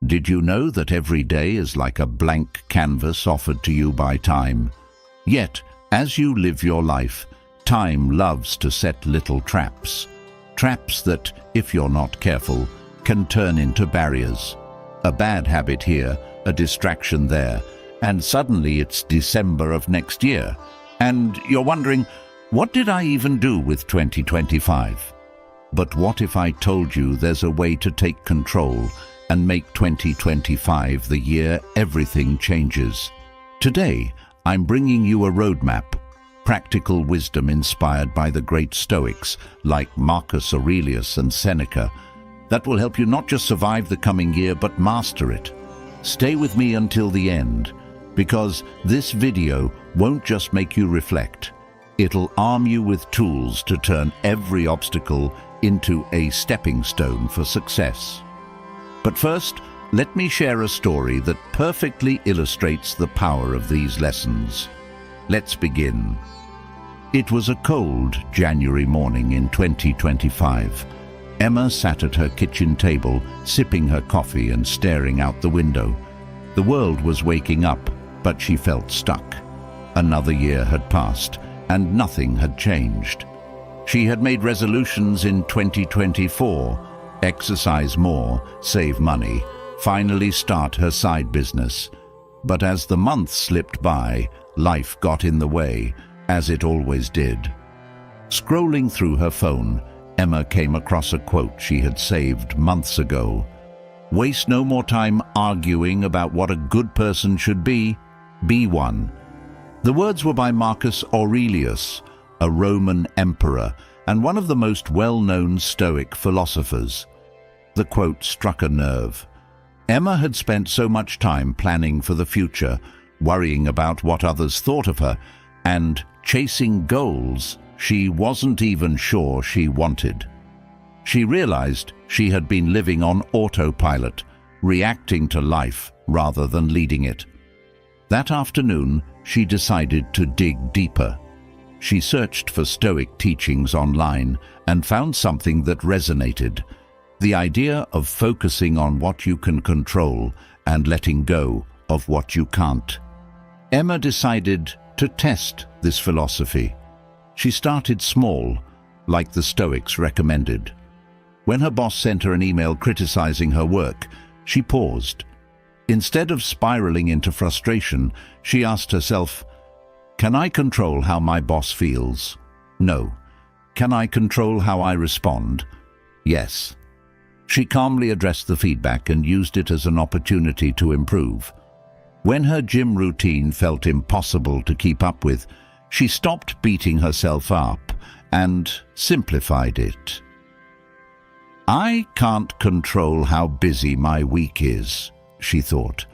Did you know that every day is like a blank canvas offered to you by time? Yet, as you live your life, time loves to set little traps. Traps that, if you're not careful, can turn into barriers. A bad habit here, a distraction there, and suddenly it's December of next year. And you're wondering, what did I even do with 2025? But what if I told you there's a way to take control and make 2025 the year everything changes? Today, I'm bringing you a roadmap, practical wisdom inspired by the great Stoics like Marcus Aurelius and Seneca, that will help you not just survive the coming year but master it. Stay with me until the end, because this video won't just make you reflect. It'll arm you with tools to turn every obstacle into a stepping stone for success. But first, let me share a story that perfectly illustrates the power of these lessons. Let's begin. It was a cold January morning in 2025. Emma sat at her kitchen table, sipping her coffee and staring out the window. The world was waking up, but she felt stuck. Another year had passed, and nothing had changed. She had made resolutions in 2024, exercise more, save money, finally start her side business. But as the months slipped by, life got in the way, as it always did. Scrolling through her phone, Emma came across a quote she had saved months ago. "Waste no more time arguing about what a good person should be one." The words were by Marcus Aurelius, a Roman emperor and one of the most well-known Stoic philosophers. The quote struck a nerve. Emma had spent so much time planning for the future, worrying about what others thought of her, and chasing goals she wasn't even sure she wanted. She realized she had been living on autopilot, reacting to life rather than leading it. That afternoon, she decided to dig deeper. She searched for Stoic teachings online and found something that resonated: the idea of focusing on what you can control and letting go of what you can't. Emma decided to test this philosophy. She started small, like the Stoics recommended. When her boss sent her an email criticizing her work, she paused. Instead of spiraling into frustration, she asked herself, "Can I control how my boss feels? No. Can I control how I respond? Yes." She calmly addressed the feedback and used it as an opportunity to improve. When her gym routine felt impossible to keep up with, she stopped beating herself up and simplified it. "I can't control how busy my week is," she thought,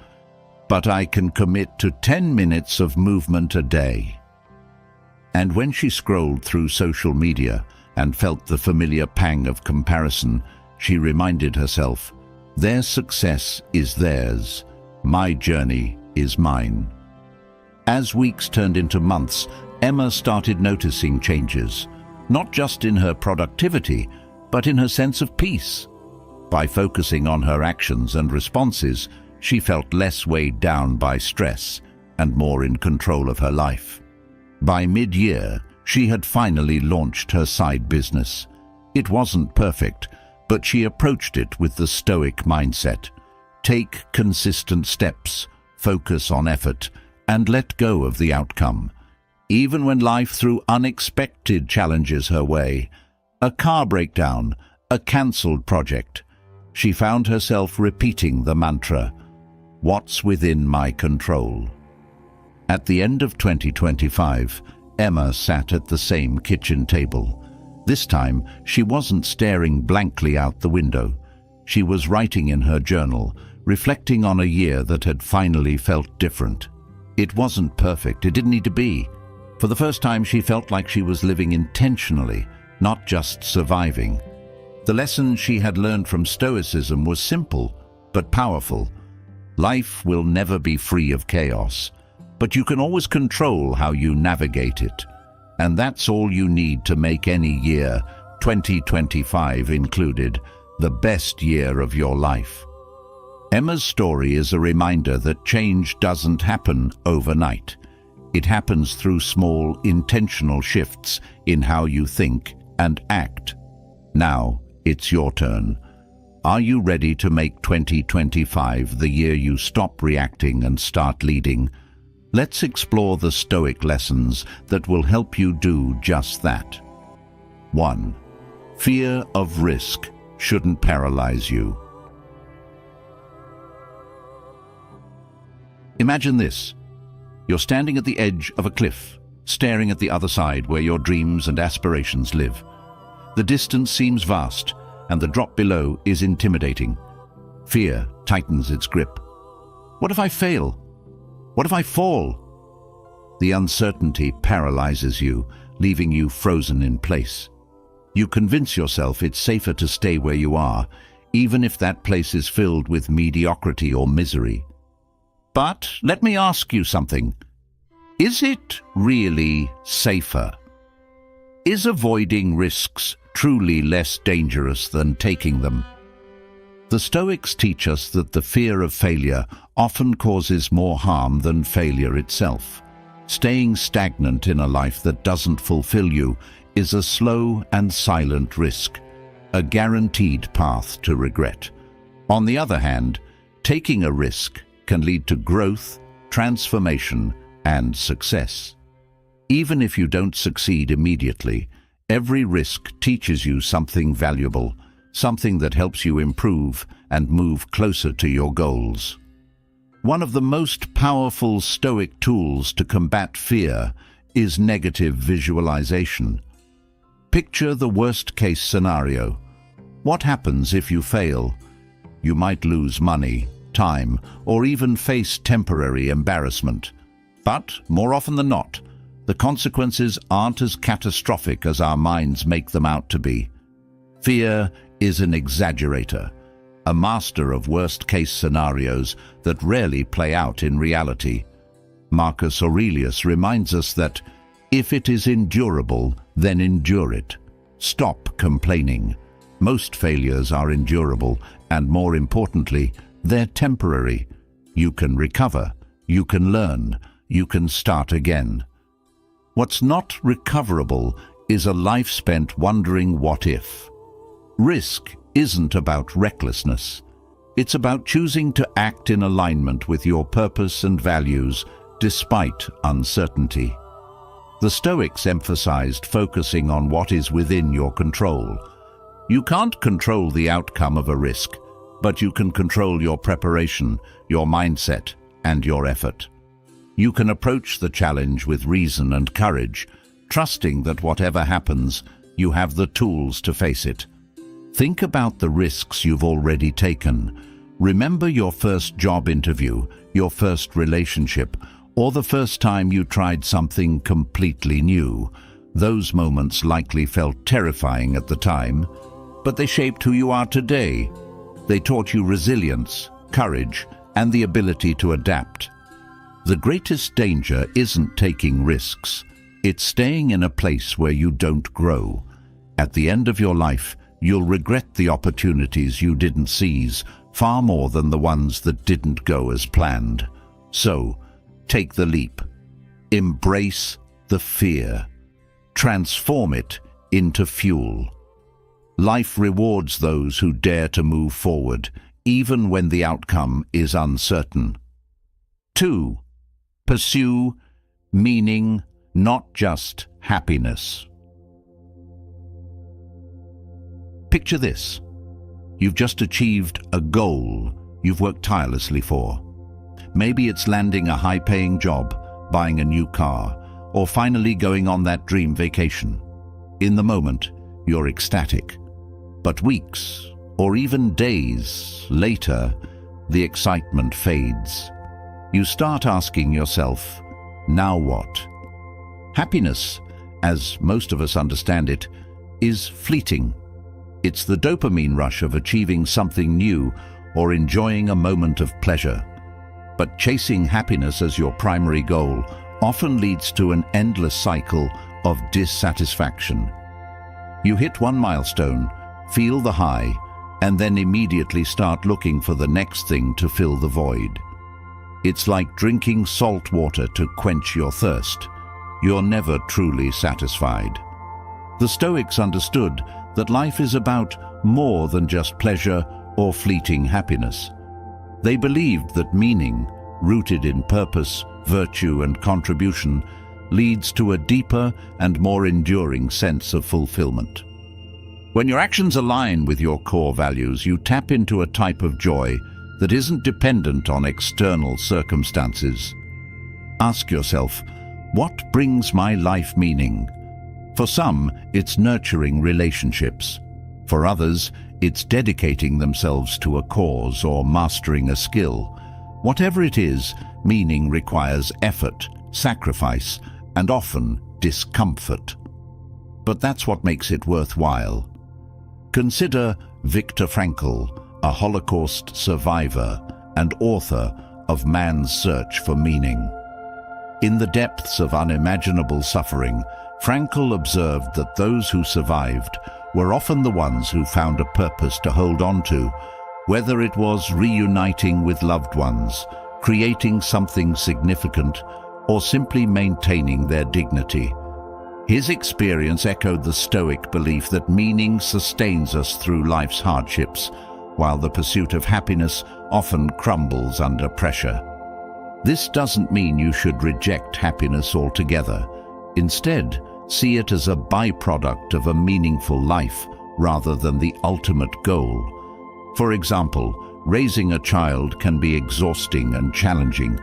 "but I can commit to 10 minutes of movement a day." And when she scrolled through social media and felt the familiar pang of comparison, she reminded herself, their success is theirs, my journey is mine. As weeks turned into months, Emma started noticing changes, not just in her productivity, but in her sense of peace. By focusing on her actions and responses, she felt less weighed down by stress and more in control of her life. By mid-year, she had finally launched her side business. It wasn't perfect, but she approached it with the Stoic mindset. Take consistent steps, focus on effort, and let go of the outcome. Even when life threw unexpected challenges her way, a car breakdown, a cancelled project, she found herself repeating the mantra, "What's within my control?" At the end of 2025, Emma sat at the same kitchen table. This time, she wasn't staring blankly out the window. She was writing in her journal, reflecting on a year that had finally felt different. It wasn't perfect, it didn't need to be. For the first time, she felt like she was living intentionally, not just surviving. The lesson she had learned from Stoicism was simple, but powerful. Life will never be free of chaos, but you can always control how you navigate it. And that's all you need to make any year, 2025 included, the best year of your life. Emma's story is a reminder that change doesn't happen overnight. It happens through small, intentional shifts in how you think and act. Now, it's your turn. Are you ready to make 2025 the year you stop reacting and start leading? Let's explore the Stoic lessons that will help you do just that. 1. Fear of risk shouldn't paralyze you. Imagine this. You're standing at the edge of a cliff, staring at the other side where your dreams and aspirations live. The distance seems vast, and the drop below is intimidating. Fear tightens its grip. What if I fail? What if I fall? The uncertainty paralyzes you, leaving you frozen in place. You convince yourself it's safer to stay where you are, even if that place is filled with mediocrity or misery. But let me ask you something. Is it really safer? Is avoiding risks truly less dangerous than taking them? The Stoics teach us that the fear of failure often causes more harm than failure itself. Staying stagnant in a life that doesn't fulfill you is a slow and silent risk, a guaranteed path to regret. On the other hand, taking a risk can lead to growth, transformation, and success. Even if you don't succeed immediately, every risk teaches you something valuable, something that helps you improve and move closer to your goals. One of the most powerful Stoic tools to combat fear is negative visualization. Picture the worst-case scenario. What happens if you fail? You might lose money, time, or even face temporary embarrassment. But, more often than not, the consequences aren't as catastrophic as our minds make them out to be. Fear is an exaggerator, a master of worst-case scenarios that rarely play out in reality. Marcus Aurelius reminds us that if it is endurable, then endure it. Stop complaining. Most failures are endurable, and more importantly, they're temporary. You can recover, you can learn, you can start again. What's not recoverable is a life spent wondering what if. Risk isn't about recklessness. It's about choosing to act in alignment with your purpose and values despite uncertainty. The Stoics emphasized focusing on what is within your control. You can't control the outcome of a risk, but you can control your preparation, your mindset, and your effort. You can approach the challenge with reason and courage, trusting that whatever happens, you have the tools to face it. Think about the risks you've already taken. Remember your first job interview, your first relationship, or the first time you tried something completely new. Those moments likely felt terrifying at the time, but they shaped who you are today. They taught you resilience, courage, and the ability to adapt. The greatest danger isn't taking risks. It's staying in a place where you don't grow. At the end of your life, you'll regret the opportunities you didn't seize far more than the ones that didn't go as planned. So, take the leap. Embrace the fear. Transform it into fuel. Life rewards those who dare to move forward, even when the outcome is uncertain. 2. Pursue meaning, not just happiness. Picture this. You've just achieved a goal you've worked tirelessly for. Maybe it's landing a high-paying job, buying a new car, or finally going on that dream vacation. In the moment, you're ecstatic. But weeks, or even days later, the excitement fades. You start asking yourself, now what? Happiness, as most of us understand it, is fleeting. It's the dopamine rush of achieving something new or enjoying a moment of pleasure. But chasing happiness as your primary goal often leads to an endless cycle of dissatisfaction. You hit one milestone, feel the high, and then immediately start looking for the next thing to fill the void. It's like drinking salt water to quench your thirst. You're never truly satisfied. The Stoics understood that life is about more than just pleasure or fleeting happiness. They believed that meaning, rooted in purpose, virtue, and contribution, leads to a deeper and more enduring sense of fulfillment. When your actions align with your core values, you tap into a type of joy that isn't dependent on external circumstances. Ask yourself, what brings my life meaning? For some, it's nurturing relationships. For others, it's dedicating themselves to a cause or mastering a skill. Whatever it is, meaning requires effort, sacrifice, and often discomfort. But that's what makes it worthwhile. Consider Viktor Frankl, a Holocaust survivor and author of Man's Search for Meaning. In the depths of unimaginable suffering, Frankl observed that those who survived were often the ones who found a purpose to hold on to, whether it was reuniting with loved ones, creating something significant, or simply maintaining their dignity. His experience echoed the Stoic belief that meaning sustains us through life's hardships, while the pursuit of happiness often crumbles under pressure. This doesn't mean you should reject happiness altogether. Instead, see it as a byproduct of a meaningful life rather than the ultimate goal. For example, raising a child can be exhausting and challenging,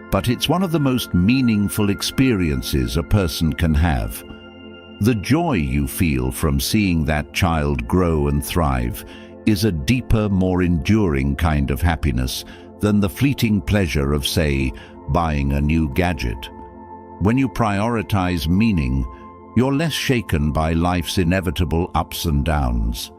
but it's one of the most meaningful experiences a person can have. The joy you feel from seeing that child grow and thrive is a deeper, more enduring kind of happiness than the fleeting pleasure of, say, buying a new gadget. When you prioritize meaning, you're less shaken by life's inevitable ups and downs.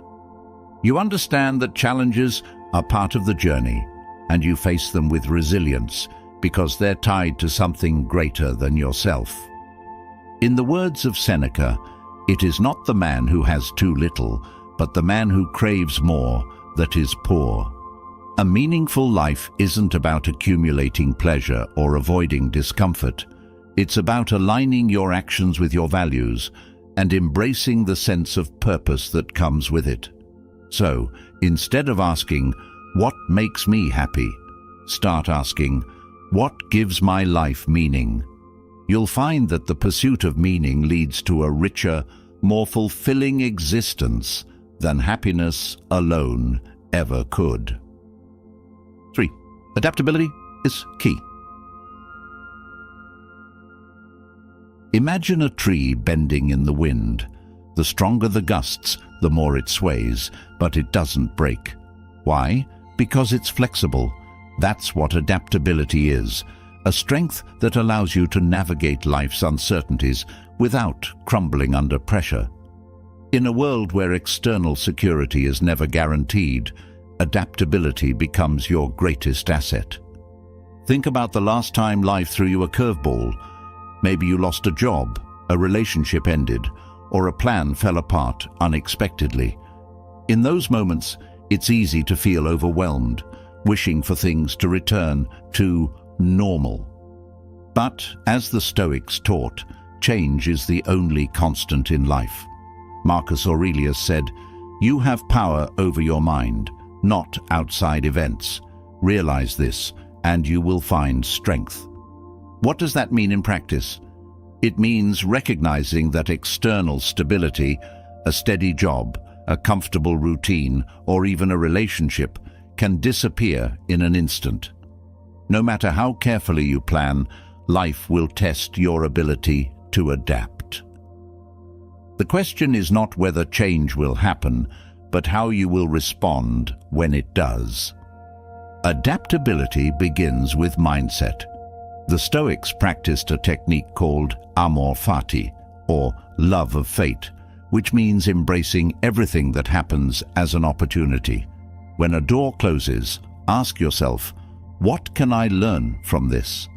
You understand that challenges are part of the journey, and you face them with resilience because they're tied to something greater than yourself. In the words of Seneca, it is not the man who has too little, but the man who craves more that is poor. A meaningful life isn't about accumulating pleasure or avoiding discomfort. It's about aligning your actions with your values and embracing the sense of purpose that comes with it. So, instead of asking, "What makes me happy?" start asking, "What gives my life meaning?" You'll find that the pursuit of meaning leads to a richer, more fulfilling existence than happiness alone ever could. 3. Adaptability is key. Imagine a tree bending in the wind. The stronger the gusts, the more it sways, but it doesn't break. Why? Because it's flexible. That's what adaptability is, a strength that allows you to navigate life's uncertainties without crumbling under pressure. In a world where external security is never guaranteed, adaptability becomes your greatest asset. Think about the last time life threw you a curveball. Maybe you lost a job, a relationship ended, or a plan fell apart unexpectedly. In those moments, it's easy to feel overwhelmed, wishing for things to return to normal. But, as the Stoics taught, change is the only constant in life. Marcus Aurelius said, "You have power over your mind, not outside events. Realize this, and you will find strength." What does that mean in practice? It means recognizing that external stability, a steady job, a comfortable routine, or even a relationship can disappear in an instant. No matter how carefully you plan, life will test your ability to adapt. The question is not whether change will happen, but how you will respond when it does. Adaptability begins with mindset. The Stoics practiced a technique called amor fati, or love of fate, which means embracing everything that happens as an opportunity. When a door closes, ask yourself, what can I learn from this?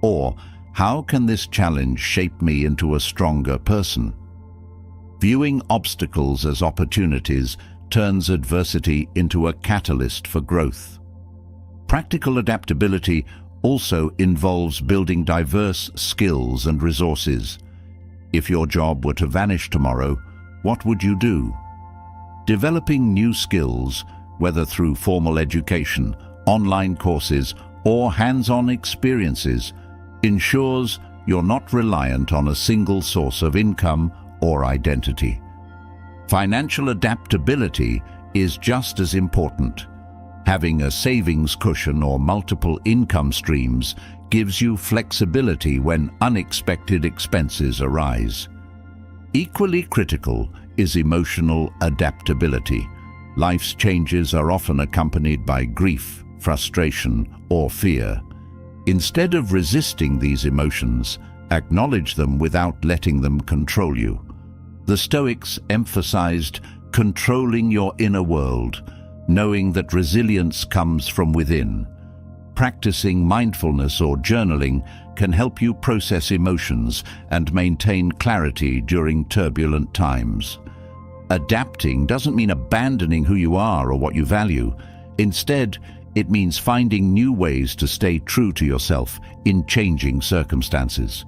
Or, how can this challenge shape me into a stronger person? Viewing obstacles as opportunities turns adversity into a catalyst for growth. Practical adaptability also involves building diverse skills and resources. If your job were to vanish tomorrow, what would you do? Developing new skills, whether through formal education, online courses, or hands-on experiences, ensures you're not reliant on a single source of income or identity. Financial adaptability is just as important. Having a savings cushion or multiple income streams gives you flexibility when unexpected expenses arise. Equally critical is emotional adaptability. Life's changes are often accompanied by grief, frustration, or fear. Instead of resisting these emotions, acknowledge them without letting them control you. The Stoics emphasized controlling your inner world, knowing that resilience comes from within. Practicing mindfulness or journaling can help you process emotions and maintain clarity during turbulent times. Adapting doesn't mean abandoning who you are or what you value. Instead, it means finding new ways to stay true to yourself in changing circumstances.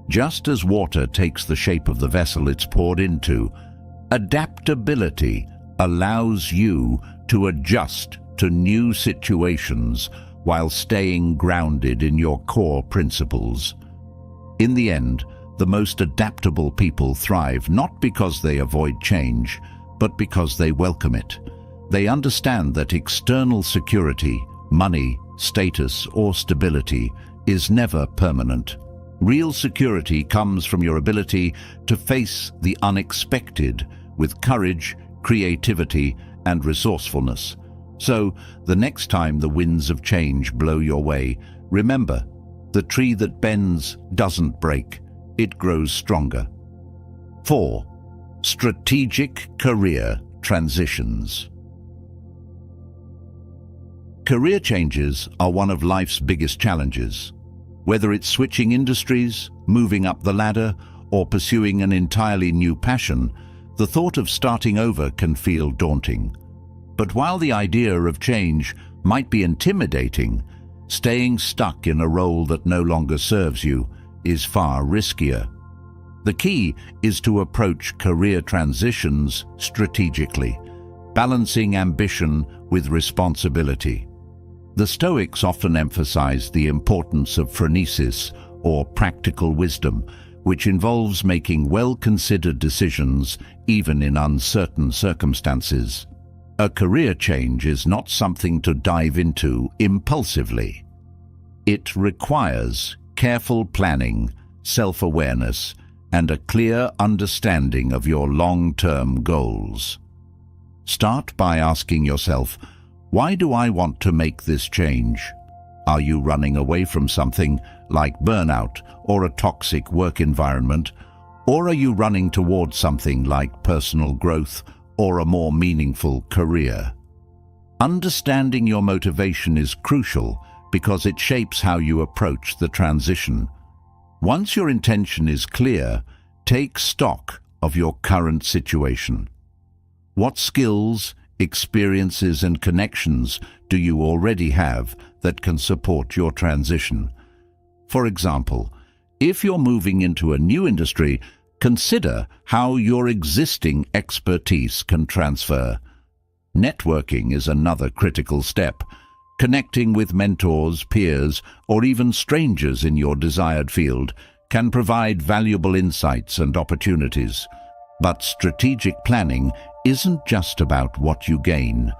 Just as water takes the shape of the vessel it's poured into, adaptability allows you to adjust to new situations while staying grounded in your core principles. In the end, the most adaptable people thrive not because they avoid change, but because they welcome it. They understand that external security, money, status, or stability is never permanent. Real security comes from your ability to face the unexpected with courage, creativity, and resourcefulness. So, the next time the winds of change blow your way, remember, the tree that bends doesn't break, it grows stronger. 4. Strategic career transitions. Career changes are one of life's biggest challenges. Whether it's switching industries, moving up the ladder, or pursuing an entirely new passion, the thought of starting over can feel daunting. But while the idea of change might be intimidating, staying stuck in a role that no longer serves you is far riskier. The key is to approach career transitions strategically, balancing ambition with responsibility. The Stoics often emphasize the importance of phronesis, or practical wisdom, which involves making well-considered decisions even in uncertain circumstances. A career change is not something to dive into impulsively. It requires careful planning, self-awareness, and a clear understanding of your long-term goals. Start by asking yourself, why do I want to make this change? Are you running away from something like burnout or a toxic work environment? Or are you running towards something like personal growth or a more meaningful career? Understanding your motivation is crucial because it shapes how you approach the transition. Once your intention is clear, take stock of your current situation. What skills, experiences, and connections do you already have that can support your transition? For example, if you're moving into a new industry, consider how your existing expertise can transfer. Networking is another critical step. Connecting with mentors, peers, or even strangers in your desired field can provide valuable insights and opportunities. But strategic planning isn't just about what you gain.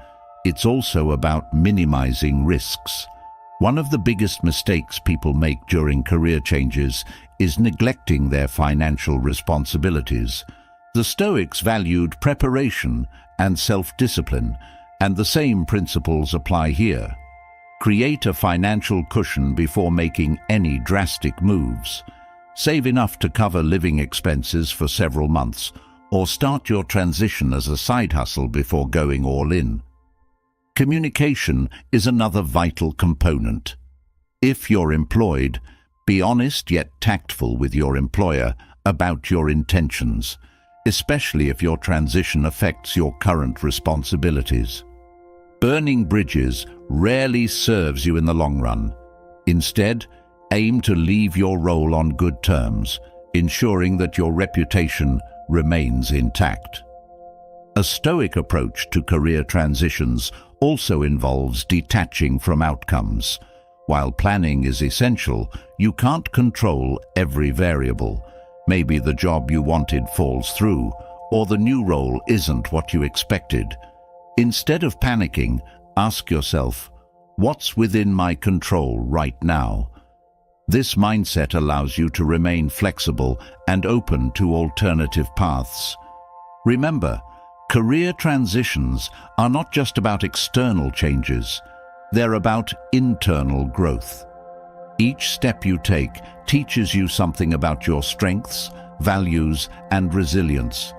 It's also about minimizing risks. One of the biggest mistakes people make during career changes is neglecting their financial responsibilities. The Stoics valued preparation and self-discipline, and the same principles apply here. Create a financial cushion before making any drastic moves. Save enough to cover living expenses for several months, or start your transition as a side hustle before going all in. Communication is another vital component. If you're employed, be honest yet tactful with your employer about your intentions. especially if your transition affects your current responsibilities. Burning bridges rarely serves you in the long run. Instead, aim to leave your role on good terms, ensuring that your reputation remains intact. A Stoic approach to career transitions also involves detaching from outcomes. While planning is essential, you can't control every variable. Maybe the job you wanted falls through, or the new role isn't what you expected. Instead of panicking, ask yourself, what's within my control right now? This mindset allows you to remain flexible and open to alternative paths. Remember, career transitions are not just about external changes, they're about internal growth. Each step you take teaches you something about your strengths, values, and resilience.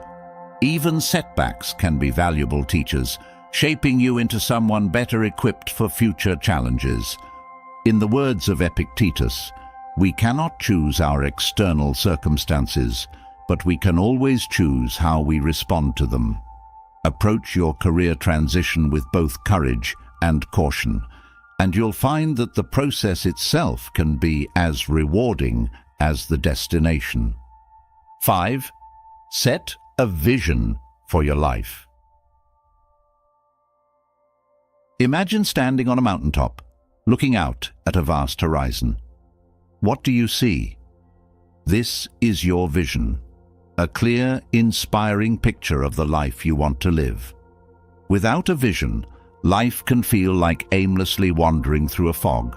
Even setbacks can be valuable teachers, shaping you into someone better equipped for future challenges. In the words of Epictetus, we cannot choose our external circumstances, but we can always choose how we respond to them. Approach your career transition with both courage and caution, and you'll find that the process itself can be as rewarding as the destination. 5. Set a vision for your life. Imagine standing on a mountaintop, looking out at a vast horizon. What do you see? This is your vision, a clear, inspiring picture of the life you want to live. Without a vision, life can feel like aimlessly wandering through a fog,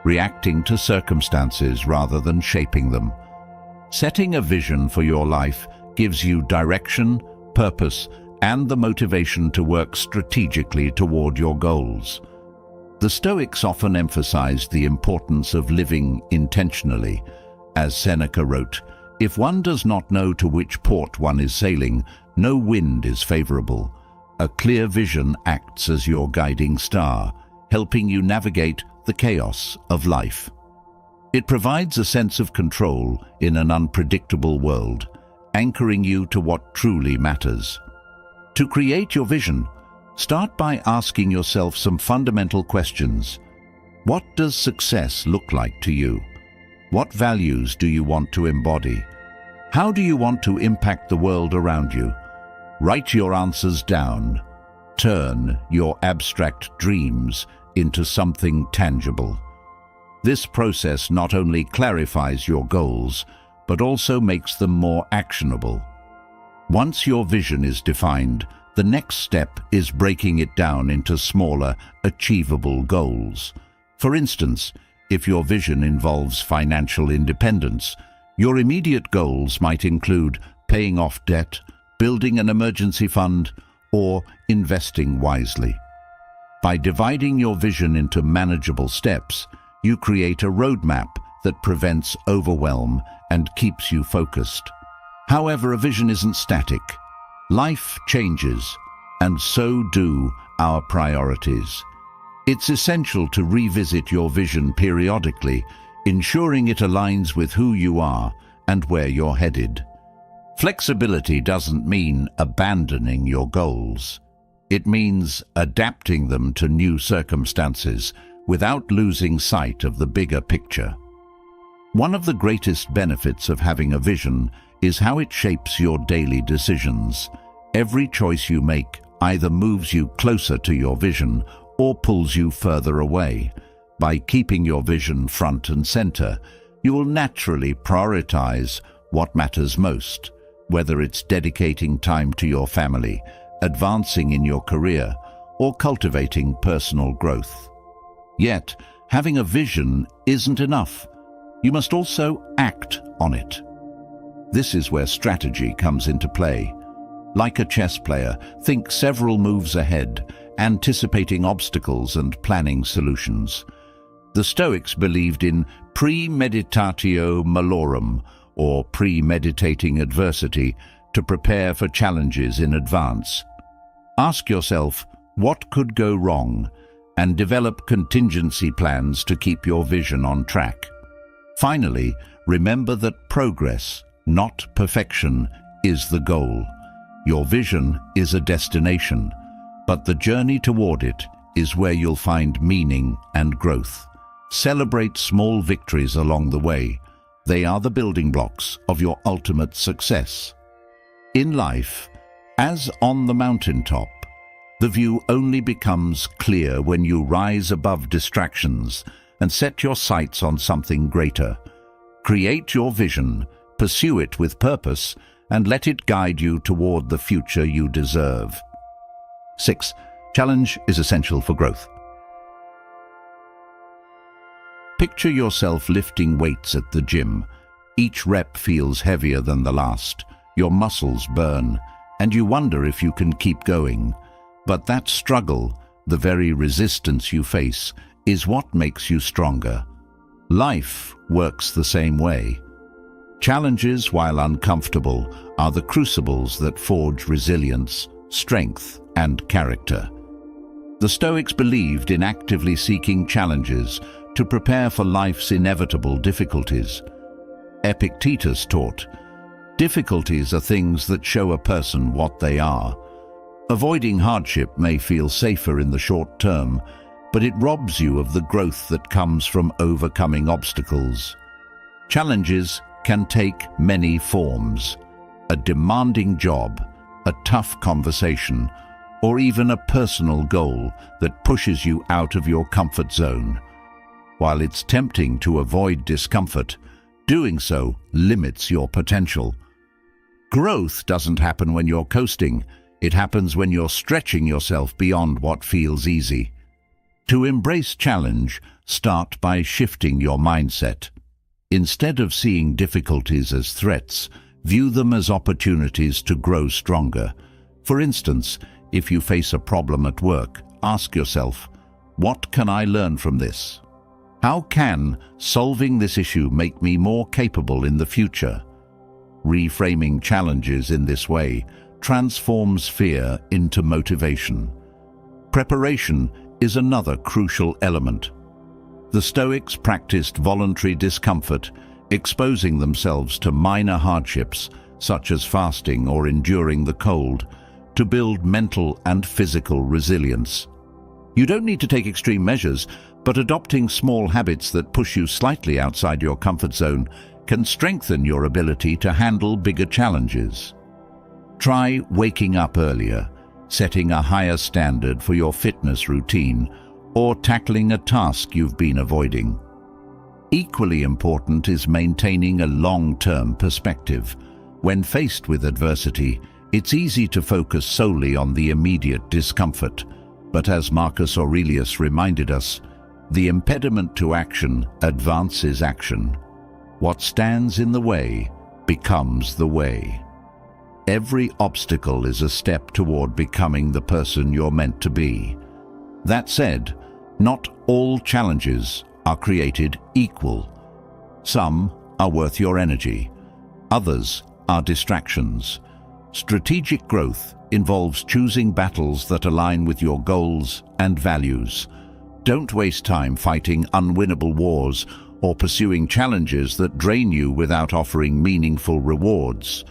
reacting to circumstances rather than shaping them. Setting a vision for your life gives you direction, purpose, and the motivation to work strategically toward your goals. The Stoics often emphasized the importance of living intentionally. As Seneca wrote, "If one does not know to which port one is sailing, no wind is favorable." A clear vision acts as your guiding star, helping you navigate the chaos of life. It provides a sense of control in an unpredictable world, anchoring you to what truly matters. To create your vision, start by asking yourself some fundamental questions. What does success look like to you? What values do you want to embody? How do you want to impact the world around you? Write your answers down. Turn your abstract dreams into something tangible. This process not only clarifies your goals, but also makes them more actionable. Once your vision is defined, the next step is breaking it down into smaller, achievable goals. For instance, if your vision involves financial independence, your immediate goals might include paying off debt, building an emergency fund, or investing wisely. By dividing your vision into manageable steps, you create a roadmap that prevents overwhelm and keeps you focused. However, a vision isn't static. Life changes, and so do our priorities. It's essential to revisit your vision periodically, ensuring it aligns with who you are and where you're headed. Flexibility doesn't mean abandoning your goals. It means adapting them to new circumstances without losing sight of the bigger picture. One of the greatest benefits of having a vision is how it shapes your daily decisions. Every choice you make either moves you closer to your vision or pulls you further away. By keeping your vision front and center, you will naturally prioritize what matters most, whether it's dedicating time to your family, advancing in your career, or cultivating personal growth. Yet, having a vision isn't enough. You must also act on it. This is where strategy comes into play. Like a chess player, think several moves ahead, anticipating obstacles and planning solutions. The Stoics believed in premeditatio malorum, or premeditating adversity, to prepare for challenges in advance. Ask yourself, what could go wrong, and develop contingency plans to keep your vision on track. Finally, remember that progress, not perfection, is the goal. Your vision is a destination, but the journey toward it is where you'll find meaning and growth. Celebrate small victories along the way. They are the building blocks of your ultimate success. In life, as on the mountaintop, the view only becomes clear when you rise above distractions and set your sights on something greater. Create your vision, pursue it with purpose, and let it guide you toward the future you deserve. 6. Challenge is essential for growth. Picture yourself lifting weights at the gym. Each rep feels heavier than the last. Your muscles burn, and you wonder if you can keep going. But that struggle, the very resistance you face, is what makes you stronger. Life works the same way. Challenges, while uncomfortable, are the crucibles that forge resilience, strength, and character. The Stoics believed in actively seeking challenges to prepare for life's inevitable difficulties. Epictetus taught, "Difficulties are things that show a person what they are." Avoiding hardship may feel safer in the short term, but it robs you of the growth that comes from overcoming obstacles. Challenges can take many forms: a demanding job, a tough conversation, or even a personal goal that pushes you out of your comfort zone. While it's tempting to avoid discomfort, doing so limits your potential. Growth doesn't happen when you're coasting. It happens when you're stretching yourself beyond what feels easy. To embrace challenge, start by shifting your mindset. Instead of seeing difficulties as threats, view them as opportunities to grow stronger. For instance, if you face a problem at work, ask yourself, what can I learn from this? How can solving this issue make me more capable in the future? Reframing challenges in this way transforms fear into motivation. Preparation is another crucial element. The Stoics practiced voluntary discomfort, exposing themselves to minor hardships, such as fasting or enduring the cold, to build mental and physical resilience. You don't need to take extreme measures, but adopting small habits that push you slightly outside your comfort zone can strengthen your ability to handle bigger challenges. Try waking up earlier, setting a higher standard for your fitness routine, or tackling a task you've been avoiding. Equally important is maintaining a long-term perspective. When faced with adversity, it's easy to focus solely on the immediate discomfort. But as Marcus Aurelius reminded us, the impediment to action advances action. What stands in the way becomes the way. Every obstacle is a step toward becoming the person you're meant to be. That said, not all challenges are created equal. Some are worth your energy. Others are distractions. Strategic growth involves choosing battles that align with your goals and values. Don't waste time fighting unwinnable wars or pursuing challenges that drain you without offering meaningful rewards.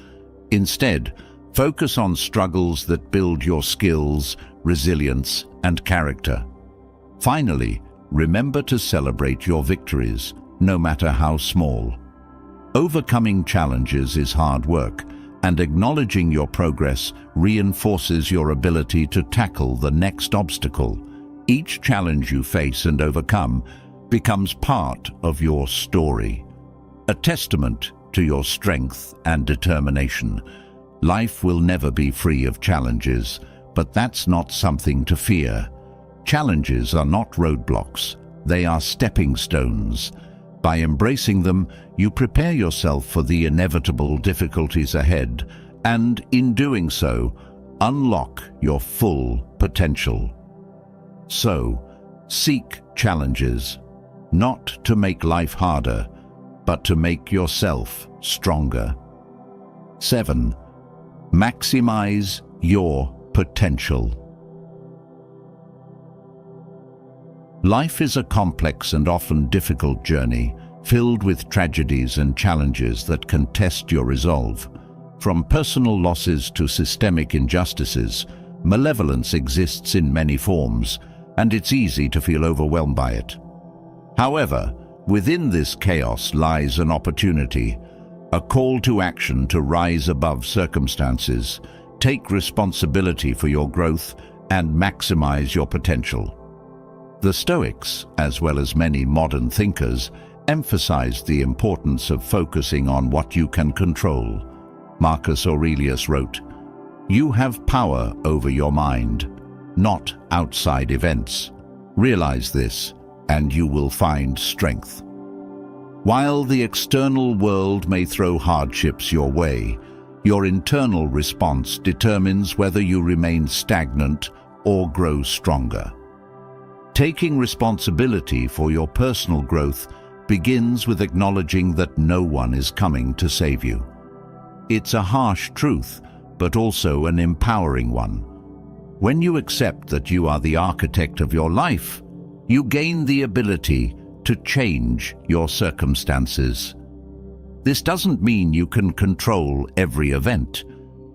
Instead, focus on struggles that build your skills, resilience, and character. Finally, remember to celebrate your victories, no matter how small. Overcoming challenges is hard work, and acknowledging your progress reinforces your ability to tackle the next obstacle. Each challenge you face and overcome becomes part of your story, a testament to your strength and determination. Life will never be free of challenges, but that's not something to fear. Challenges are not roadblocks, they are stepping stones. By embracing them, you prepare yourself for the inevitable difficulties ahead, and in doing so, unlock your full potential. So, seek challenges, not to make life harder, but to make yourself stronger. 7. Maximize your potential. Life is a complex and often difficult journey, filled with tragedies and challenges that can test your resolve. From personal losses to systemic injustices, malevolence exists in many forms, and it's easy to feel overwhelmed by it. However, within this chaos lies an opportunity, a call to action to rise above circumstances, take responsibility for your growth, and maximize your potential. The Stoics, as well as many modern thinkers, emphasized the importance of focusing on what you can control. Marcus Aurelius wrote, "You have power over your mind, not outside events. Realize this, and you will find strength." While the external world may throw hardships your way, your internal response determines whether you remain stagnant or grow stronger. Taking responsibility for your personal growth begins with acknowledging that no one is coming to save you. It's a harsh truth, but also an empowering one. When you accept that you are the architect of your life, you gain the ability to change your circumstances. This doesn't mean you can control every event,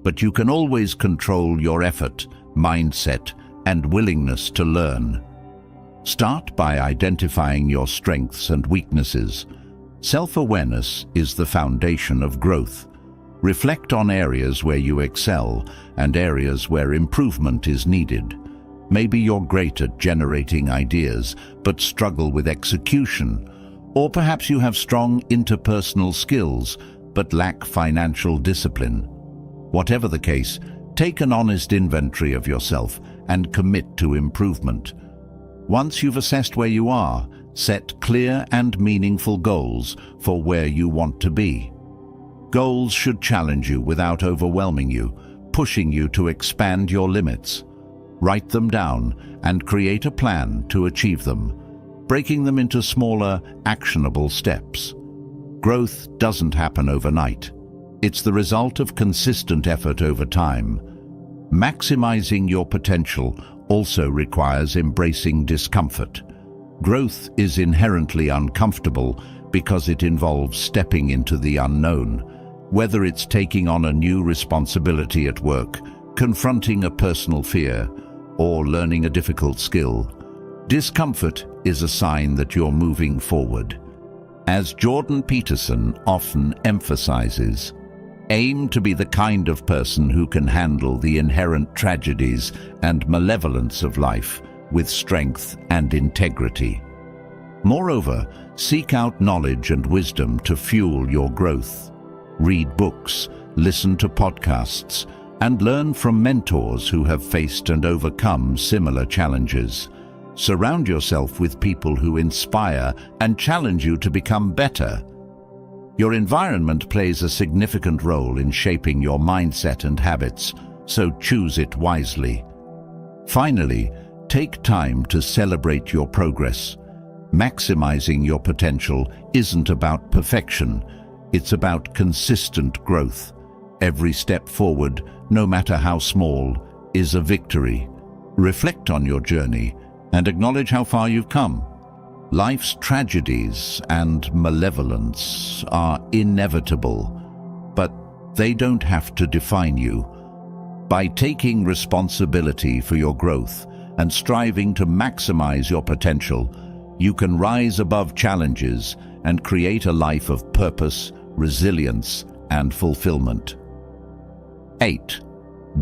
but you can always control your effort, mindset, and willingness to learn. Start by identifying your strengths and weaknesses. Self-awareness is the foundation of growth. Reflect on areas where you excel and areas where improvement is needed. Maybe you're great at generating ideas, but struggle with execution. Or perhaps you have strong interpersonal skills, but lack financial discipline. Whatever the case, take an honest inventory of yourself and commit to improvement. Once you've assessed where you are, set clear and meaningful goals for where you want to be. Goals should challenge you without overwhelming you, pushing you to expand your limits. Write them down and create a plan to achieve them, breaking them into smaller, actionable steps. Growth doesn't happen overnight. It's the result of consistent effort over time. Maximizing your potential also requires embracing discomfort. Growth is inherently uncomfortable because it involves stepping into the unknown, whether it's taking on a new responsibility at work, confronting a personal fear, or learning a difficult skill. Discomfort is a sign that you're moving forward. As Jordan Peterson often emphasizes, aim to be the kind of person who can handle the inherent tragedies and malevolence of life with strength and integrity. Moreover, seek out knowledge and wisdom to fuel your growth. Read books, listen to podcasts, and learn from mentors who have faced and overcome similar challenges. Surround yourself with people who inspire and challenge you to become better. Your environment plays a significant role in shaping your mindset and habits, so choose it wisely. Finally, take time to celebrate your progress. Maximizing your potential isn't about perfection, it's about consistent growth. Every step forward, no matter how small, is a victory. Reflect on your journey and acknowledge how far you've come. Life's tragedies and malevolence are inevitable, but they don't have to define you. By taking responsibility for your growth and striving to maximize your potential, you can rise above challenges and create a life of purpose, resilience, and fulfillment. 8.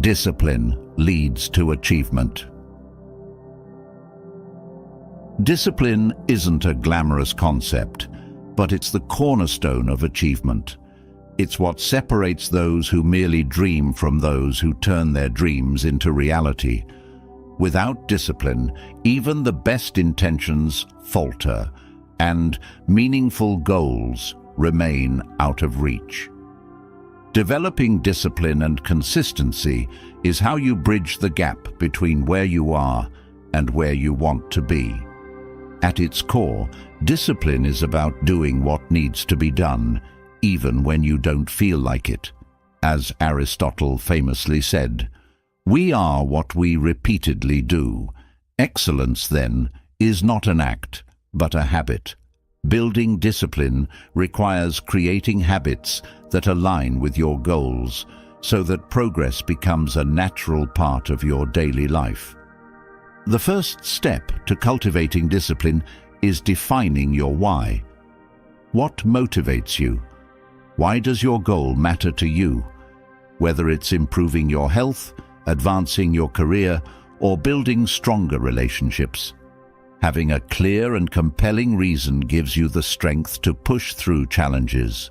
Discipline leads to achievement. Discipline isn't a glamorous concept, but it's the cornerstone of achievement. It's what separates those who merely dream from those who turn their dreams into reality. Without discipline, even the best intentions falter, and meaningful goals remain out of reach. Developing discipline and consistency is how you bridge the gap between where you are and where you want to be. At its core, discipline is about doing what needs to be done, even when you don't feel like it. As Aristotle famously said, "We are what we repeatedly do." Excellence, then, is not an act, but a habit. Building discipline requires creating habits that align with your goals so that progress becomes a natural part of your daily life. The first step to cultivating discipline is defining your why. What motivates you? Why does your goal matter to you? Whether it's improving your health, advancing your career, or building stronger relationships. Having a clear and compelling reason gives you the strength to push through challenges.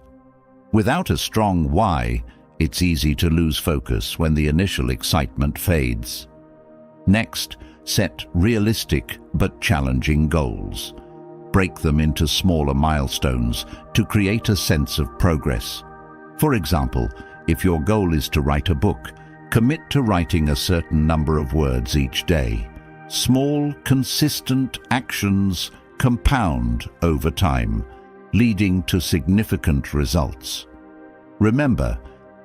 Without a strong why, it's easy to lose focus when the initial excitement fades. Next, set realistic but challenging goals. Break them into smaller milestones to create a sense of progress. For example, if your goal is to write a book, commit to writing a certain number of words each day. Small, consistent actions compound over time, leading to significant results. Remember,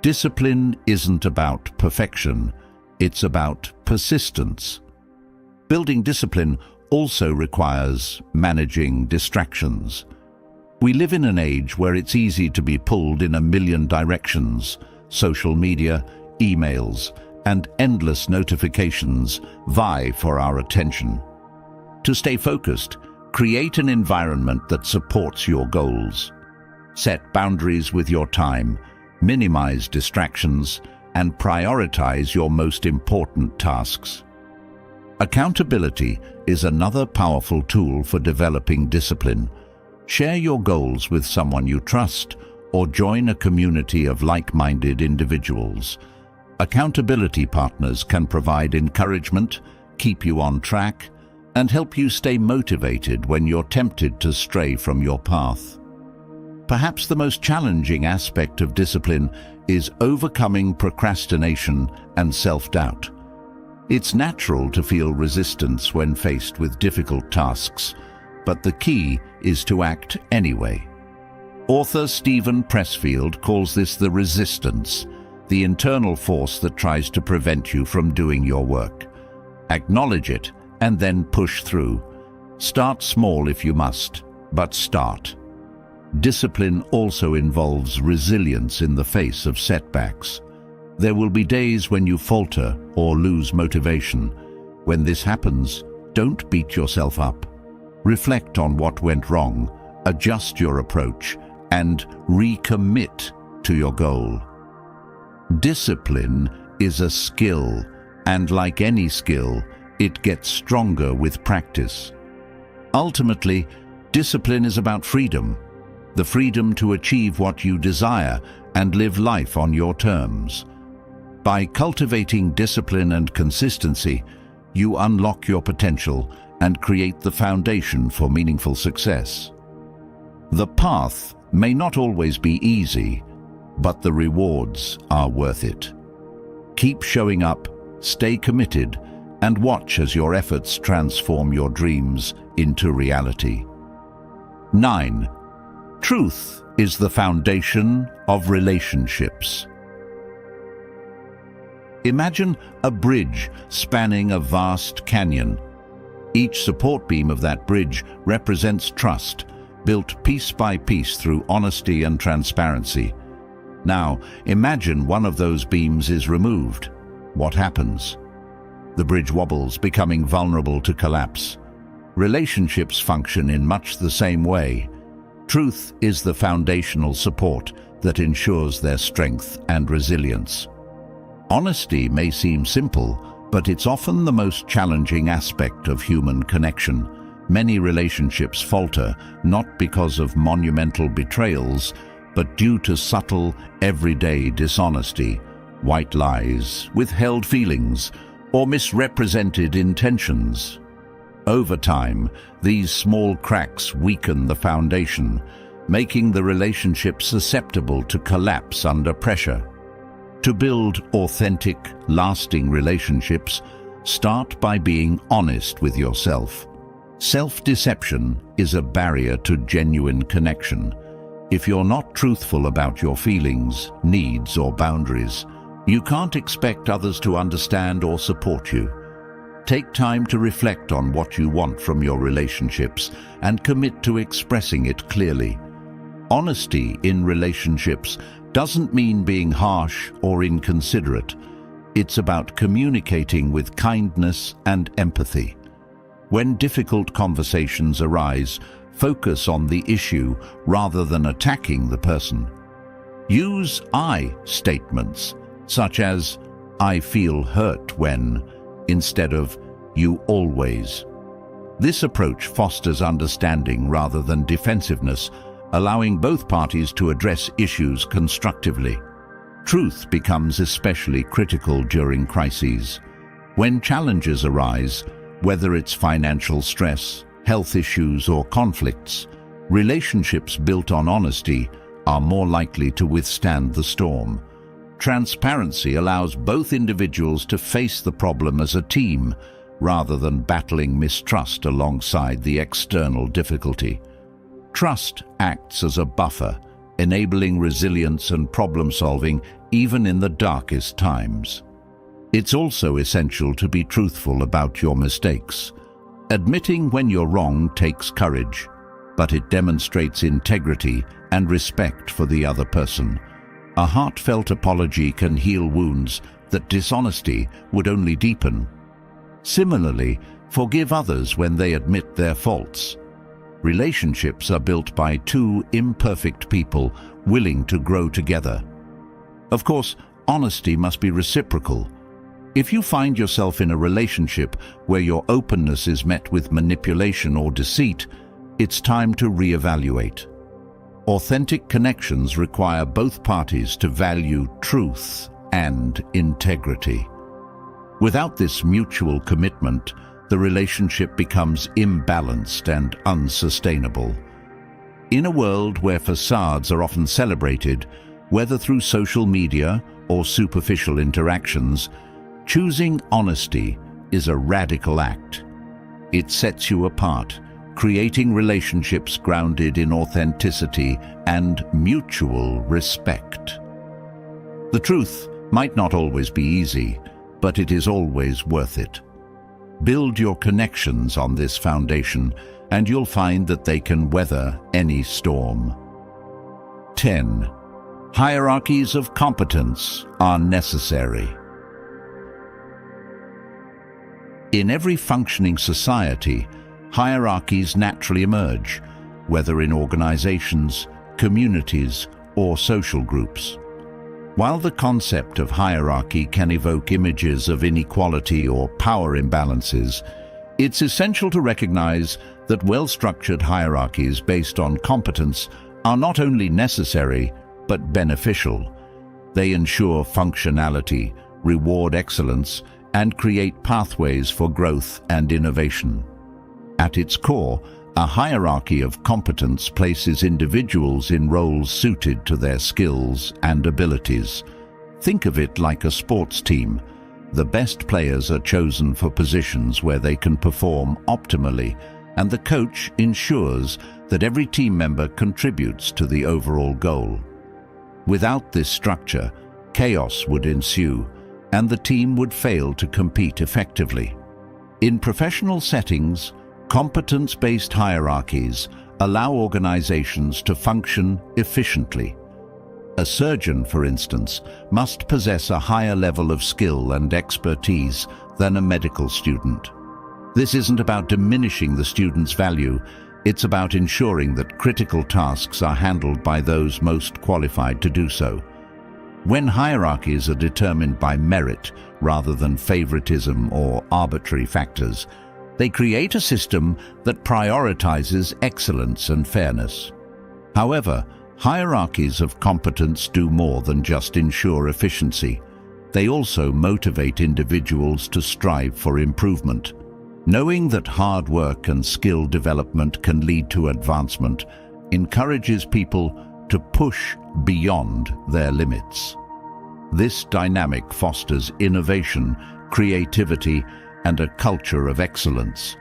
discipline isn't about perfection, it's about persistence. Building discipline also requires managing distractions. We live in an age where it's easy to be pulled in a million directions. Social media, emails, and endless notifications vie for our attention. To stay focused, create an environment that supports your goals. Set boundaries with your time, minimize distractions, and prioritize your most important tasks. Accountability is another powerful tool for developing discipline. Share your goals with someone you trust or join a community of like-minded individuals. Accountability partners can provide encouragement, keep you on track, and help you stay motivated when you're tempted to stray from your path. Perhaps the most challenging aspect of discipline is overcoming procrastination and self-doubt. It's natural to feel resistance when faced with difficult tasks, but the key is to act anyway. Author Stephen Pressfield calls this the resistance, the internal force that tries to prevent you from doing your work. Acknowledge it and then push through. Start small if you must, but start. Discipline also involves resilience in the face of setbacks. There will be days when you falter or lose motivation. When this happens, don't beat yourself up. Reflect on what went wrong, adjust your approach, and recommit to your goal. Discipline is a skill, and like any skill, it gets stronger with practice. Ultimately, discipline is about freedom, the freedom to achieve what you desire and live life on your terms. By cultivating discipline and consistency, you unlock your potential and create the foundation for meaningful success. The path may not always be easy, but the rewards are worth it. Keep showing up, stay committed, and watch as your efforts transform your dreams into reality. 9. Truth is the foundation of relationships. Imagine a bridge spanning a vast canyon. Each support beam of that bridge represents trust, built piece by piece through honesty and transparency. Now, imagine one of those beams is removed. What happens? The bridge wobbles, becoming vulnerable to collapse. Relationships function in much the same way. Truth is the foundational support that ensures their strength and resilience. Honesty may seem simple, but it's often the most challenging aspect of human connection. Many relationships falter, not because of monumental betrayals, but due to subtle, everyday dishonesty, white lies, withheld feelings, or misrepresented intentions. Over time, these small cracks weaken the foundation, making the relationship susceptible to collapse under pressure. To build authentic, lasting relationships, start by being honest with yourself. Self-deception is a barrier to genuine connection. If you're not truthful about your feelings, needs, or boundaries, you can't expect others to understand or support you. Take time to reflect on what you want from your relationships and commit to expressing it clearly. Honesty in relationships doesn't mean being harsh or inconsiderate. It's about communicating with kindness and empathy. When difficult conversations arise, focus on the issue rather than attacking the person. Use I statements, such as, "I feel hurt when," instead of "you always." This approach fosters understanding rather than defensiveness, allowing both parties to address issues constructively. Truth becomes especially critical during crises. When challenges arise, whether it's financial stress, health issues, or conflicts, relationships built on honesty are more likely to withstand the storm. Transparency allows both individuals to face the problem as a team, rather than battling mistrust alongside the external difficulty. Trust acts as a buffer, enabling resilience and problem-solving even in the darkest times. It's also essential to be truthful about your mistakes. Admitting when you're wrong takes courage, but it demonstrates integrity and respect for the other person. A heartfelt apology can heal wounds that dishonesty would only deepen. Similarly, forgive others when they admit their faults. Relationships are built by two imperfect people willing to grow together. Of course, honesty must be reciprocal. If you find yourself in a relationship where your openness is met with manipulation or deceit, it's time to reevaluate. Authentic connections require both parties to value truth and integrity. Without this mutual commitment, the relationship becomes imbalanced and unsustainable. In a world where facades are often celebrated, whether through social media or superficial interactions, choosing honesty is a radical act. It sets you apart, creating relationships grounded in authenticity and mutual respect. The truth might not always be easy, but it is always worth it. Build your connections on this foundation, and you'll find that they can weather any storm. 10. Hierarchies of competence are necessary. In every functioning society, hierarchies naturally emerge, whether in organizations, communities, or social groups. While the concept of hierarchy can evoke images of inequality or power imbalances, it's essential to recognize that well-structured hierarchies based on competence are not only necessary, but beneficial. They ensure functionality, reward excellence, and create pathways for growth and innovation. At its core, a hierarchy of competence places individuals in roles suited to their skills and abilities. Think of it like a sports team. The best players are chosen for positions where they can perform optimally, and the coach ensures that every team member contributes to the overall goal. Without this structure, chaos would ensue, and the team would fail to compete effectively. In professional settings, competence-based hierarchies allow organizations to function efficiently. A surgeon, for instance, must possess a higher level of skill and expertise than a medical student. This isn't about diminishing the student's value, it's about ensuring that critical tasks are handled by those most qualified to do so. When hierarchies are determined by merit rather than favoritism or arbitrary factors, they create a system that prioritizes excellence and fairness. However, hierarchies of competence do more than just ensure efficiency. They also motivate individuals to strive for improvement. Knowing that hard work and skill development can lead to advancement encourages people to push beyond their limits. This dynamic fosters innovation, creativity, and a culture of excellence.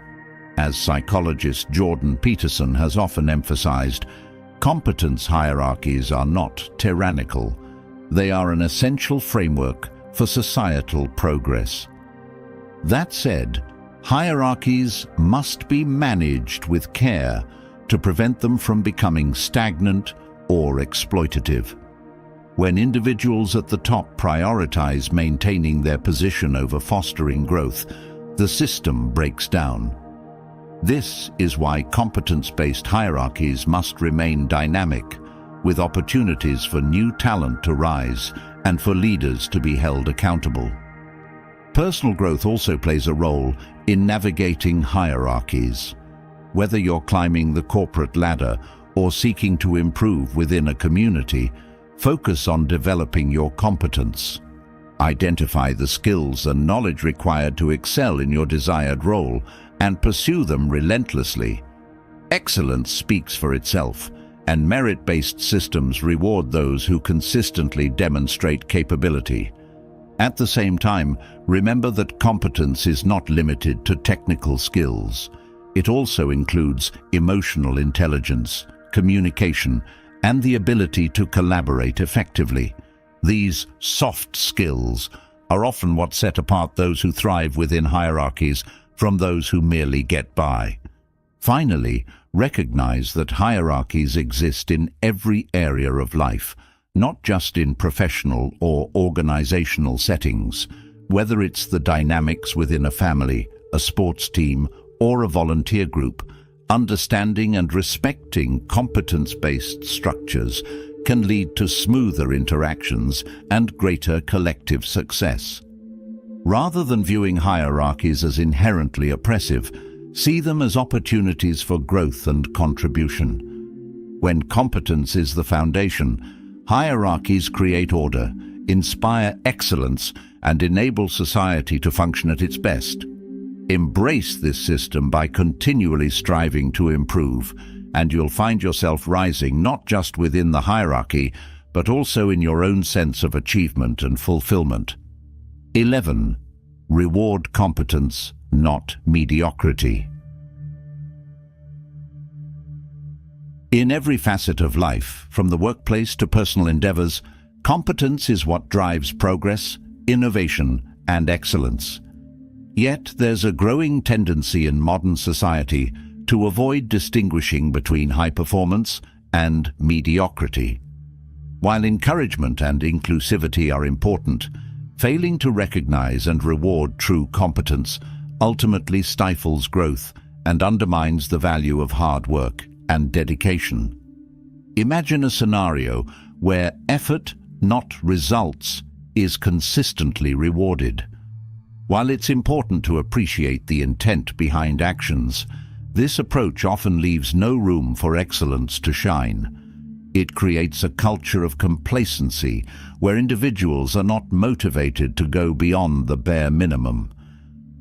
As psychologist Jordan Peterson has often emphasized, competence hierarchies are not tyrannical. They are an essential framework for societal progress. That said, Hierarchies must be managed with care to prevent them from becoming stagnant or exploitative. When individuals at the top prioritize maintaining their position over fostering growth, the system breaks down. This is why competence-based hierarchies must remain dynamic, with opportunities for new talent to rise and for leaders to be held accountable. Personal growth also plays a role in navigating hierarchies. Whether you're climbing the corporate ladder or seeking to improve within a community, focus on developing your competence. Identify the skills and knowledge required to excel in your desired role and pursue them relentlessly. Excellence speaks for itself, and merit-based systems reward those who consistently demonstrate capability. At the same time, remember that competence is not limited to technical skills. It also includes emotional intelligence, communication, and the ability to collaborate effectively. These soft skills are often what set apart those who thrive within hierarchies from those who merely get by. Finally, recognize that hierarchies exist in every area of life, not just in professional or organizational settings. Whether it's the dynamics within a family, a sports team, or a volunteer group, understanding and respecting competence-based structures can lead to smoother interactions and greater collective success. Rather than viewing hierarchies as inherently oppressive, see them as opportunities for growth and contribution. When competence is the foundation, hierarchies create order, inspire excellence, and enable society to function at its best. Embrace this system by continually striving to improve, and you'll find yourself rising not just within the hierarchy, but also in your own sense of achievement and fulfillment. 11. Reward competence, not mediocrity. In every facet of life, from the workplace to personal endeavors, competence is what drives progress, innovation, and excellence. Yet there's a growing tendency in modern society to avoid distinguishing between high performance and mediocrity. While encouragement and inclusivity are important, failing to recognize and reward true competence ultimately stifles growth and undermines the value of hard work and dedication. Imagine a scenario where effort, not results, is consistently rewarded. While it's important to appreciate the intent behind actions, this approach often leaves no room for excellence to shine. It creates a culture of complacency where individuals are not motivated to go beyond the bare minimum.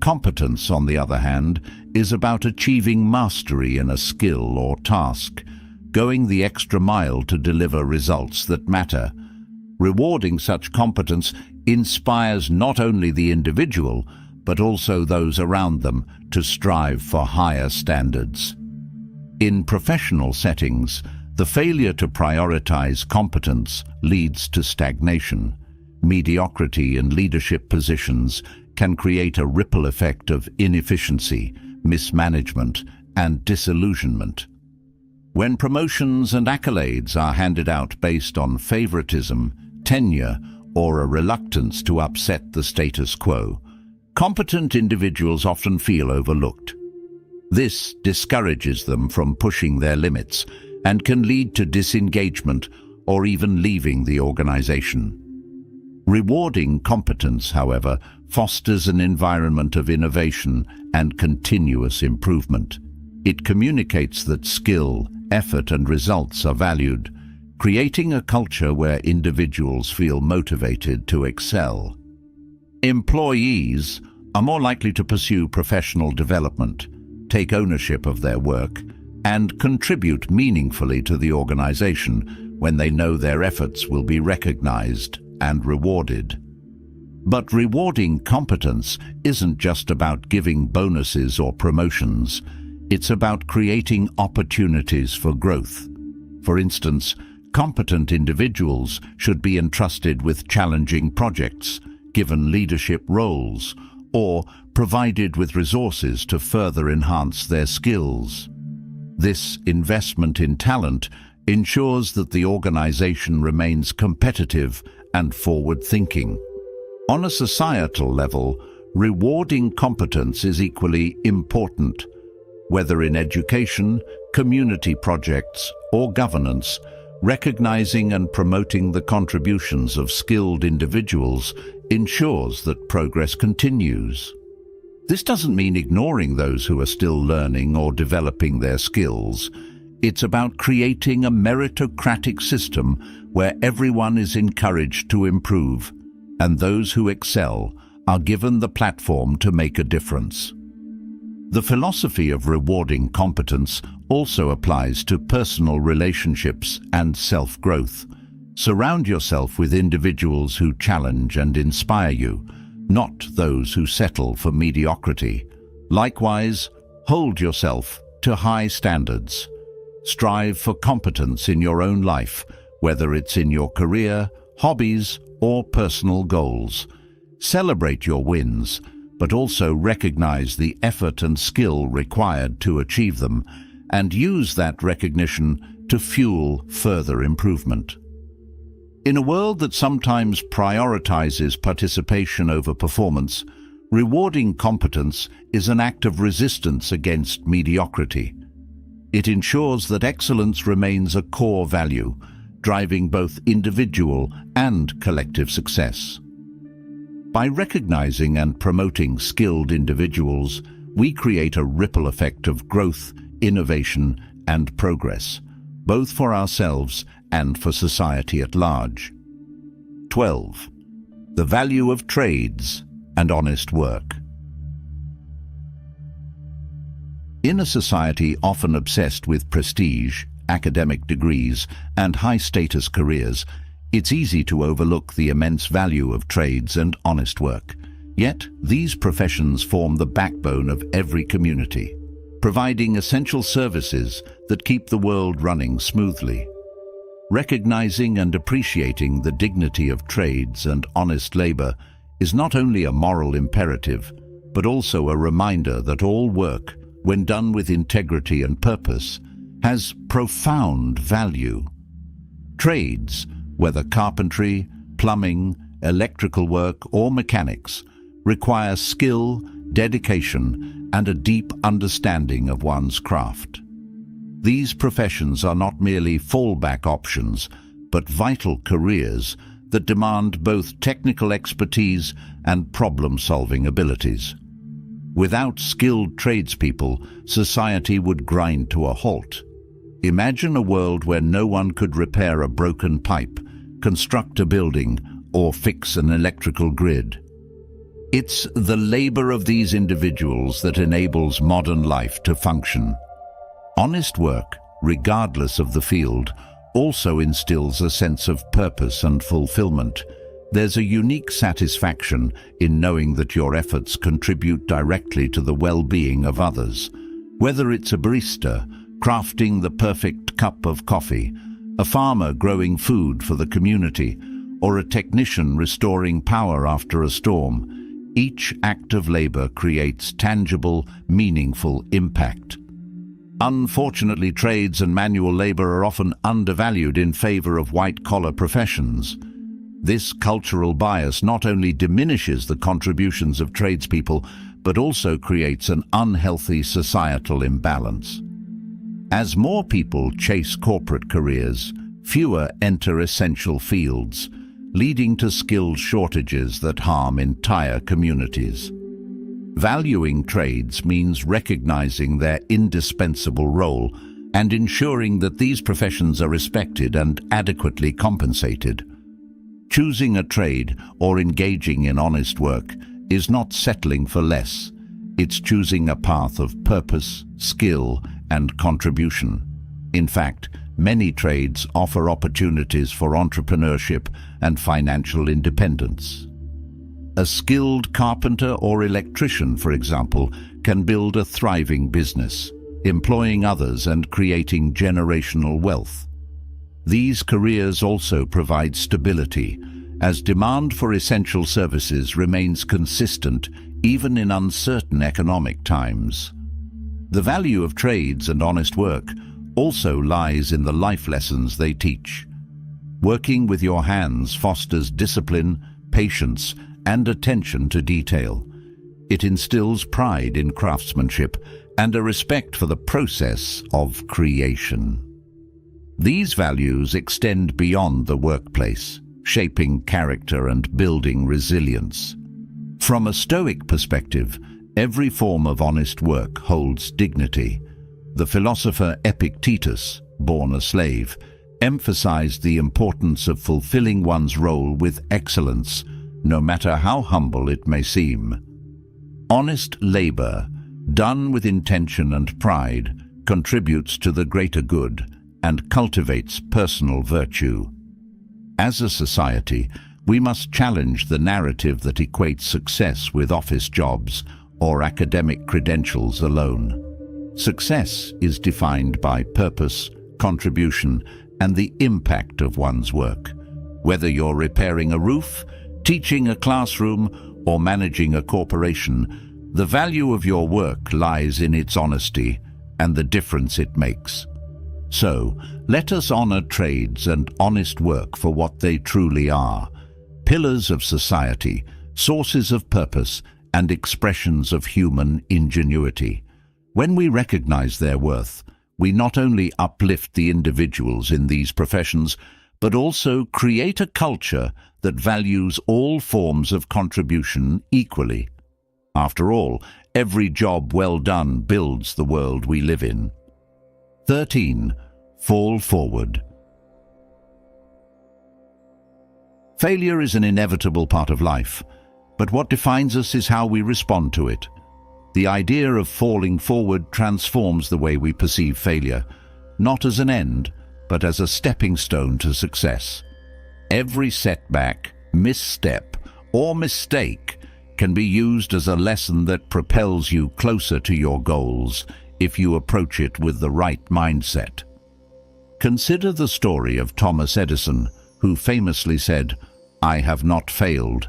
Competence, on the other hand, is about achieving mastery in a skill or task, going the extra mile to deliver results that matter. Rewarding such competence inspires not only the individual, but also those around them to strive for higher standards. In professional settings, the failure to prioritize competence leads to stagnation. Mediocrity in leadership positions can create a ripple effect of inefficiency, mismanagement, and disillusionment. When promotions and accolades are handed out based on favoritism, tenure, or a reluctance to upset the status quo, competent individuals often feel overlooked. This discourages them from pushing their limits and can lead to disengagement or even leaving the organization. Rewarding competence, however, fosters an environment of innovation and continuous improvement. It communicates that skill, effort, and results are valued, creating a culture where individuals feel motivated to excel. Employees are more likely to pursue professional development, take ownership of their work, and contribute meaningfully to the organization when they know their efforts will be recognized and rewarded. But rewarding competence isn't just about giving bonuses or promotions. It's about creating opportunities for growth. For instance, competent individuals should be entrusted with challenging projects, given leadership roles, or provided with resources to further enhance their skills. This investment in talent ensures that the organization remains competitive and forward-thinking. On a societal level, rewarding competence is equally important. Whether in education, community projects, or governance, recognizing and promoting the contributions of skilled individuals ensures that progress continues. This doesn't mean ignoring those who are still learning or developing their skills. It's about creating a meritocratic system where everyone is encouraged to improve, and those who excel are given the platform to make a difference. The philosophy of rewarding competence also applies to personal relationships and self-growth. Surround yourself with individuals who challenge and inspire you, not those who settle for mediocrity. Likewise, hold yourself to high standards. Strive for competence in your own life, whether it's in your career, hobbies, or personal goals. Celebrate your wins, but also recognize the effort and skill required to achieve them, and use that recognition to fuel further improvement. In a world that sometimes prioritizes participation over performance, rewarding competence is an act of resistance against mediocrity. It ensures that excellence remains a core value, driving both individual and collective success. By recognizing and promoting skilled individuals, we create a ripple effect of growth, innovation, and progress, both for ourselves and for society at large. 12. The value of trades and honest work. In a society often obsessed with prestige, academic degrees, and high-status careers, it's easy to overlook the immense value of trades and honest work. Yet, these professions form the backbone of every community, providing essential services that keep the world running smoothly. Recognizing and appreciating the dignity of trades and honest labor is not only a moral imperative, but also a reminder that all work, when done with integrity and purpose, has profound value. Trades, whether carpentry, plumbing, electrical work, or mechanics, require skill, dedication, and a deep understanding of one's craft. These professions are not merely fallback options, but vital careers that demand both technical expertise and problem-solving abilities. Without skilled tradespeople, society would grind to a halt. Imagine a world where no one could repair a broken pipe, construct a building, or fix an electrical grid. It's the labor of these individuals that enables modern life to function. Honest work, regardless of the field, also instills a sense of purpose and fulfillment. There's a unique satisfaction in knowing that your efforts contribute directly to the well-being of others. Whether it's a barista, crafting the perfect cup of coffee, a farmer growing food for the community, or a technician restoring power after a storm, each act of labor creates tangible, meaningful impact. Unfortunately, trades and manual labor are often undervalued in favor of white-collar professions. This cultural bias not only diminishes the contributions of tradespeople, but also creates an unhealthy societal imbalance. As more people chase corporate careers, fewer enter essential fields, leading to skills shortages that harm entire communities. Valuing trades means recognizing their indispensable role and ensuring that these professions are respected and adequately compensated. Choosing a trade or engaging in honest work is not settling for less. It's choosing a path of purpose, skill, and contribution. In fact, many trades offer opportunities for entrepreneurship and financial independence. A skilled carpenter or electrician, for example, can build a thriving business, employing others and creating generational wealth. These careers also provide stability, as demand for essential services remains consistent even in uncertain economic times. The value of trades and honest work also lies in the life lessons they teach. Working with your hands fosters discipline, patience, and attention to detail. It instills pride in craftsmanship and a respect for the process of creation. These values extend beyond the workplace, shaping character and building resilience. From a Stoic perspective, every form of honest work holds dignity. The philosopher Epictetus, born a slave, emphasized the importance of fulfilling one's role with excellence, no matter how humble it may seem. Honest labor, done with intention and pride, contributes to the greater good and cultivates personal virtue. As a society, we must challenge the narrative that equates success with office jobs or academic credentials alone. Success is defined by purpose, contribution, and the impact of one's work. Whether you're repairing a roof, teaching a classroom, or managing a corporation, the value of your work lies in its honesty and the difference it makes. So, let us honor trades and honest work for what they truly are: pillars of society, sources of purpose, and expressions of human ingenuity. When we recognize their worth, we not only uplift the individuals in these professions, but also create a culture that values all forms of contribution equally. After all, every job well done builds the world we live in. 13. Fall forward. Failure is an inevitable part of life, but what defines us is how we respond to it. The idea of falling forward transforms the way we perceive failure, not as an end, but as a stepping stone to success. Every setback, misstep, or mistake can be used as a lesson that propels you closer to your goals if you approach it with the right mindset. Consider the story of Thomas Edison, who famously said, "I have not failed.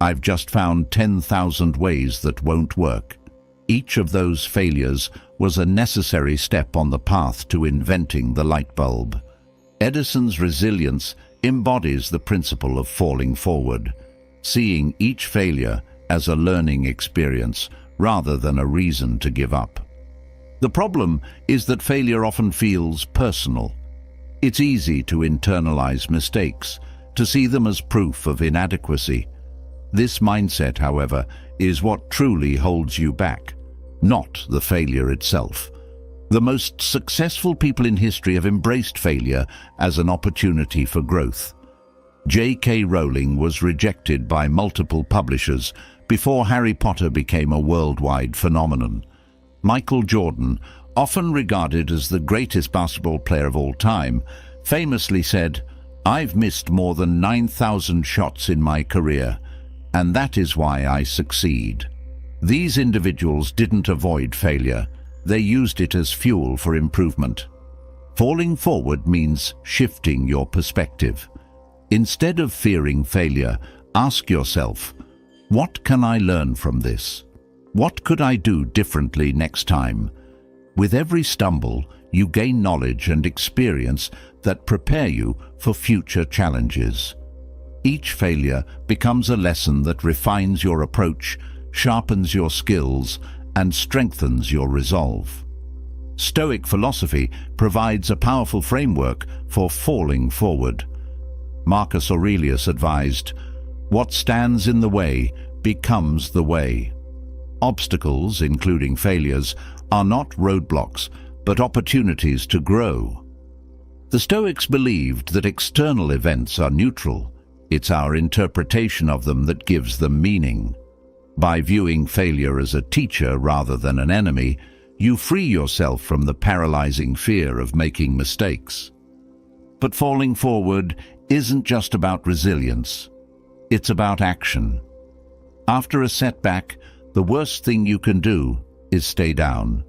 I've just found 10,000 ways that won't work." Each of those failures was a necessary step on the path to inventing the light bulb. Edison's resilience embodies the principle of falling forward, seeing each failure as a learning experience rather than a reason to give up. The problem is that failure often feels personal. It's easy to internalize mistakes, to see them as proof of inadequacy. This mindset, however, is what truly holds you back, not the failure itself. The most successful people in history have embraced failure as an opportunity for growth. J.K. Rowling was rejected by multiple publishers before Harry Potter became a worldwide phenomenon. Michael Jordan, often regarded as the greatest basketball player of all time, famously said, "I've missed more than 9,000 shots in my career, and that is why I succeed." These individuals didn't avoid failure, they used it as fuel for improvement. Falling forward means shifting your perspective. Instead of fearing failure, ask yourself, what can I learn from this? What could I do differently next time? With every stumble, you gain knowledge and experience that prepare you for future challenges. Each failure becomes a lesson that refines your approach, sharpens your skills, and strengthens your resolve. Stoic philosophy provides a powerful framework for falling forward. Marcus Aurelius advised, "What stands in the way becomes the way." Obstacles, including failures, are not roadblocks, but opportunities to grow. The Stoics believed that external events are neutral. It's our interpretation of them that gives them meaning. By viewing failure as a teacher rather than an enemy, you free yourself from the paralyzing fear of making mistakes. But falling forward isn't just about resilience. It's about action. After a setback, the worst thing you can do is stay down.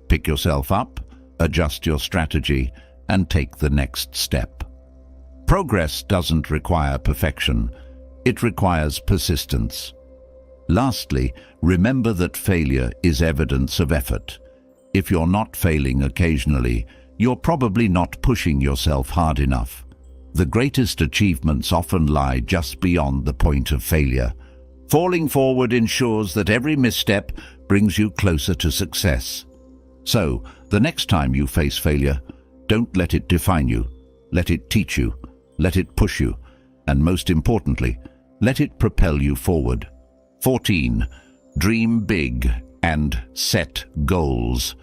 Pick yourself up, adjust your strategy, and take the next step. Progress doesn't require perfection. It requires persistence. Lastly, remember that failure is evidence of effort. If you're not failing occasionally, you're probably not pushing yourself hard enough. The greatest achievements often lie just beyond the point of failure. Falling forward ensures that every misstep brings you closer to success. So, the next time you face failure, don't let it define you. Let it teach you. Let it push you. And most importantly, let it propel you forward. 14. Dream big and set goals.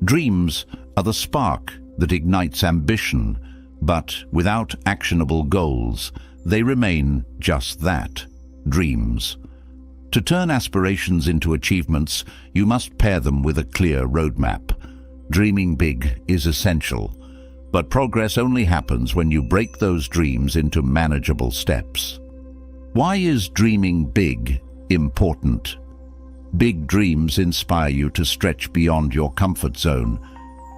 Dreams are the spark that ignites ambition, but without actionable goals, they remain just that, dreams. To turn aspirations into achievements, you must pair them with a clear roadmap. Dreaming big is essential, but progress only happens when you break those dreams into manageable steps. Why is dreaming big important? Big dreams inspire you to stretch beyond your comfort zone,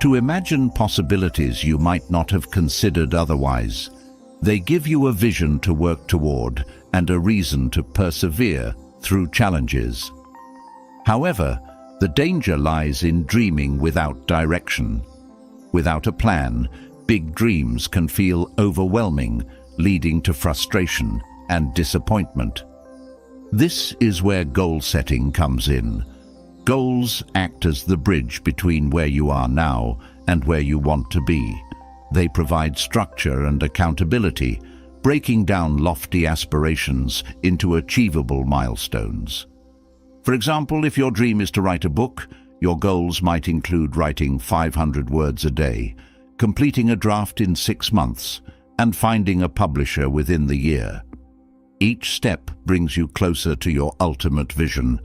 to imagine possibilities you might not have considered otherwise. They give you a vision to work toward and a reason to persevere through challenges. However, the danger lies in dreaming without direction. Without a plan, big dreams can feel overwhelming, leading to frustration and disappointment. This is where goal setting comes in. Goals act as the bridge between where you are now and where you want to be. They provide structure and accountability, breaking down lofty aspirations into achievable milestones. For example, if your dream is to write a book, your goals might include writing 500 words a day, completing a draft in 6 months, and finding a publisher within the year. Each step brings you closer to your ultimate vision,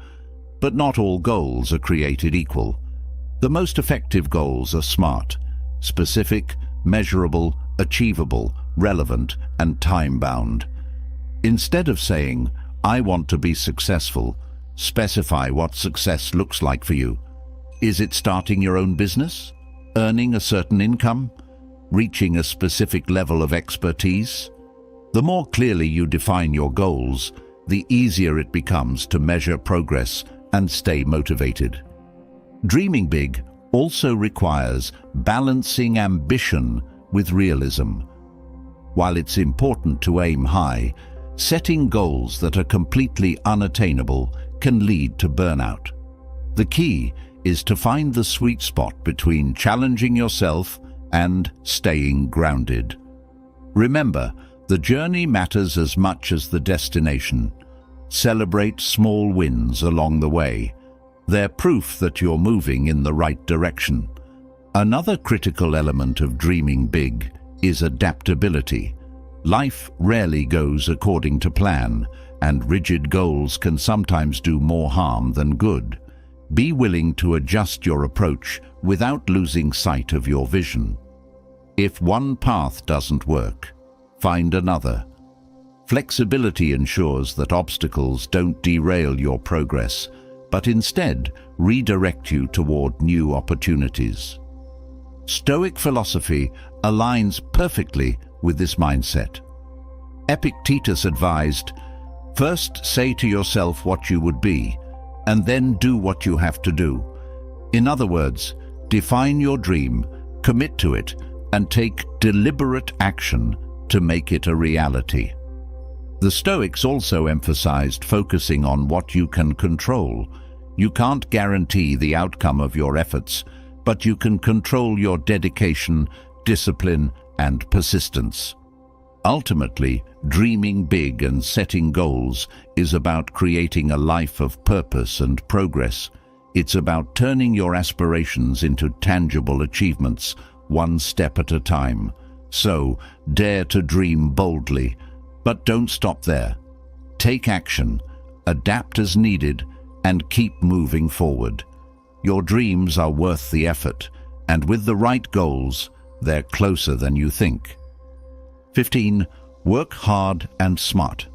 but not all goals are created equal. The most effective goals are SMART: specific, measurable, achievable, relevant, and time-bound. Instead of saying, "I want to be successful," specify what success looks like for you. Is it starting your own business? Earning a certain income? Reaching a specific level of expertise? The more clearly you define your goals, the easier it becomes to measure progress and stay motivated. Dreaming big also requires balancing ambition with realism. While it's important to aim high, setting goals that are completely unattainable can lead to burnout. The key is to find the sweet spot between challenging yourself and staying grounded. Remember, the journey matters as much as the destination. Celebrate small wins along the way. They're proof that you're moving in the right direction. Another critical element of dreaming big is adaptability. Life rarely goes according to plan, and rigid goals can sometimes do more harm than good. Be willing to adjust your approach without losing sight of your vision. If one path doesn't work, find another. Flexibility ensures that obstacles don't derail your progress, but instead redirect you toward new opportunities. Stoic philosophy aligns perfectly with this mindset. Epictetus advised, "First say to yourself what you would be, and then do what you have to do." In other words, define your dream, commit to it, and take deliberate action to make it a reality. The Stoics also emphasized focusing on what you can control. You can't guarantee the outcome of your efforts, but you can control your dedication, discipline, and persistence. Ultimately, dreaming big and setting goals is about creating a life of purpose and progress. It's about turning your aspirations into tangible achievements, one step at a time. So, dare to dream boldly, but don't stop there. Take action, adapt as needed, and keep moving forward. Your dreams are worth the effort, and with the right goals, they're closer than you think. 15. Work hard and smart.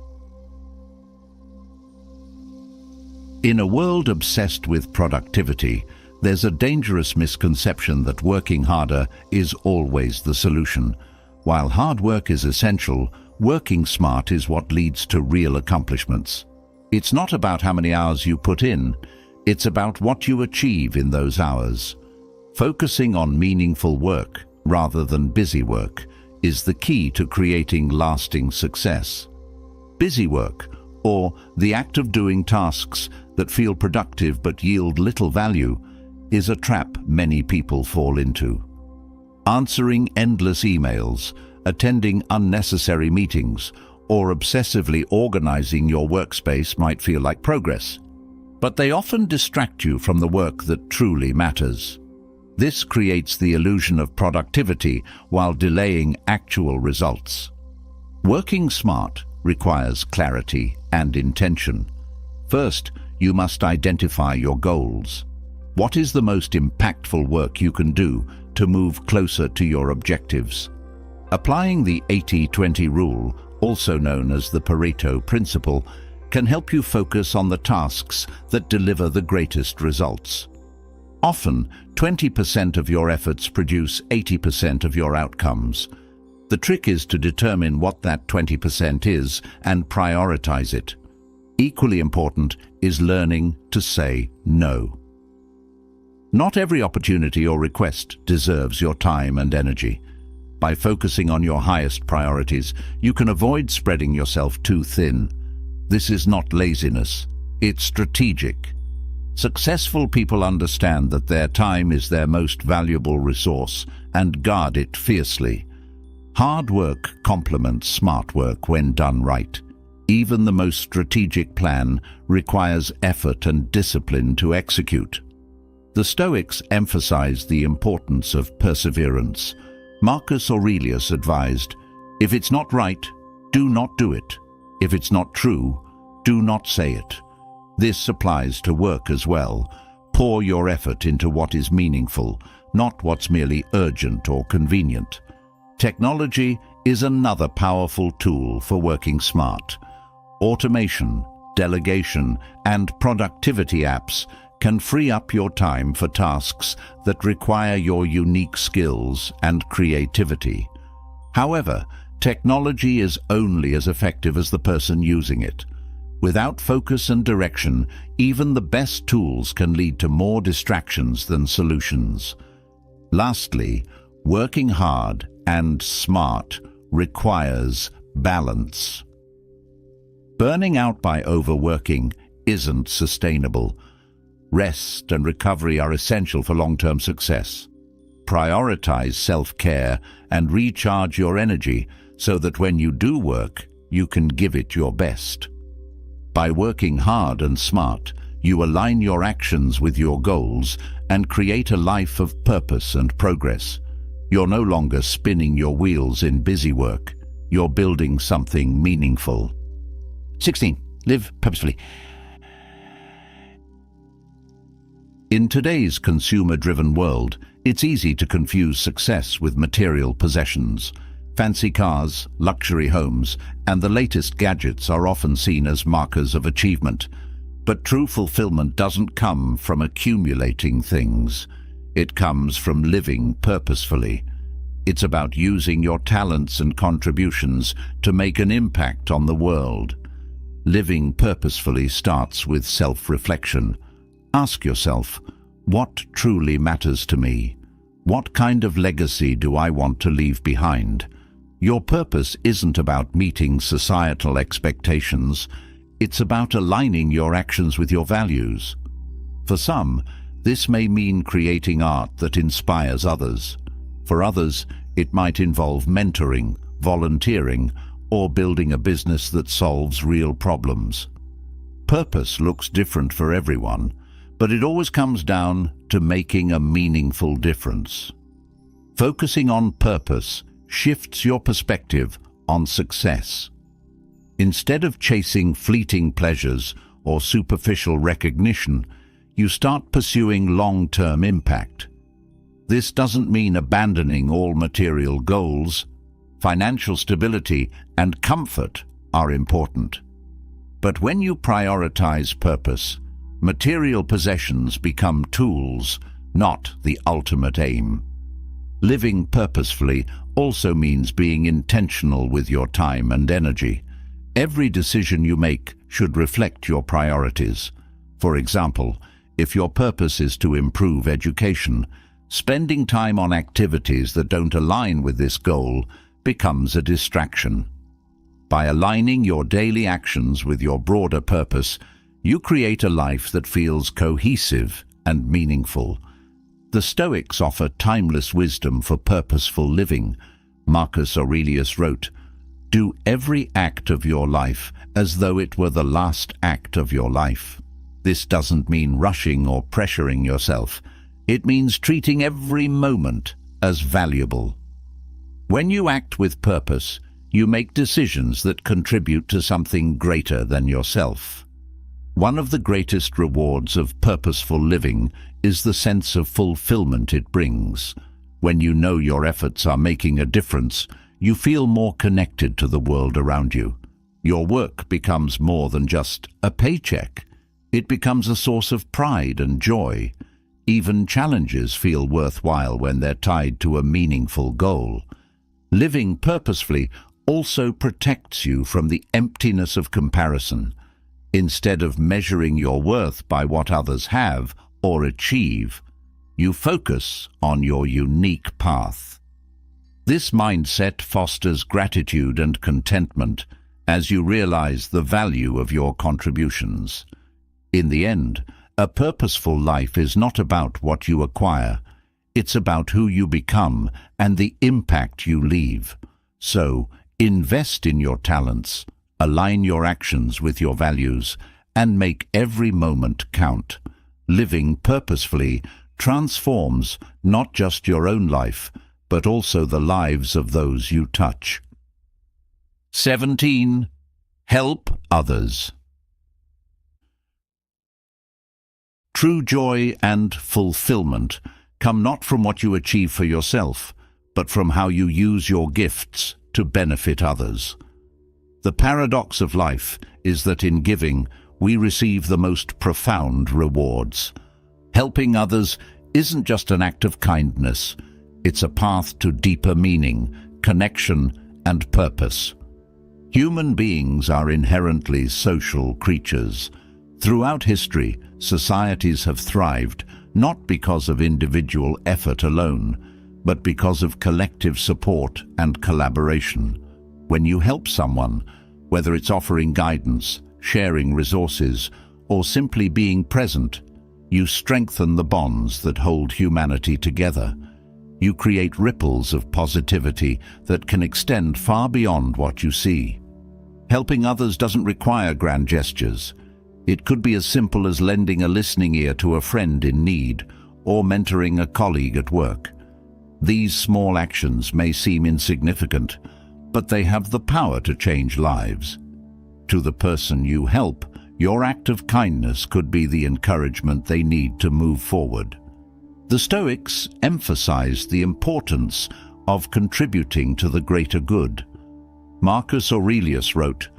In a world obsessed with productivity, there's a dangerous misconception that working harder is always the solution. While hard work is essential, Working smart is what leads to real accomplishments. It's not about how many hours you put in, it's about what you achieve in those hours. Focusing on meaningful work rather than busy work is the key to creating lasting success. Busy work, or the act of doing tasks that feel productive but yield little value, is a trap many people fall into. Answering endless emails, attending unnecessary meetings, or obsessively organizing your workspace might feel like progress, but they often distract you from the work that truly matters. This creates the illusion of productivity while delaying actual results. Working smart requires clarity and intention. First, you must identify your goals. What is the most impactful work you can do to move closer to your objectives? Applying the 80-20 rule, also known as the Pareto principle, can help you focus on the tasks that deliver the greatest results. Often, 20% of your efforts produce 80% of your outcomes. The trick is to determine what that 20% is and prioritize it. Equally important is learning to say no. Not every opportunity or request deserves your time and energy. By focusing on your highest priorities, you can avoid spreading yourself too thin. This is not laziness, it's strategic. Successful people understand that their time is their most valuable resource and guard it fiercely. Hard work complements smart work when done right. Even the most strategic plan requires effort and discipline to execute. The Stoics emphasized the importance of perseverance. Marcus Aurelius advised, "If it's not right, do not do it. If it's not true, do not say it." This applies to work as well. Pour your effort into what is meaningful, not what's merely urgent or convenient. Technology is another powerful tool for working smart. Automation, delegation, and productivity apps can free up your time for tasks that require your unique skills and creativity. However, technology is only as effective as the person using it. Without focus and direction, even the best tools can lead to more distractions than solutions. Lastly, working hard and smart requires balance. Burning out by overworking isn't sustainable. Rest and recovery are essential for long-term success. Prioritize self-care and recharge your energy so that when you do work, you can give it your best. By working hard and smart, you align your actions with your goals and create a life of purpose and progress. You're no longer spinning your wheels in busy work. You're building something meaningful. 16. Live purposefully. In today's consumer-driven world, it's easy to confuse success with material possessions. Fancy cars, luxury homes, and the latest gadgets are often seen as markers of achievement. But true fulfillment doesn't come from accumulating things. It comes from living purposefully. It's about using your talents and contributions to make an impact on the world. Living purposefully starts with self-reflection. Ask yourself, what truly matters to me? What kind of legacy do I want to leave behind? Your purpose isn't about meeting societal expectations. It's about aligning your actions with your values. For some, this may mean creating art that inspires others. For others, it might involve mentoring, volunteering, or building a business that solves real problems. Purpose looks different for everyone, but it always comes down to making a meaningful difference. Focusing on purpose shifts your perspective on success. Instead of chasing fleeting pleasures or superficial recognition, you start pursuing long-term impact. This doesn't mean abandoning all material goals. Financial stability and comfort are important. But when you prioritize purpose, material possessions become tools, not the ultimate aim. Living purposefully also means being intentional with your time and energy. Every decision you make should reflect your priorities. For example, if your purpose is to improve education, spending time on activities that don't align with this goal becomes a distraction. By aligning your daily actions with your broader purpose, you create a life that feels cohesive and meaningful. The Stoics offer timeless wisdom for purposeful living. Marcus Aurelius wrote, "Do every act of your life as though it were the last act of your life." This doesn't mean rushing or pressuring yourself. It means treating every moment as valuable. When you act with purpose, you make decisions that contribute to something greater than yourself. One of the greatest rewards of purposeful living is the sense of fulfillment it brings. When you know your efforts are making a difference, you feel more connected to the world around you. Your work becomes more than just a paycheck. It becomes a source of pride and joy. Even challenges feel worthwhile when they're tied to a meaningful goal. Living purposefully also protects you from the emptiness of comparison. Instead of measuring your worth by what others have or achieve, you focus on your unique path. This mindset fosters gratitude and contentment as you realize the value of your contributions. In the end, a purposeful life is not about what you acquire. It's about who you become and the impact you leave. So, invest in your talents, align your actions with your values, and make every moment count. Living purposefully transforms not just your own life, but also the lives of those you touch. 17. Help others. True joy and fulfillment come not from what you achieve for yourself, but from how you use your gifts to benefit others. The paradox of life is that in giving, we receive the most profound rewards. Helping others isn't just an act of kindness, it's a path to deeper meaning, connection, and purpose. Human beings are inherently social creatures. Throughout history, societies have thrived not because of individual effort alone, but because of collective support and collaboration. When you help someone, whether it's offering guidance, sharing resources, or simply being present, you strengthen the bonds that hold humanity together. You create ripples of positivity that can extend far beyond what you see. Helping others doesn't require grand gestures. It could be as simple as lending a listening ear to a friend in need or mentoring a colleague at work. These small actions may seem insignificant, but they have the power to change lives. To the person you help, your act of kindness could be the encouragement they need to move forward. The Stoics emphasized the importance of contributing to the greater good. Marcus Aurelius wrote,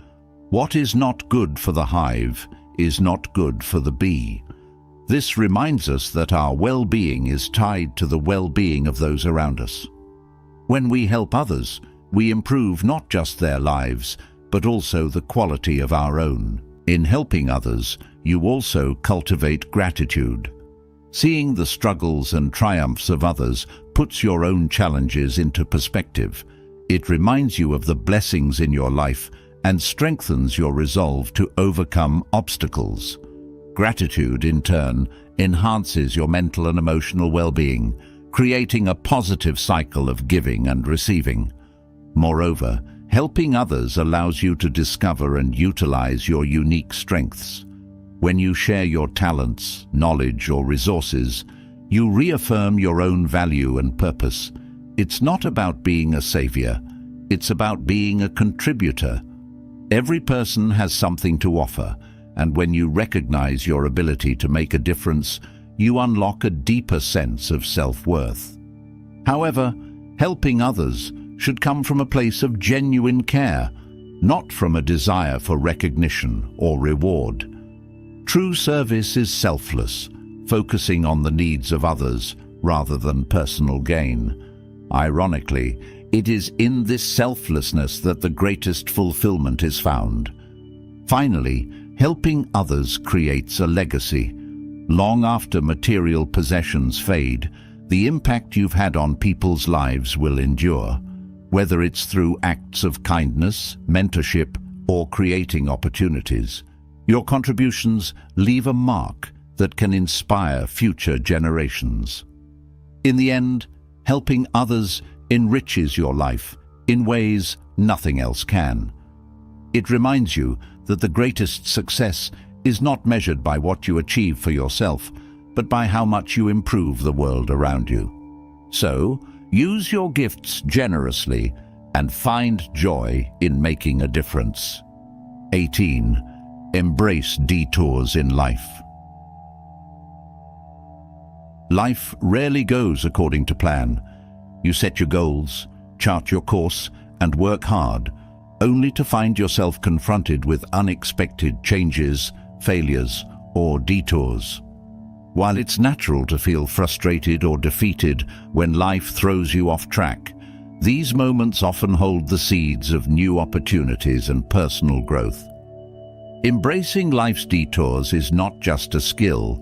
"What is not good for the hive is not good for the bee." This reminds us that our well-being is tied to the well-being of those around us. When we help others, we improve not just their lives, but also the quality of our own. In helping others, you also cultivate gratitude. Seeing the struggles and triumphs of others puts your own challenges into perspective. It reminds you of the blessings in your life and strengthens your resolve to overcome obstacles. Gratitude, in turn, enhances your mental and emotional well-being, creating a positive cycle of giving and receiving. Moreover, helping others allows you to discover and utilize your unique strengths. When you share your talents, knowledge, or resources, you reaffirm your own value and purpose. It's not about being a savior, it's about being a contributor. Every person has something to offer, and when you recognize your ability to make a difference, you unlock a deeper sense of self-worth. However, helping others should come from a place of genuine care, not from a desire for recognition or reward. True service is selfless, focusing on the needs of others rather than personal gain. Ironically, it is in this selflessness that the greatest fulfillment is found. Finally, helping others creates a legacy. Long after material possessions fade, the impact you've had on people's lives will endure, whether it's through acts of kindness, mentorship, or creating opportunities. Your contributions leave a mark that can inspire future generations. In the end, helping others enriches your life in ways nothing else can. It reminds you that the greatest success is not measured by what you achieve for yourself, but by how much you improve the world around you. So, use your gifts generously and find joy in making a difference. 18. Embrace detours in life. Life rarely goes according to plan. You set your goals, chart your course, and work hard, only to find yourself confronted with unexpected changes, failures, or detours. While it's natural to feel frustrated or defeated when life throws you off track, these moments often hold the seeds of new opportunities and personal growth. Embracing life's detours is not just a skill,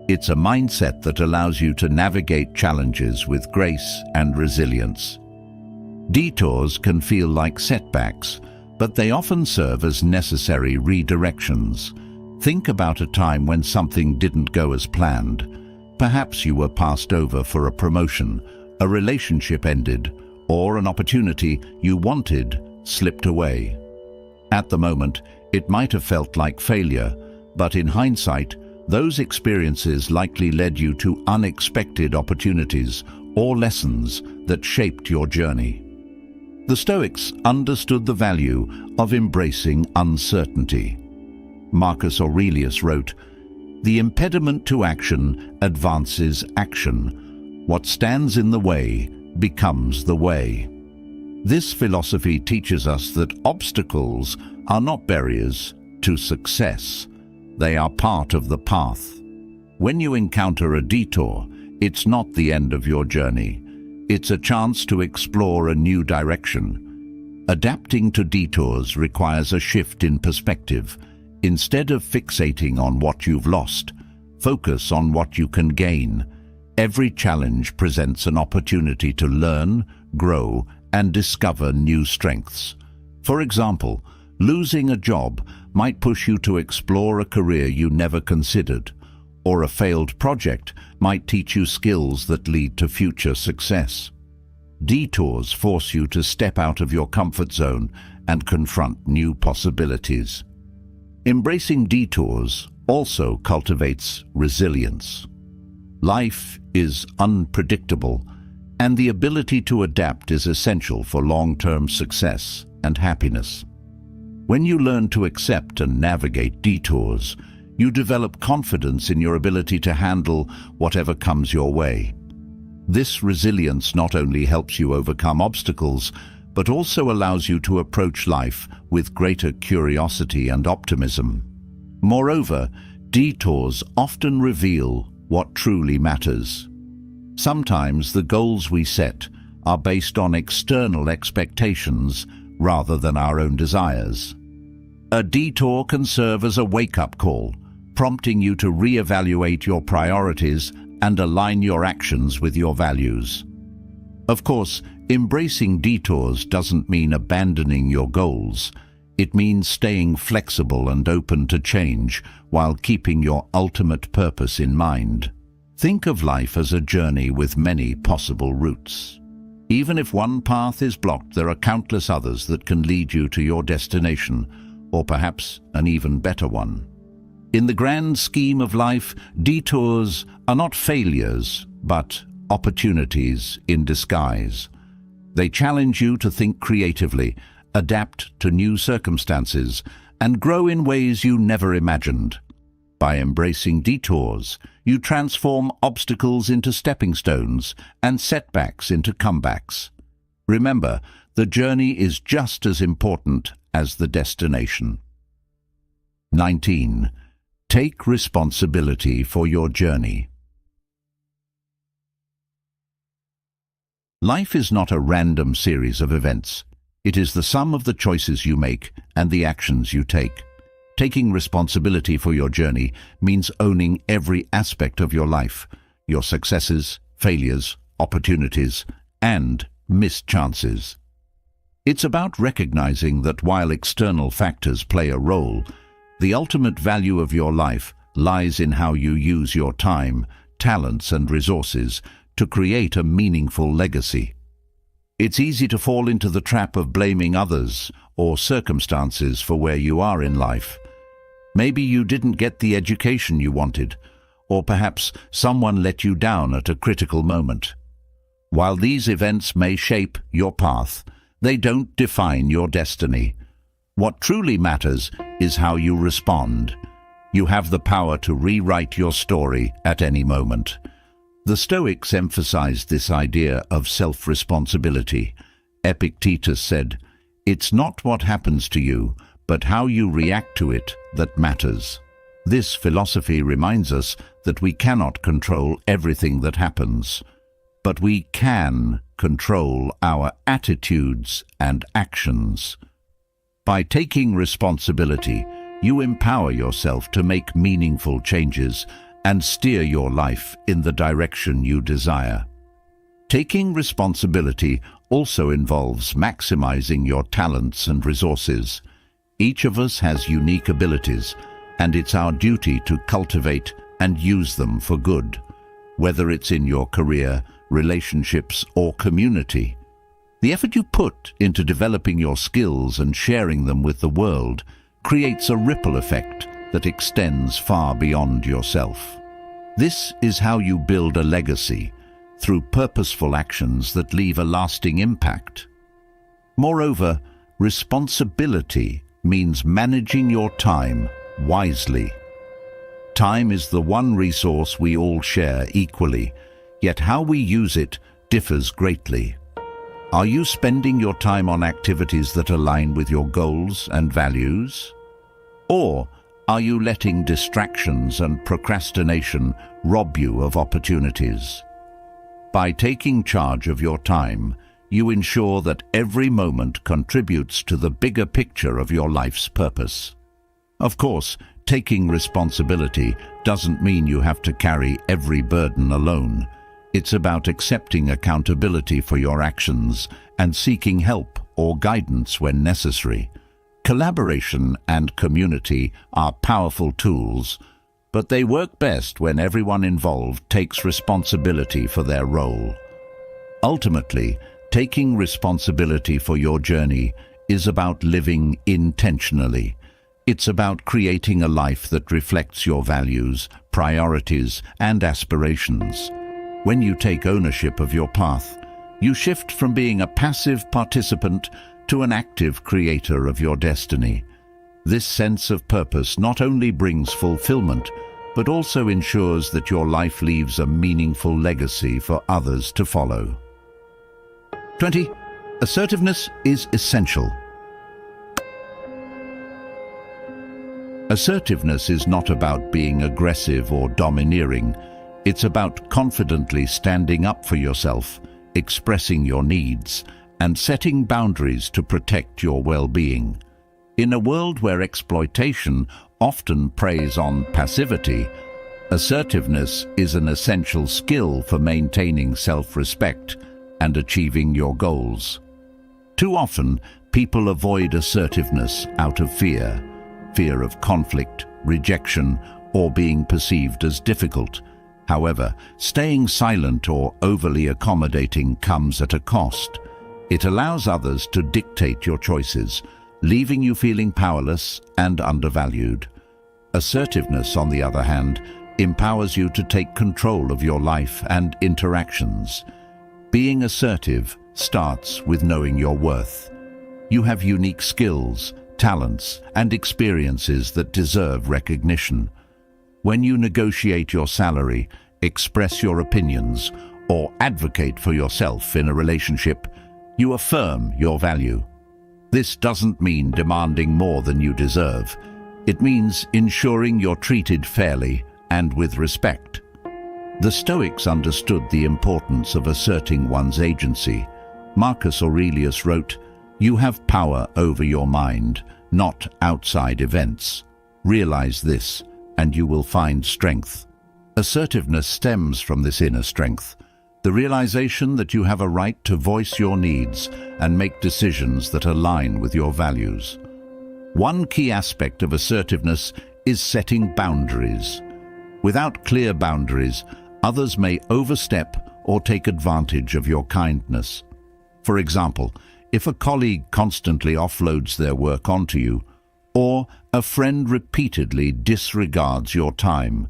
it's a mindset that allows you to navigate challenges with grace and resilience. Detours can feel like setbacks, but they often serve as necessary redirections. Think about a time when something didn't go as planned. Perhaps you were passed over for a promotion, a relationship ended, or an opportunity you wanted slipped away. At the moment, it might have felt like failure, but in hindsight, those experiences likely led you to unexpected opportunities or lessons that shaped your journey. The Stoics understood the value of embracing uncertainty. Marcus Aurelius wrote, "The impediment to action advances action. What stands in the way becomes the way." This philosophy teaches us that obstacles are not barriers to success. They are part of the path. When you encounter a detour, it's not the end of your journey. It's a chance to explore a new direction. Adapting to detours requires a shift in perspective. Instead of fixating on what you've lost, focus on what you can gain. Every challenge presents an opportunity to learn, grow, and discover new strengths. For example, losing a job might push you to explore a career you never considered, or a failed project might teach you skills that lead to future success. Detours force you to step out of your comfort zone and confront new possibilities. Embracing detours also cultivates resilience. Life is unpredictable, and the ability to adapt is essential for long-term success and happiness. When you learn to accept and navigate detours, you develop confidence in your ability to handle whatever comes your way. This resilience not only helps you overcome obstacles, but also allows you to approach life with greater curiosity and optimism. Moreover, detours often reveal what truly matters. Sometimes the goals we set are based on external expectations rather than our own desires. A detour can serve as a wake-up call, prompting you to reevaluate your priorities and align your actions with your values. Of course, embracing detours doesn't mean abandoning your goals. It means staying flexible and open to change while keeping your ultimate purpose in mind. Think of life as a journey with many possible routes. Even if one path is blocked, there are countless others that can lead you to your destination, or perhaps an even better one. In the grand scheme of life, detours are not failures, but opportunities in disguise. They challenge you to think creatively, adapt to new circumstances, and grow in ways you never imagined. By embracing detours, you transform obstacles into stepping stones and setbacks into comebacks. Remember, the journey is just as important as the destination. 19. Take responsibility for your journey. Life is not a random series of events. It is the sum of the choices you make and the actions you take. Taking responsibility for your journey means owning every aspect of your life, your successes, failures, opportunities, and missed chances. It's about recognizing that while external factors play a role, the ultimate value of your life lies in how you use your time, talents, and resources to create a meaningful legacy. It's easy to fall into the trap of blaming others or circumstances for where you are in life. Maybe you didn't get the education you wanted, or perhaps someone let you down at a critical moment. While these events may shape your path, they don't define your destiny. What truly matters is how you respond. You have the power to rewrite your story at any moment. The Stoics emphasized this idea of self-responsibility. Epictetus said, "It's not what happens to you, but how you react to it that matters." This philosophy reminds us that we cannot control everything that happens, but we can control our attitudes and actions. By taking responsibility, you empower yourself to make meaningful changes and steer your life in the direction you desire. Taking responsibility also involves maximizing your talents and resources. Each of us has unique abilities, and it's our duty to cultivate and use them for good, whether it's in your career, relationships, or community. The effort you put into developing your skills and sharing them with the world creates a ripple effect that extends far beyond yourself. This is how you build a legacy, through purposeful actions that leave a lasting impact. Moreover, responsibility means managing your time wisely. Time is the one resource we all share equally, yet how we use it differs greatly. Are you spending your time on activities that align with your goals and values? Or are you letting distractions and procrastination rob you of opportunities? By taking charge of your time, you ensure that every moment contributes to the bigger picture of your life's purpose. Of course, taking responsibility doesn't mean you have to carry every burden alone. It's about accepting accountability for your actions and seeking help or guidance when necessary. Collaboration and community are powerful tools, but they work best when everyone involved takes responsibility for their role. Ultimately, taking responsibility for your journey is about living intentionally. It's about creating a life that reflects your values, priorities, and aspirations. When you take ownership of your path, you shift from being a passive participant to an active creator of your destiny. This sense of purpose not only brings fulfillment, but also ensures that your life leaves a meaningful legacy for others to follow. 20. Assertiveness is essential. Assertiveness is not about being aggressive or domineering. It's about confidently standing up for yourself, expressing your needs, and setting boundaries to protect your well-being. In a world where exploitation often preys on passivity, assertiveness is an essential skill for maintaining self-respect and achieving your goals. Too often, people avoid assertiveness out of fear of conflict, rejection, or being perceived as difficult. However, staying silent or overly accommodating comes at a cost. It allows others to dictate your choices, leaving you feeling powerless and undervalued. Assertiveness, on the other hand, empowers you to take control of your life and interactions. Being assertive starts with knowing your worth. You have unique skills, talents, and experiences that deserve recognition. When you negotiate your salary, express your opinions, or advocate for yourself in a relationship, you affirm your value. This doesn't mean demanding more than you deserve. It means ensuring you're treated fairly and with respect. The Stoics understood the importance of asserting one's agency. Marcus Aurelius wrote, "You have power over your mind, not outside events. Realize this, and you will find strength." Assertiveness stems from this inner strength, the realization that you have a right to voice your needs and make decisions that align with your values. One key aspect of assertiveness is setting boundaries. Without clear boundaries, others may overstep or take advantage of your kindness. For example, if a colleague constantly offloads their work onto you, or a friend repeatedly disregards your time,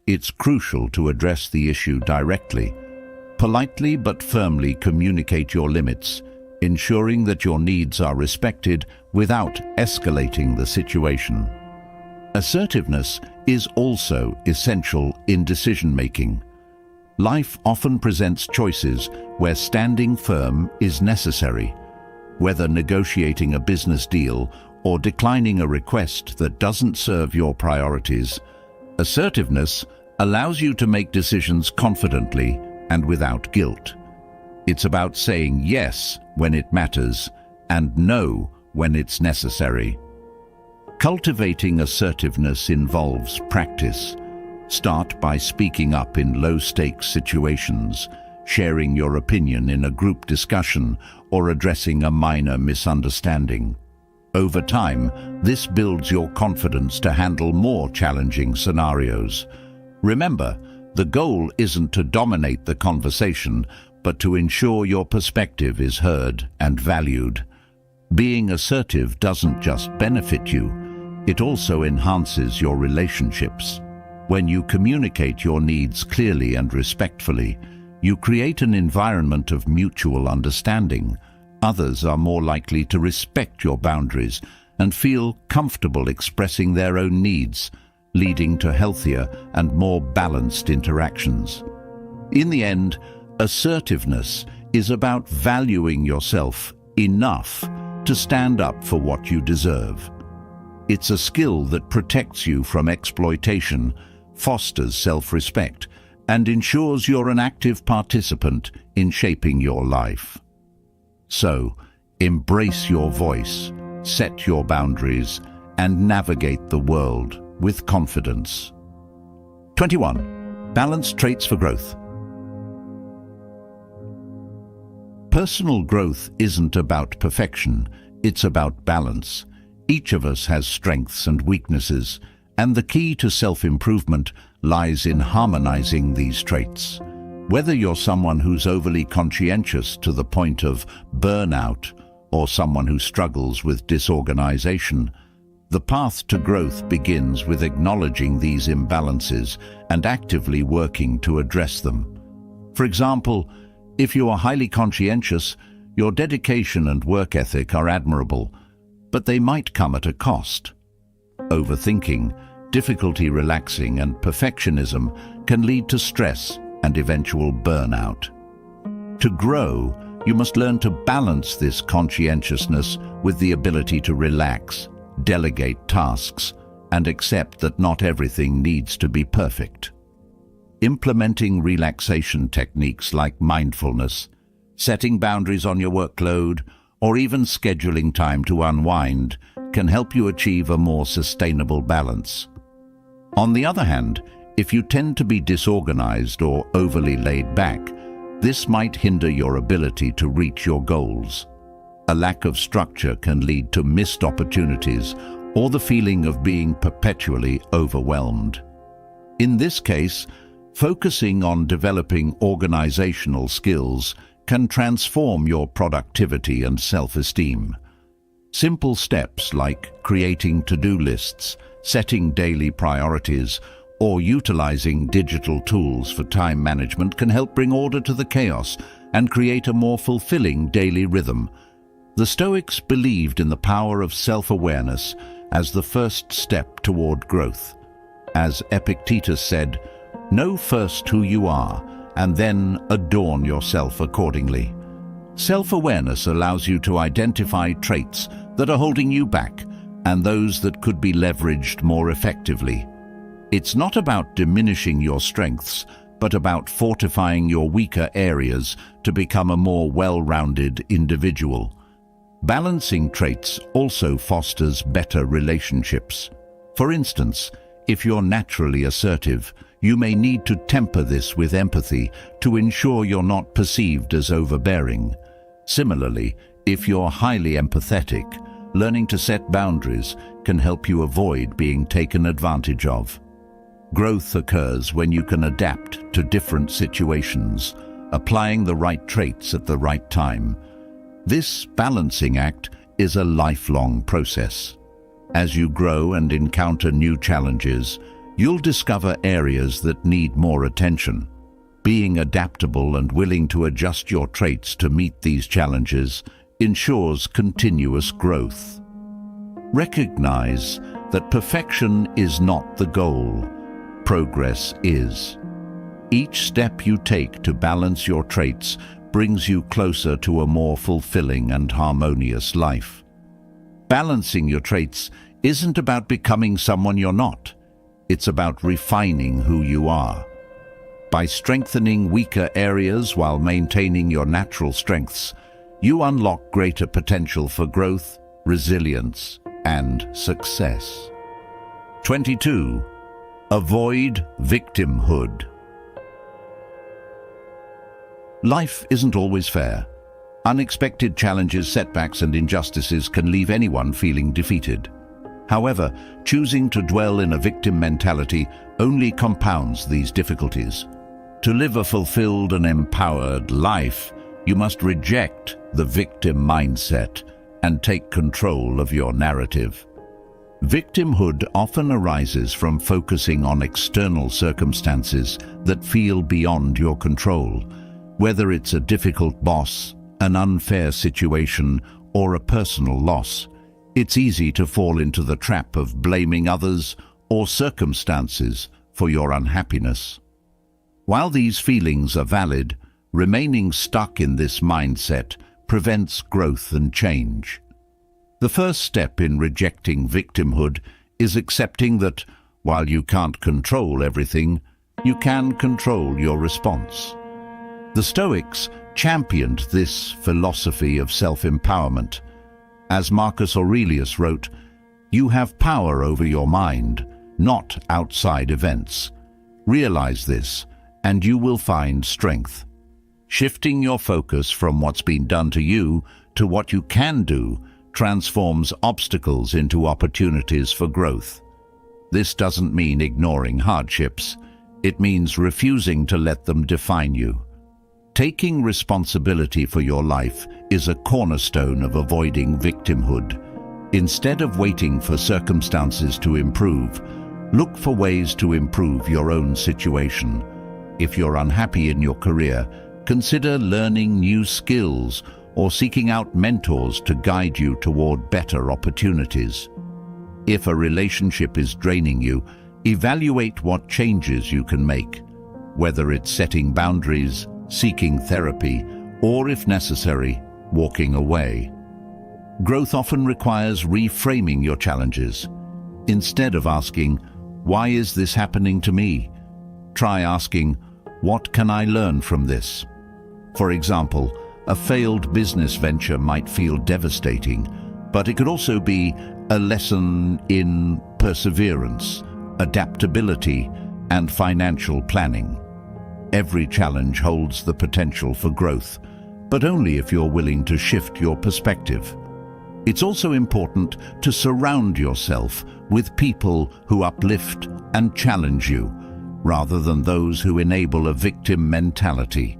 it's crucial to address the issue directly. Politely but firmly communicate your limits, ensuring that your needs are respected without escalating the situation. Assertiveness is also essential in decision-making. Life often presents choices where standing firm is necessary. Whether negotiating a business deal or declining a request that doesn't serve your priorities, assertiveness allows you to make decisions confidently and without guilt. It's about saying yes when it matters and no when it's necessary. Cultivating assertiveness involves practice. Start by speaking up in low-stakes situations, sharing your opinion in a group discussion, or addressing a minor misunderstanding. Over time, this builds your confidence to handle more challenging scenarios. Remember, the goal isn't to dominate the conversation, but to ensure your perspective is heard and valued. Being assertive doesn't just benefit you, it also enhances your relationships. When you communicate your needs clearly and respectfully, you create an environment of mutual understanding. Others are more likely to respect your boundaries and feel comfortable expressing their own needs, leading to healthier and more balanced interactions. In the end, assertiveness is about valuing yourself enough to stand up for what you deserve. It's a skill that protects you from exploitation, fosters self-respect, and ensures you're an active participant in shaping your life. So, embrace your voice, set your boundaries, and navigate the world with confidence. 21. Balanced traits for growth. Personal growth isn't about perfection, it's about balance. Each of us has strengths and weaknesses, and the key to self-improvement lies in harmonizing these traits. Whether you're someone who's overly conscientious to the point of burnout or someone who struggles with disorganization, the path to growth begins with acknowledging these imbalances and actively working to address them. For example, if you are highly conscientious, your dedication and work ethic are admirable, but they might come at a cost. Overthinking, difficulty relaxing, and perfectionism can lead to stress and eventual burnout. To grow, you must learn to balance this conscientiousness with the ability to relax, delegate tasks, and accept that not everything needs to be perfect. Implementing relaxation techniques like mindfulness, setting boundaries on your workload, or even scheduling time to unwind can help you achieve a more sustainable balance. On the other hand, if you tend to be disorganized or overly laid back, this might hinder your ability to reach your goals. A lack of structure can lead to missed opportunities or the feeling of being perpetually overwhelmed. In this case, focusing on developing organizational skills can transform your productivity and self-esteem. Simple steps like creating to-do lists, setting daily priorities, or utilizing digital tools for time management can help bring order to the chaos and create a more fulfilling daily rhythm. The Stoics believed in the power of self-awareness as the first step toward growth. As Epictetus said, "Know first who you are, and then adorn yourself accordingly." Self-awareness allows you to identify traits that are holding you back and those that could be leveraged more effectively. It's not about diminishing your strengths, but about fortifying your weaker areas to become a more well-rounded individual. Balancing traits also fosters better relationships. For instance, if you're naturally assertive, you may need to temper this with empathy to ensure you're not perceived as overbearing. Similarly, if you're highly empathetic, learning to set boundaries can help you avoid being taken advantage of. Growth occurs when you can adapt to different situations, applying the right traits at the right time. This balancing act is a lifelong process. As you grow and encounter new challenges, you'll discover areas that need more attention. Being adaptable and willing to adjust your traits to meet these challenges ensures continuous growth. Recognize that perfection is not the goal. Progress is. Each step you take to balance your traits brings you closer to a more fulfilling and harmonious life. Balancing your traits isn't about becoming someone you're not. It's about refining who you are. By strengthening weaker areas while maintaining your natural strengths, you unlock greater potential for growth, resilience, and success. 22. Avoid victimhood. Life isn't always fair. Unexpected challenges, setbacks, and injustices can leave anyone feeling defeated. However, choosing to dwell in a victim mentality only compounds these difficulties. To live a fulfilled and empowered life, you must reject the victim mindset and take control of your narrative. Victimhood often arises from focusing on external circumstances that feel beyond your control. Whether it's a difficult boss, an unfair situation, or a personal loss, it's easy to fall into the trap of blaming others or circumstances for your unhappiness. While these feelings are valid, remaining stuck in this mindset prevents growth and change. The first step in rejecting victimhood is accepting that, while you can't control everything, you can control your response. The Stoics championed this philosophy of self-empowerment. As Marcus Aurelius wrote, "You have power over your mind, not outside events. Realize this, and you will find strength." Shifting your focus from what's been done to you to what you can do transforms obstacles into opportunities for growth. This doesn't mean ignoring hardships. It means refusing to let them define you. Taking responsibility for your life is a cornerstone of avoiding victimhood. Instead of waiting for circumstances to improve, look for ways to improve your own situation. If you're unhappy in your career, consider learning new skills or seeking out mentors to guide you toward better opportunities. If a relationship is draining you, evaluate what changes you can make, whether it's setting boundaries, seeking therapy, or if necessary, walking away. Growth often requires reframing your challenges. Instead of asking, "Why is this happening to me?" try asking, "What can I learn from this?" For example, a failed business venture might feel devastating, but it could also be a lesson in perseverance, adaptability, and financial planning. Every challenge holds the potential for growth, but only if you're willing to shift your perspective. It's also important to surround yourself with people who uplift and challenge you, rather than those who enable a victim mentality.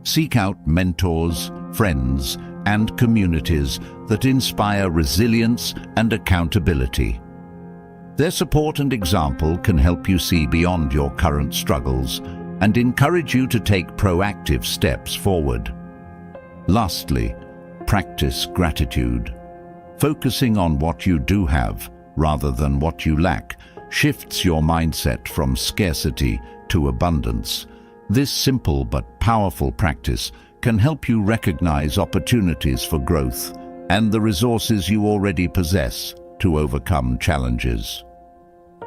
Seek out mentors, friends, and communities that inspire resilience and accountability. Their support and example can help you see beyond your current struggles and encourage you to take proactive steps forward. Lastly, practice gratitude. Focusing on what you do have rather than what you lack shifts your mindset from scarcity to abundance. This simple but powerful practice can help you recognize opportunities for growth and the resources you already possess to overcome challenges.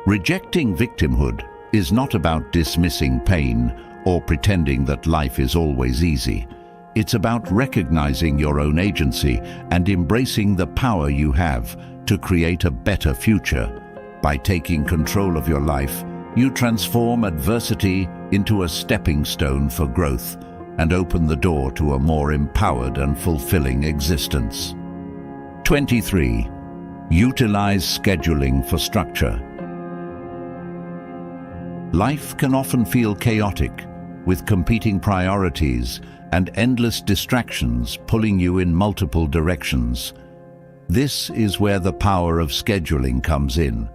Rejecting victimhood is not about dismissing pain or pretending that life is always easy. It's about recognizing your own agency and embracing the power you have to create a better future. By taking control of your life, you transform adversity into a stepping stone for growth and open the door to a more empowered and fulfilling existence. 23. Utilize scheduling for structure. Life can often feel chaotic, with competing priorities and endless distractions pulling you in multiple directions. This is where the power of scheduling comes in.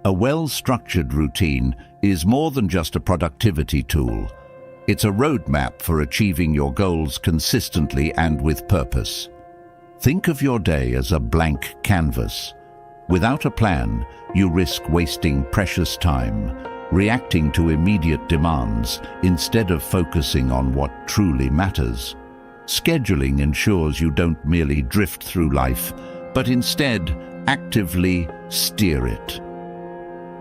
A well-structured routine is more than just a productivity tool. It's a roadmap for achieving your goals consistently and with purpose. Think of your day as a blank canvas. Without a plan, you risk wasting precious time, reacting to immediate demands instead of focusing on what truly matters. Scheduling ensures you don't merely drift through life, but instead actively steer it.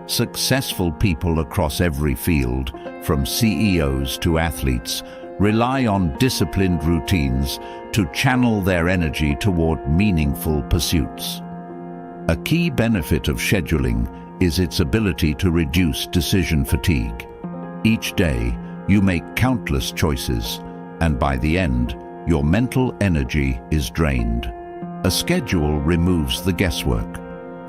Successful people across every field, from CEOs to athletes, rely on disciplined routines to channel their energy toward meaningful pursuits. A key benefit of scheduling is its ability to reduce decision fatigue. Each day, you make countless choices, and by the end, your mental energy is drained. A schedule removes the guesswork.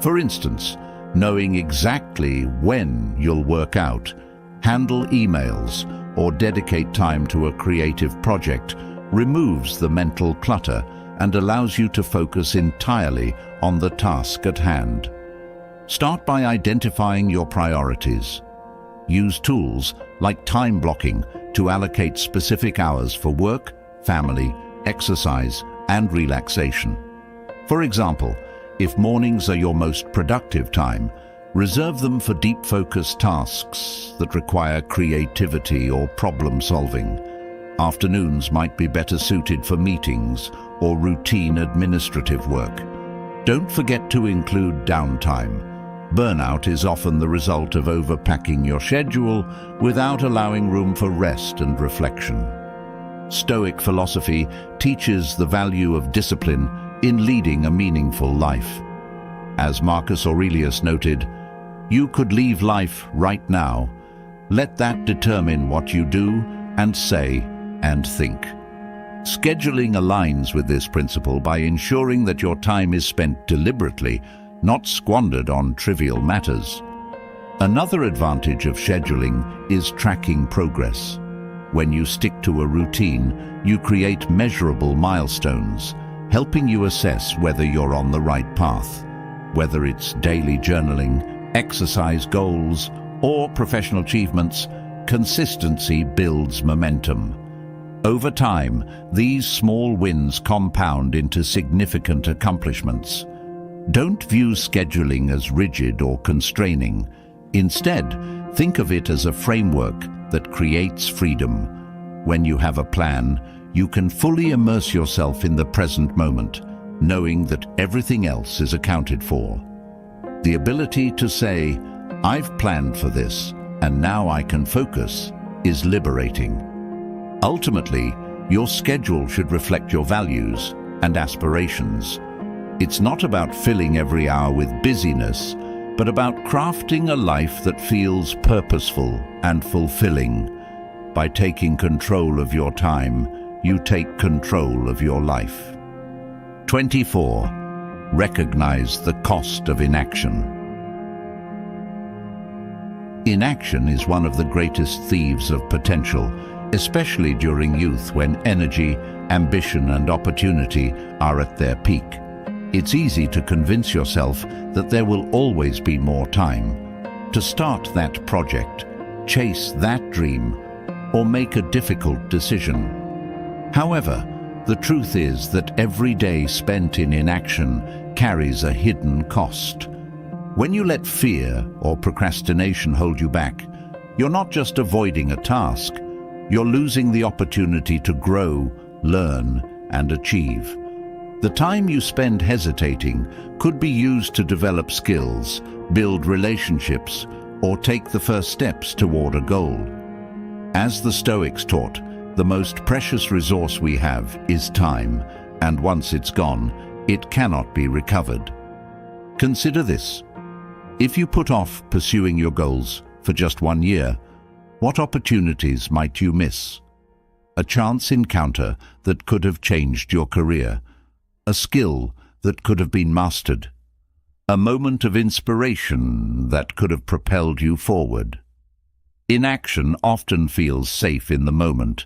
For instance, knowing exactly when you'll work out, handle emails, or dedicate time to a creative project removes the mental clutter and allows you to focus entirely on the task at hand. Start by identifying your priorities. Use tools like time blocking to allocate specific hours for work, family, exercise, and relaxation. For example, if mornings are your most productive time, reserve them for deep-focused tasks that require creativity or problem-solving. Afternoons might be better suited for meetings or routine administrative work. Don't forget to include downtime. Burnout is often the result of overpacking your schedule without allowing room for rest and reflection. Stoic philosophy teaches the value of discipline in leading a meaningful life. As Marcus Aurelius noted, "You could leave life right now. Let that determine what you do and say and think." Scheduling aligns with this principle by ensuring that your time is spent deliberately, not squandered on trivial matters. Another advantage of scheduling is tracking progress. When you stick to a routine, you create measurable milestones, helping you assess whether you're on the right path. Whether it's daily journaling, exercise goals, or professional achievements, consistency builds momentum. Over time, these small wins compound into significant accomplishments. Don't view scheduling as rigid or constraining. Instead, think of it as a framework that creates freedom. When you have a plan, you can fully immerse yourself in the present moment, knowing that everything else is accounted for. The ability to say, "I've planned for this, and now I can focus," is liberating. Ultimately, your schedule should reflect your values and aspirations. It's not about filling every hour with busyness, but about crafting a life that feels purposeful and fulfilling. By taking control of your time, you take control of your life. 24. Recognize the cost of inaction. Inaction is one of the greatest thieves of potential, especially during youth when energy, ambition, and opportunity are at their peak. It's easy to convince yourself that there will always be more time to start that project, chase that dream, or make a difficult decision. However, the truth is that every day spent in inaction carries a hidden cost. When you let fear or procrastination hold you back, you're not just avoiding a task, you're losing the opportunity to grow, learn, and achieve. The time you spend hesitating could be used to develop skills, build relationships, or take the first steps toward a goal. As the Stoics taught, the most precious resource we have is time, and once it's gone, it cannot be recovered. Consider this. If you put off pursuing your goals for just 1 year, what opportunities might you miss? A chance encounter that could have changed your career, a skill that could have been mastered, a moment of inspiration that could have propelled you forward. Inaction often feels safe in the moment,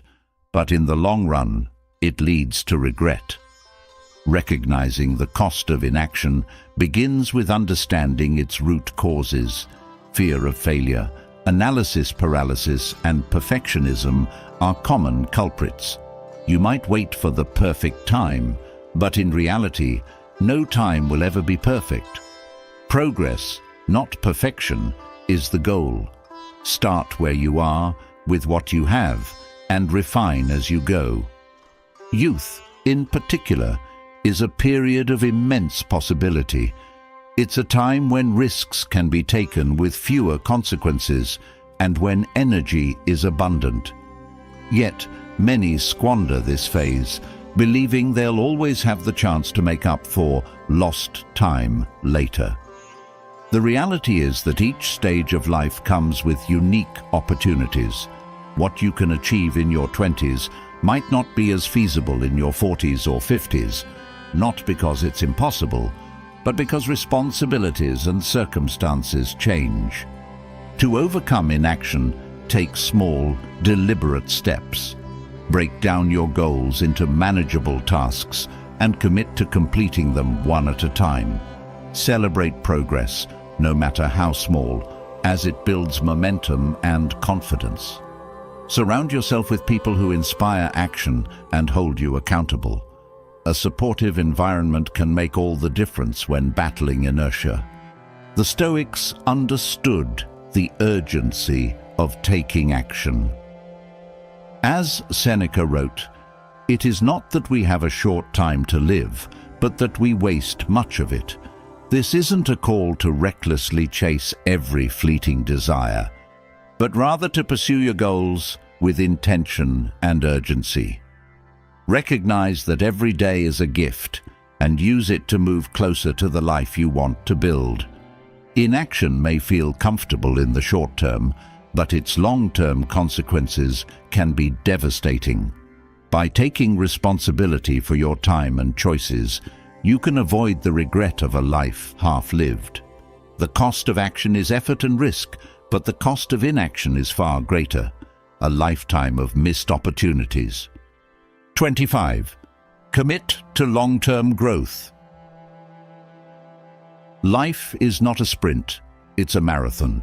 but in the long run, it leads to regret. Recognizing the cost of inaction begins with understanding its root causes. Fear of failure, analysis paralysis, and perfectionism are common culprits. You might wait for the perfect time, but in reality, no time will ever be perfect. Progress, not perfection, is the goal. Start where you are, with what you have, and refine as you go. Youth, in particular, is a period of immense possibility. It's a time when risks can be taken with fewer consequences and when energy is abundant. Yet, many squander this phase, believing they'll always have the chance to make up for lost time later. The reality is that each stage of life comes with unique opportunities. What you can achieve in your 20s might not be as feasible in your 40s or 50s, not because it's impossible, but because responsibilities and circumstances change. To overcome inaction, take small, deliberate steps. Break down your goals into manageable tasks and commit to completing them one at a time. Celebrate progress, no matter how small, as it builds momentum and confidence. Surround yourself with people who inspire action and hold you accountable. A supportive environment can make all the difference when battling inertia. The Stoics understood the urgency of taking action. As Seneca wrote, "It is not that we have a short time to live, but that we waste much of it." This isn't a call to recklessly chase every fleeting desire, but rather to pursue your goals with intention and urgency. Recognize that every day is a gift and use it to move closer to the life you want to build. Inaction may feel comfortable in the short term, but its long-term consequences can be devastating. By taking responsibility for your time and choices, you can avoid the regret of a life half-lived. The cost of action is effort and risk, but the cost of inaction is far greater, a lifetime of missed opportunities. 25. Commit to long-term growth. Life is not a sprint, it's a marathon.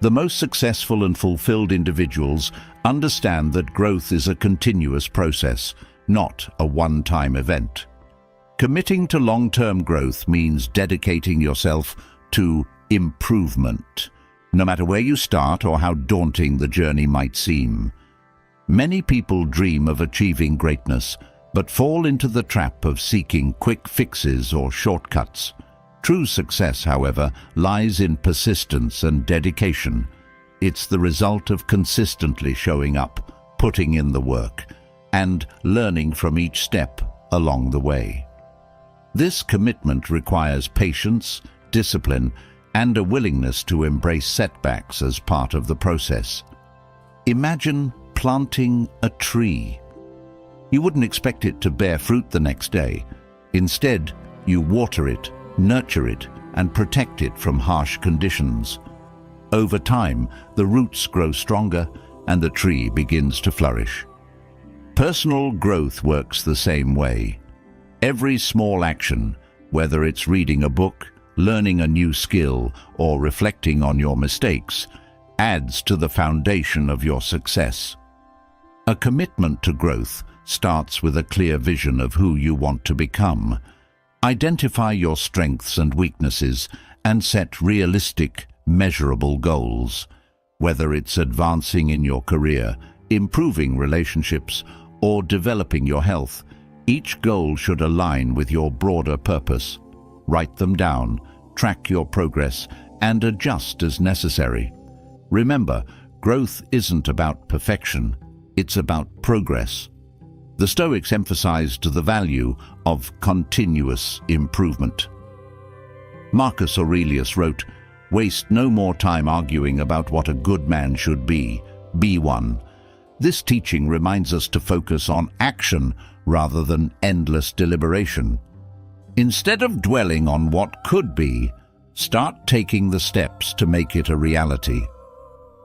The most successful and fulfilled individuals understand that growth is a continuous process, not a one-time event. Committing to long-term growth means dedicating yourself to improvement, no matter where you start or how daunting the journey might seem. Many people dream of achieving greatness, but fall into the trap of seeking quick fixes or shortcuts. True success, however, lies in persistence and dedication. It's the result of consistently showing up, putting in the work, and learning from each step along the way. This commitment requires patience, discipline, and a willingness to embrace setbacks as part of the process. Imagine planting a tree. You wouldn't expect it to bear fruit the next day. Instead, you water it, nurture it, and protect it from harsh conditions. Over time, the roots grow stronger and the tree begins to flourish. Personal growth works the same way. Every small action, whether it's reading a book, learning a new skill, or reflecting on your mistakes, adds to the foundation of your success. A commitment to growth starts with a clear vision of who you want to become. Identify your strengths and weaknesses and set realistic, measurable goals. Whether it's advancing in your career, improving relationships, or developing your health, each goal should align with your broader purpose. Write them down, track your progress, and adjust as necessary. Remember, growth isn't about perfection, it's about progress. The Stoics emphasized the value of continuous improvement. Marcus Aurelius wrote, "Waste no more time arguing about what a good man should be one." This teaching reminds us to focus on action rather than endless deliberation. Instead of dwelling on what could be, start taking the steps to make it a reality.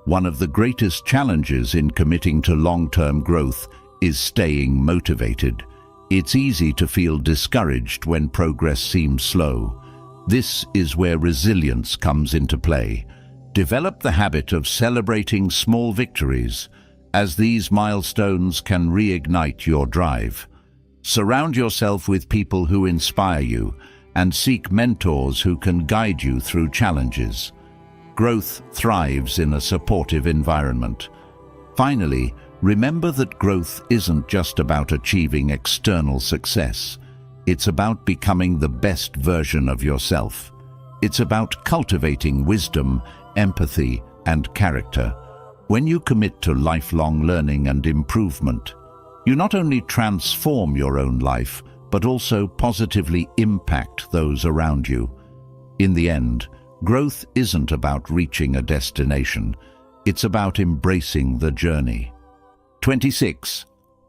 One of the greatest challenges in committing to long-term growth is staying motivated. It's easy to feel discouraged when progress seems slow. This is where resilience comes into play. Develop the habit of celebrating small victories, as these milestones can reignite your drive. Surround yourself with people who inspire you and seek mentors who can guide you through challenges. Growth thrives in a supportive environment. Finally, remember that growth isn't just about achieving external success. It's about becoming the best version of yourself. It's about cultivating wisdom, empathy, and character. When you commit to lifelong learning and improvement, you not only transform your own life, but also positively impact those around you. In the end, growth isn't about reaching a destination. It's about embracing the journey. 26.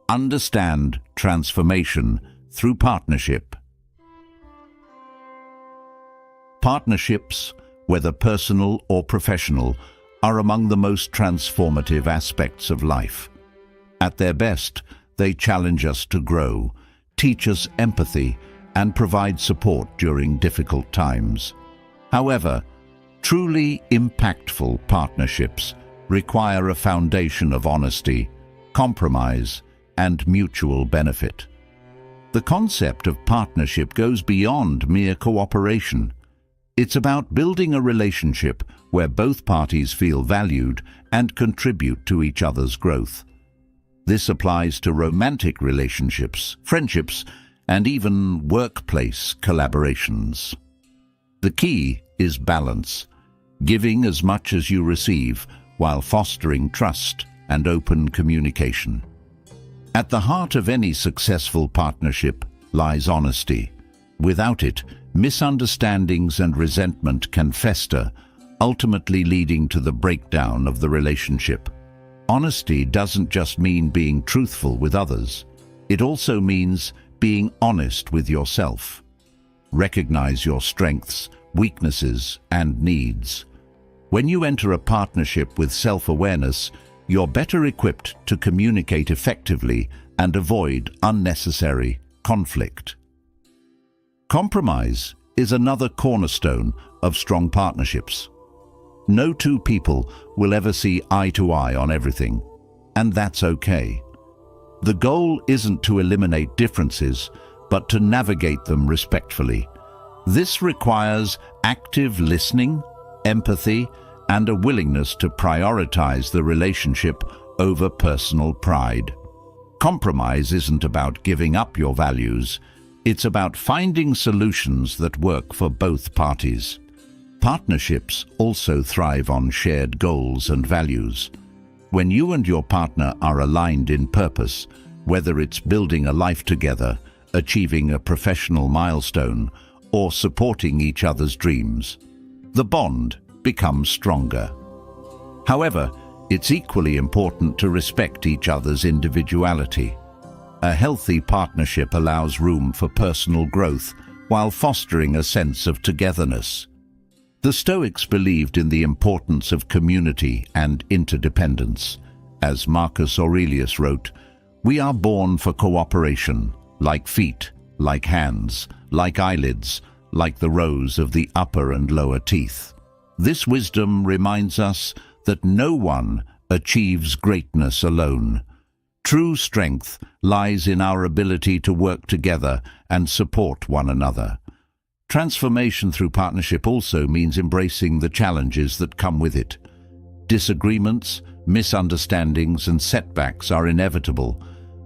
Understand transformation through partnership. Partnerships, whether personal or professional, are among the most transformative aspects of life. At their best, they challenge us to grow, teach us empathy, and provide support during difficult times. However, truly impactful partnerships require a foundation of honesty, compromise, and mutual benefit. The concept of partnership goes beyond mere cooperation. It's about building a relationship where both parties feel valued and contribute to each other's growth. This applies to romantic relationships, friendships, and even workplace collaborations. The key is balance, giving as much as you receive while fostering trust and open communication. At the heart of any successful partnership lies honesty. Without it, misunderstandings and resentment can fester, ultimately leading to the breakdown of the relationship. Honesty doesn't just mean being truthful with others. It also means being honest with yourself. Recognize your strengths, weaknesses, and needs. When you enter a partnership with self-awareness, you're better equipped to communicate effectively and avoid unnecessary conflict. Compromise is another cornerstone of strong partnerships. No two people will ever see eye to eye on everything, and that's okay. The goal isn't to eliminate differences, but to navigate them respectfully. This requires active listening, empathy, and a willingness to prioritize the relationship over personal pride. Compromise isn't about giving up your values. It's about finding solutions that work for both parties. Partnerships also thrive on shared goals and values. When you and your partner are aligned in purpose, whether it's building a life together, achieving a professional milestone, or supporting each other's dreams, the bond becomes stronger. However, it's equally important to respect each other's individuality. A healthy partnership allows room for personal growth while fostering a sense of togetherness. The Stoics believed in the importance of community and interdependence. As Marcus Aurelius wrote, "We are born for cooperation, like feet, like hands, like eyelids, like the rows of the upper and lower teeth." This wisdom reminds us that no one achieves greatness alone. True strength lies in our ability to work together and support one another. Transformation through partnership also means embracing the challenges that come with it. Disagreements, misunderstandings, and setbacks are inevitable,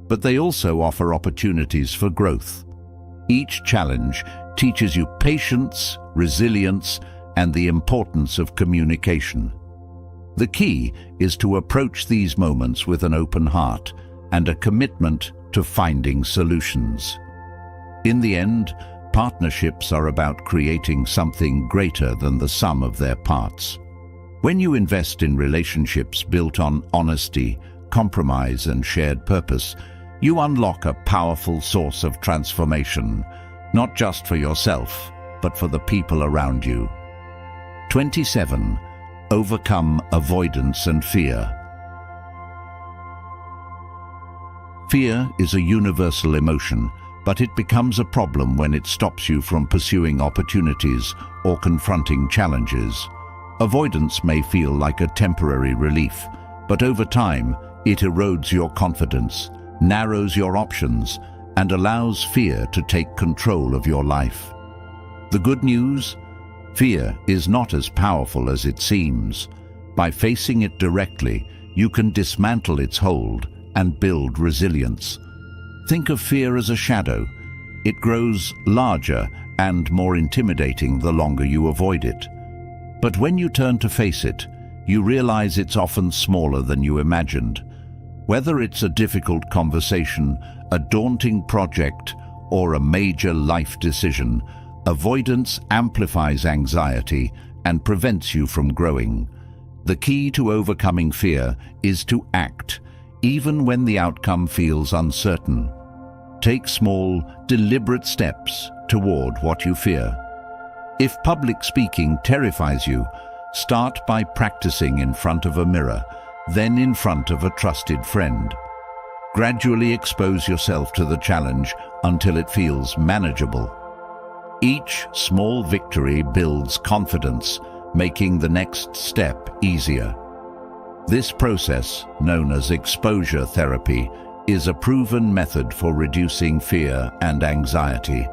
but they also offer opportunities for growth. Each challenge teaches you patience, resilience, and the importance of communication. The key is to approach these moments with an open heart and a commitment to finding solutions. In the end, partnerships are about creating something greater than the sum of their parts. When you invest in relationships built on honesty, compromise, and shared purpose, you unlock a powerful source of transformation, not just for yourself, but for the people around you. 27. Overcome avoidance and fear. Fear is a universal emotion, but it becomes a problem when it stops you from pursuing opportunities or confronting challenges. Avoidance may feel like a temporary relief, but over time, it erodes your confidence, narrows your options, and allows fear to take control of your life. The good news? Fear is not as powerful as it seems. By facing it directly, you can dismantle its hold and build resilience. Think of fear as a shadow. It grows larger and more intimidating the longer you avoid it. But when you turn to face it, you realize it's often smaller than you imagined. Whether it's a difficult conversation, a daunting project, or a major life decision, avoidance amplifies anxiety and prevents you from growing. The key to overcoming fear is to act, even when the outcome feels uncertain. Take small, deliberate steps toward what you fear. If public speaking terrifies you, start by practicing in front of a mirror, then in front of a trusted friend. Gradually expose yourself to the challenge until it feels manageable. Each small victory builds confidence, making the next step easier. This process, known as exposure therapy, is a proven method for reducing fear and anxiety.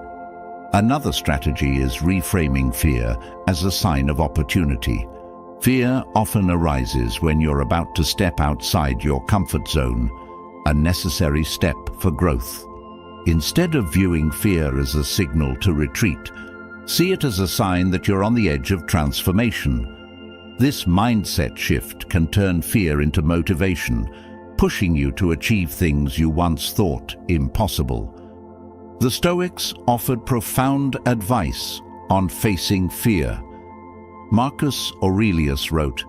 Another strategy is reframing fear as a sign of opportunity. Fear often arises when you're about to step outside your comfort zone, a necessary step for growth. Instead of viewing fear as a signal to retreat, see it as a sign that you're on the edge of transformation. This mindset shift can turn fear into motivation, pushing you to achieve things you once thought impossible. The Stoics offered profound advice on facing fear. Marcus Aurelius wrote,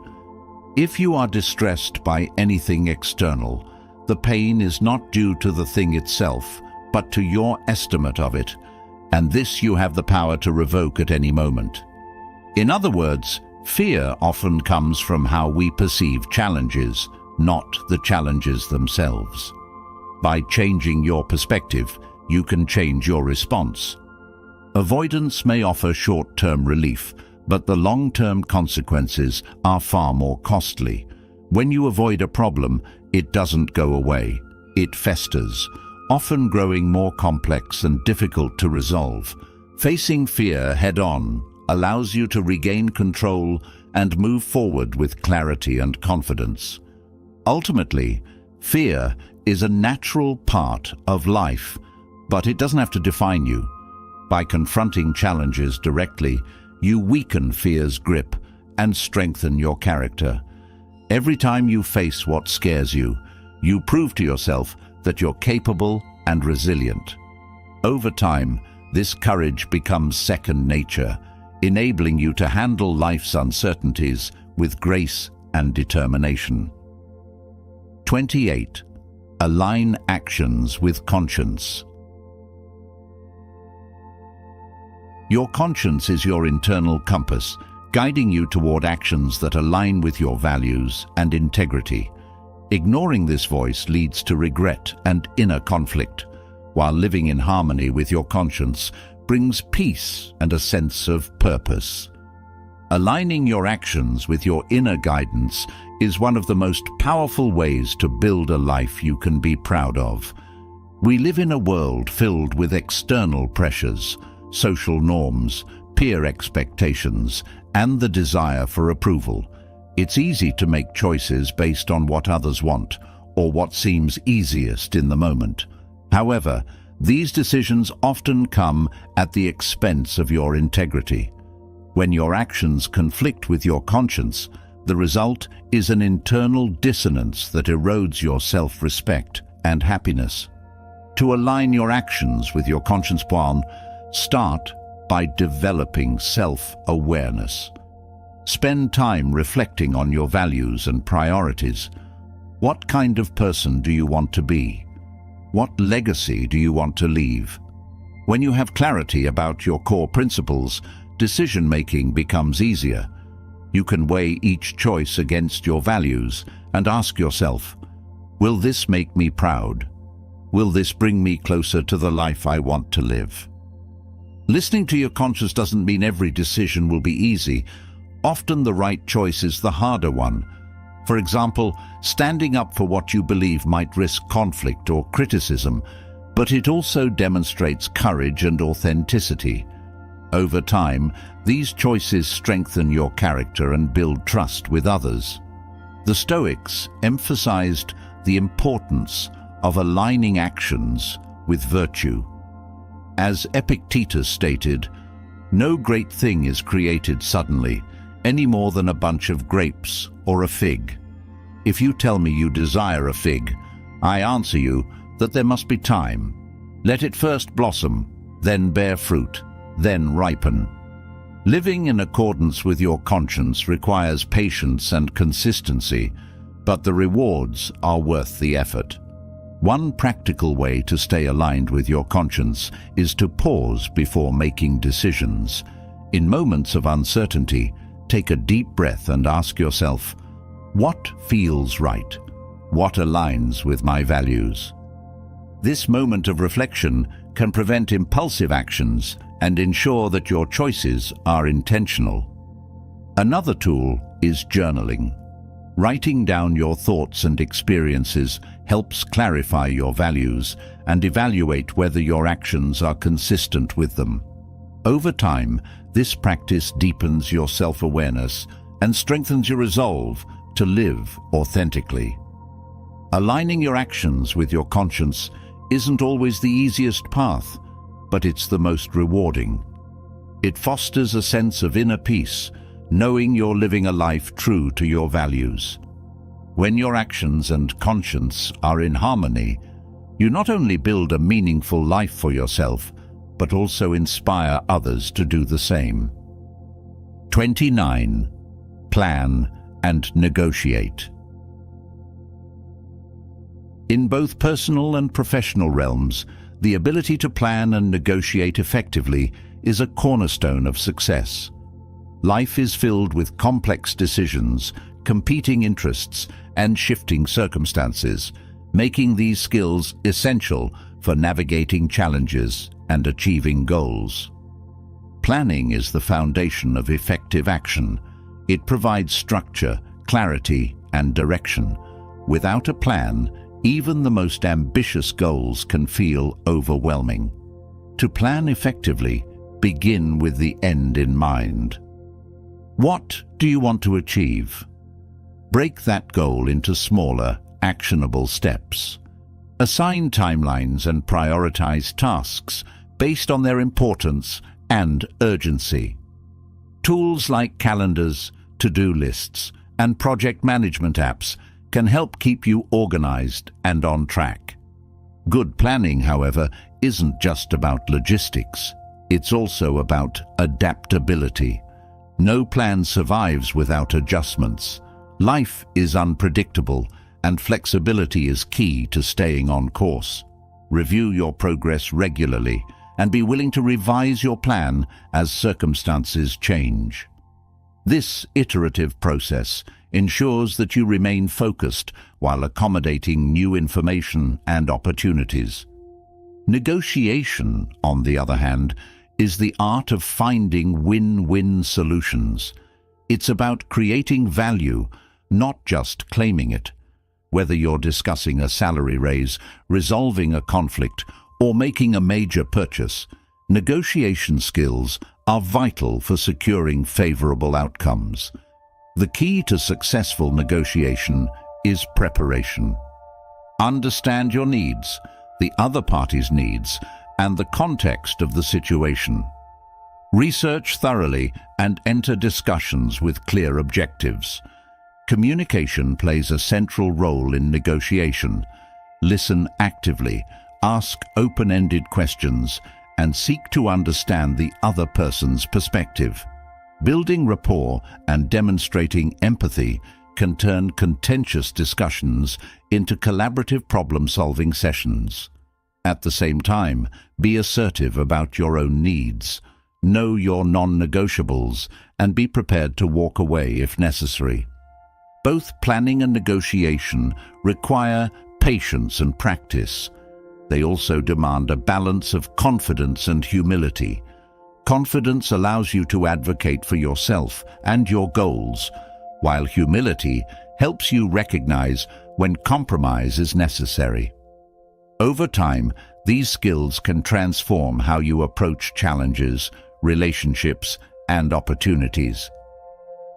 "If you are distressed by anything external, the pain is not due to the thing itself, but to your estimate of it, and this you have the power to revoke at any moment." In other words, fear often comes from how we perceive challenges, not the challenges themselves. By changing your perspective, you can change your response. Avoidance may offer short-term relief, but the long-term consequences are far more costly. When you avoid a problem, it doesn't go away. It festers, often growing more complex and difficult to resolve. Facing fear head-on allows you to regain control and move forward with clarity and confidence. Ultimately, fear is a natural part of life, but it doesn't have to define you. By confronting challenges directly, you weaken fear's grip and strengthen your character. Every time you face what scares you, you prove to yourself that you're capable and resilient. Over time, this courage becomes second nature, enabling you to handle life's uncertainties with grace and determination. 28. Align actions with conscience. Your conscience is your internal compass, guiding you toward actions that align with your values and integrity. Ignoring this voice leads to regret and inner conflict, while living in harmony with your conscience brings peace and a sense of purpose. Aligning your actions with your inner guidance is one of the most powerful ways to build a life you can be proud of. We live in a world filled with external pressures, social norms, peer expectations, and the desire for approval. It's easy to make choices based on what others want or what seems easiest in the moment. However, these decisions often come at the expense of your integrity. When your actions conflict with your conscience, The result is an internal dissonance that erodes your self-respect and happiness. To align your actions with your conscience plan, start by developing self-awareness. Spend time reflecting on your values and priorities. What kind of person do you want to be? What legacy do you want to leave? When you have clarity about your core principles, decision-making becomes easier. You can weigh each choice against your values and ask yourself, will this make me proud? Will this bring me closer to the life I want to live? Listening to your conscience doesn't mean every decision will be easy. Often the right choice is the harder one. For example, standing up for what you believe might risk conflict or criticism, but it also demonstrates courage and authenticity. Over time, these choices strengthen your character and build trust with others. The Stoics emphasized the importance of aligning actions with virtue. As Epictetus stated, no great thing is created suddenly, any more than a bunch of grapes or a fig. If you tell me you desire a fig, I answer you that there must be time. Let it first blossom, then bear fruit, then ripen. Living in accordance with your conscience requires patience and consistency, but the rewards are worth the effort. One practical way to stay aligned with your conscience is to pause before making decisions. In moments of uncertainty, take a deep breath and ask yourself, what feels right? What aligns with my values? This moment of reflection can prevent impulsive actions and ensure that your choices are intentional. Another tool is journaling. Writing down your thoughts and experiences helps clarify your values and evaluate whether your actions are consistent with them. Over time, this practice deepens your self-awareness and strengthens your resolve to live authentically. Aligning your actions with your conscience isn't always the easiest path, but it's the most rewarding. It fosters a sense of inner peace, knowing you're living a life true to your values. When your actions and conscience are in harmony, you not only build a meaningful life for yourself, but also inspire others to do the same. 29. Plan and negotiate. In both personal and professional realms, the ability to plan and negotiate effectively is a cornerstone of success. Life is filled with complex decisions, competing interests, and shifting circumstances, making these skills essential for navigating challenges and achieving goals. Planning is the foundation of effective action. It provides structure, clarity, and direction. Without a plan, even the most ambitious goals can feel overwhelming. To plan effectively, begin with the end in mind. What do you want to achieve? Break that goal into smaller, actionable steps. Assign timelines and prioritize tasks based on their importance and urgency. Tools like calendars, to-do lists, and project management apps can help keep you organized and on track. Good planning, however, isn't just about logistics. It's also about adaptability. No plan survives without adjustments. Life is unpredictable, and flexibility is key to staying on course. Review your progress regularly and be willing to revise your plan as circumstances change. This iterative process ensures that you remain focused while accommodating new information and opportunities. Negotiation, on the other hand, is the art of finding win-win solutions. It's about creating value, not just claiming it. Whether you're discussing a salary raise, resolving a conflict, or making a major purchase, negotiation skills are vital for securing favorable outcomes. The key to successful negotiation is preparation. Understand your needs, the other party's needs, and the context of the situation. Research thoroughly and enter discussions with clear objectives. Communication plays a central role in negotiation. Listen actively, ask open-ended questions, and seek to understand the other person's perspective. Building rapport and demonstrating empathy can turn contentious discussions into collaborative problem-solving sessions. At the same time, be assertive about your own needs. Know your non-negotiables and be prepared to walk away if necessary. Both planning and negotiation require patience and practice. They also demand a balance of confidence and humility. Confidence allows you to advocate for yourself and your goals, while humility helps you recognize when compromise is necessary. Over time, these skills can transform how you approach challenges, relationships, and opportunities.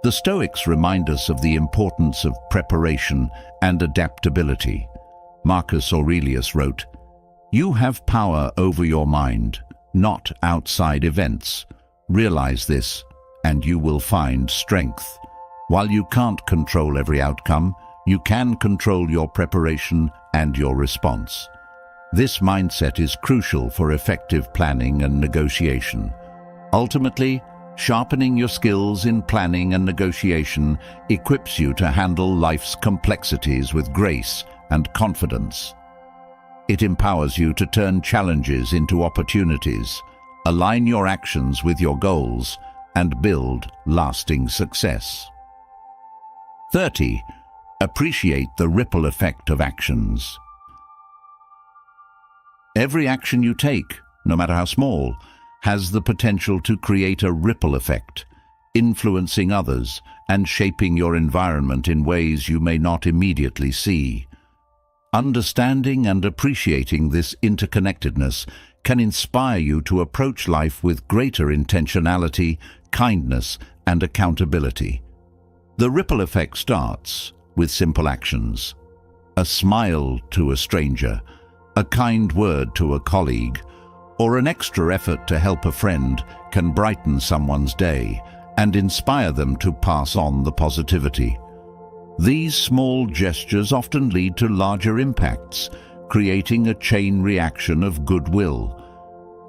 The Stoics remind us of the importance of preparation and adaptability. Marcus Aurelius wrote, "You have power over your mind, not outside events. Realize this, and you will find strength. While you can't control every outcome, you can control your preparation and your response." This mindset is crucial for effective planning and negotiation. Ultimately, sharpening your skills in planning and negotiation equips you to handle life's complexities with grace and confidence. It empowers you to turn challenges into opportunities, align your actions with your goals, and build lasting success. 30. Appreciate the ripple effect of actions. Every action you take, no matter how small, has the potential to create a ripple effect, influencing others and shaping your environment in ways you may not immediately see. Understanding and appreciating this interconnectedness can inspire you to approach life with greater intentionality, kindness, and accountability. The ripple effect starts with simple actions. A smile to a stranger, a kind word to a colleague, or an extra effort to help a friend can brighten someone's day and inspire them to pass on the positivity. These small gestures often lead to larger impacts, creating a chain reaction of goodwill.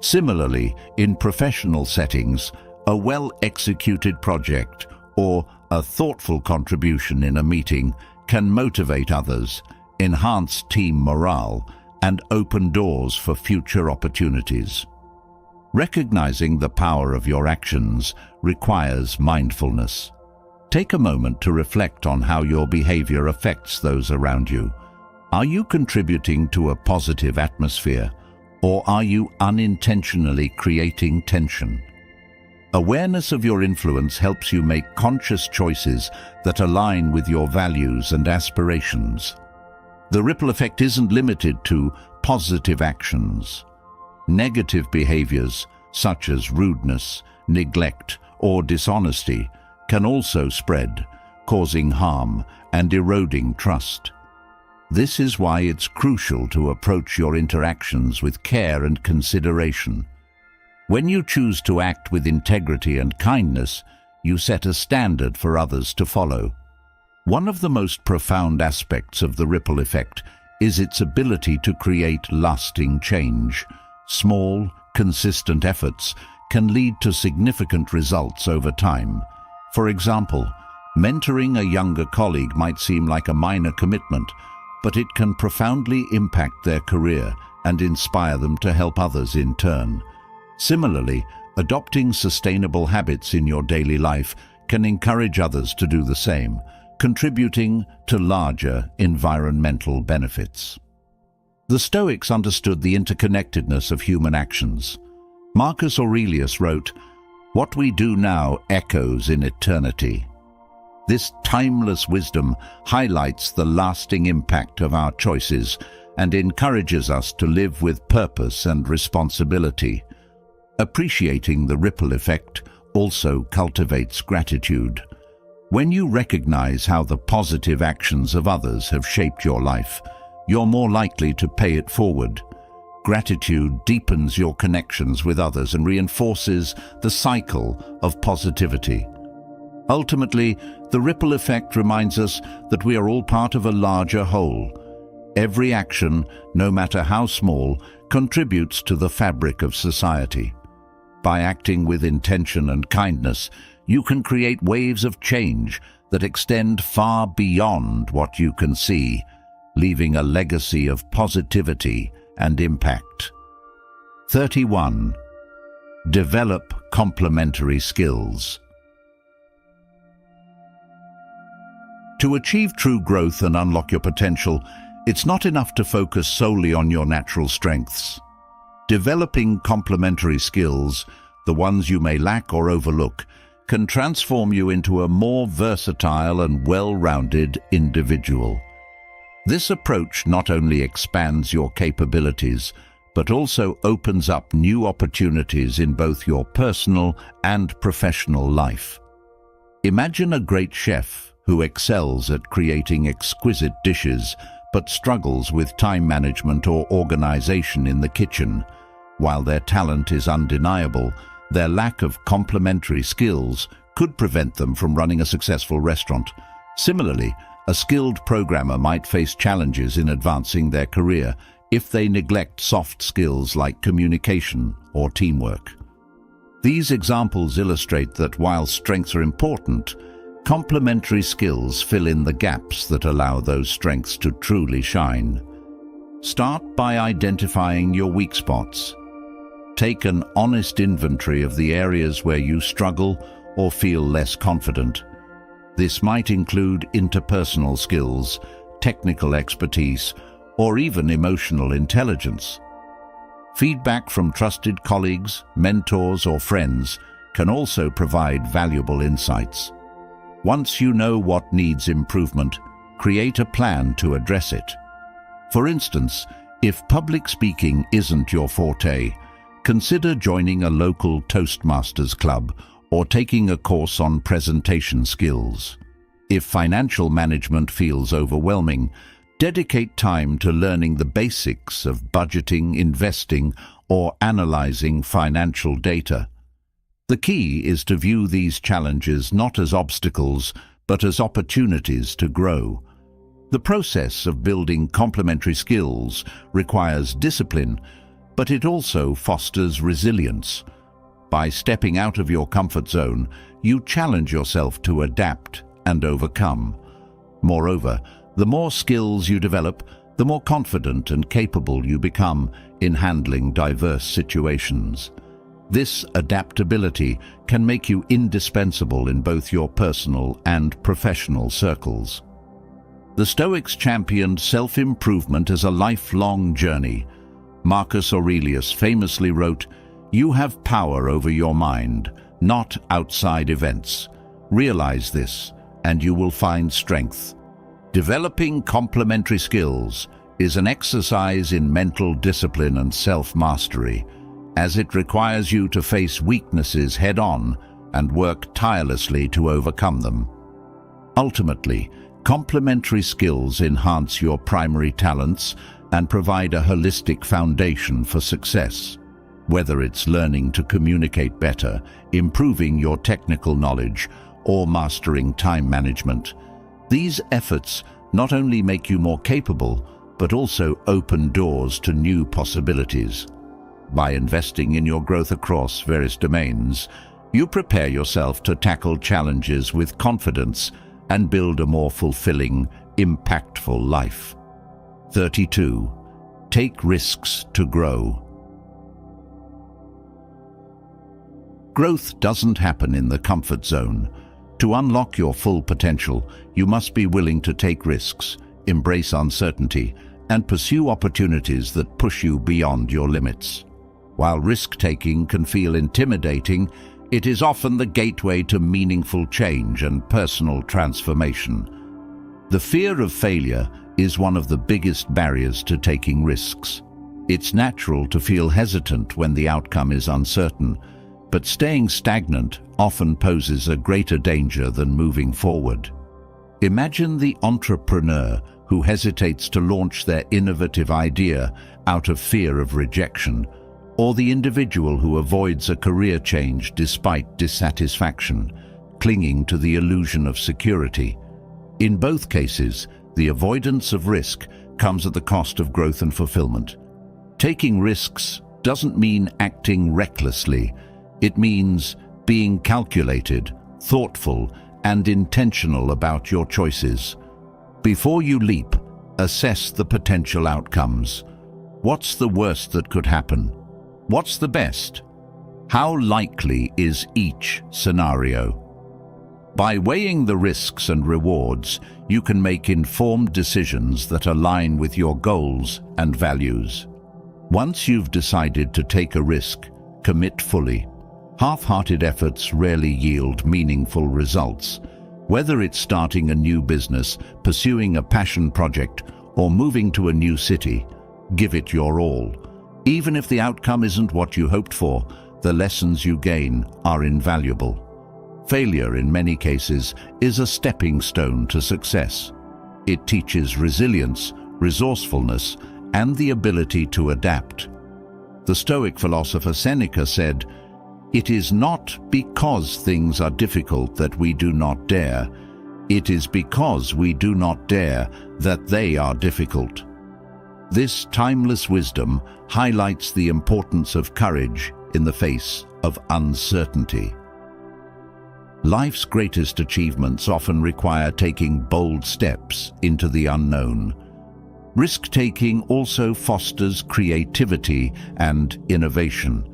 Similarly, in professional settings, a well-executed project or a thoughtful contribution in a meeting can motivate others, enhance team morale, and open doors for future opportunities. Recognizing the power of your actions requires mindfulness. Take a moment to reflect on how your behavior affects those around you. Are you contributing to a positive atmosphere, or are you unintentionally creating tension? Awareness of your influence helps you make conscious choices that align with your values and aspirations. The ripple effect isn't limited to positive actions. Negative behaviors, such as rudeness, neglect, or dishonesty, can also spread, causing harm and eroding trust. This is why it's crucial to approach your interactions with care and consideration. When you choose to act with integrity and kindness, you set a standard for others to follow. One of the most profound aspects of the ripple effect is its ability to create lasting change. Small, consistent efforts can lead to significant results over time. For example, mentoring a younger colleague might seem like a minor commitment, but it can profoundly impact their career and inspire them to help others in turn. Similarly, adopting sustainable habits in your daily life can encourage others to do the same, contributing to larger environmental benefits. The Stoics understood the interconnectedness of human actions. Marcus Aurelius wrote, "What we do now echoes in eternity." This timeless wisdom highlights the lasting impact of our choices and encourages us to live with purpose and responsibility. Appreciating the ripple effect also cultivates gratitude. When you recognize how the positive actions of others have shaped your life, you're more likely to pay it forward. Gratitude deepens your connections with others and reinforces the cycle of positivity. Ultimately, The ripple effect reminds us that we are all part of a larger whole. Every action, no matter how small, contributes to the fabric of society. By acting with intention and kindness, you can create waves of change that extend far beyond what you can see, leaving a legacy of positivity and impact. 31. Develop complementary skills. To achieve true growth and unlock your potential, it's not enough to focus solely on your natural strengths. Developing complementary skills, the ones you may lack or overlook, can transform you into a more versatile and well-rounded individual. This approach not only expands your capabilities, but also opens up new opportunities in both your personal and professional life. Imagine a great chef who excels at creating exquisite dishes, but struggles with time management or organization in the kitchen. While their talent is undeniable, their lack of complementary skills could prevent them from running a successful restaurant. Similarly, a skilled programmer might face challenges in advancing their career if they neglect soft skills like communication or teamwork. These examples illustrate that while strengths are important, complementary skills fill in the gaps that allow those strengths to truly shine. Start by identifying your weak spots. Take an honest inventory of the areas where you struggle or feel less confident. This might include interpersonal skills, technical expertise, or even emotional intelligence. Feedback from trusted colleagues, mentors, or friends can also provide valuable insights. Once you know what needs improvement, create a plan to address it. For instance, if public speaking isn't your forte, consider joining a local Toastmasters club or taking a course on presentation skills. If financial management feels overwhelming, dedicate time to learning the basics of budgeting, investing, or analyzing financial data. The key is to view these challenges not as obstacles, but as opportunities to grow. The process of building complementary skills requires discipline, but it also fosters resilience. By stepping out of your comfort zone, you challenge yourself to adapt and overcome. Moreover, the more skills you develop, the more confident and capable you become in handling diverse situations. This adaptability can make you indispensable in both your personal and professional circles. The Stoics championed self-improvement as a lifelong journey. Marcus Aurelius famously wrote, "You have power over your mind, not outside events. Realize this, and you will find strength." Developing complementary skills is an exercise in mental discipline and self-mastery, as it requires you to face weaknesses head-on and work tirelessly to overcome them. Ultimately, complementary skills enhance your primary talents and provide a holistic foundation for success. Whether it's learning to communicate better, improving your technical knowledge, or mastering time management, these efforts not only make you more capable, but also open doors to new possibilities. By investing in your growth across various domains, you prepare yourself to tackle challenges with confidence and build a more fulfilling, impactful life. 32. Take risks to grow. Growth doesn't happen in the comfort zone. To unlock your full potential, you must be willing to take risks, embrace uncertainty, and pursue opportunities that push you beyond your limits. While risk-taking can feel intimidating, it is often the gateway to meaningful change and personal transformation. The fear of failure is one of the biggest barriers to taking risks. It's natural to feel hesitant when the outcome is uncertain, but staying stagnant often poses a greater danger than moving forward. Imagine the entrepreneur who hesitates to launch their innovative idea out of fear of rejection, or the individual who avoids a career change despite dissatisfaction. clinging to the illusion of security. In both cases, the avoidance of risk comes at the cost of growth and fulfillment. Taking risks doesn't mean acting recklessly. It means being calculated, thoughtful, and intentional about your choices. Before you leap, assess the potential outcomes. What's the worst that could happen? What's the best? How likely is each scenario? By weighing the risks and rewards, you can make informed decisions that align with your goals and values. Once you've decided to take a risk, commit fully. Half-hearted efforts rarely yield meaningful results. Whether it's starting a new business, pursuing a passion project, or moving to a new city, give it your all. Even if the outcome isn't what you hoped for, the lessons you gain are invaluable. Failure, in many cases, is a stepping stone to success. It teaches resilience, resourcefulness, and the ability to adapt. The Stoic philosopher Seneca said, "It is not because things are difficult that we do not dare. It is because we do not dare that they are difficult." This timeless wisdom highlights the importance of courage in the face of uncertainty. Life's greatest achievements often require taking bold steps into the unknown. Risk-taking also fosters creativity and innovation.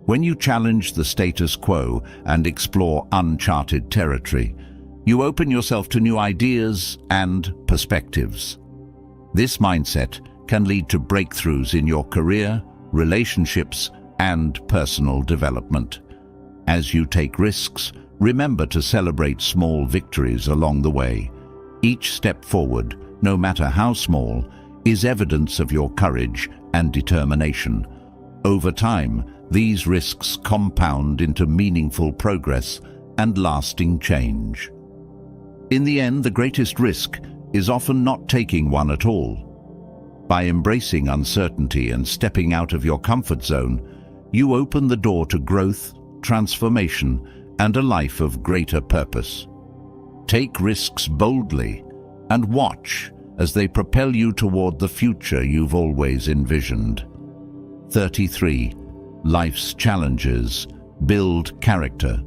When you challenge the status quo and explore uncharted territory, you open yourself to new ideas and perspectives. This mindset can lead to breakthroughs in your career, relationships, and personal development. As you take risks, remember to celebrate small victories along the way. Each step forward, no matter how small, is evidence of your courage and determination. Over time, these risks compound into meaningful progress and lasting change. In the end, the greatest risk is often not taking one at all. By embracing uncertainty and stepping out of your comfort zone, you open the door to growth, transformation, and a life of greater purpose. Take risks boldly and watch as they propel you toward the future you've always envisioned. 33. Life's challenges build character.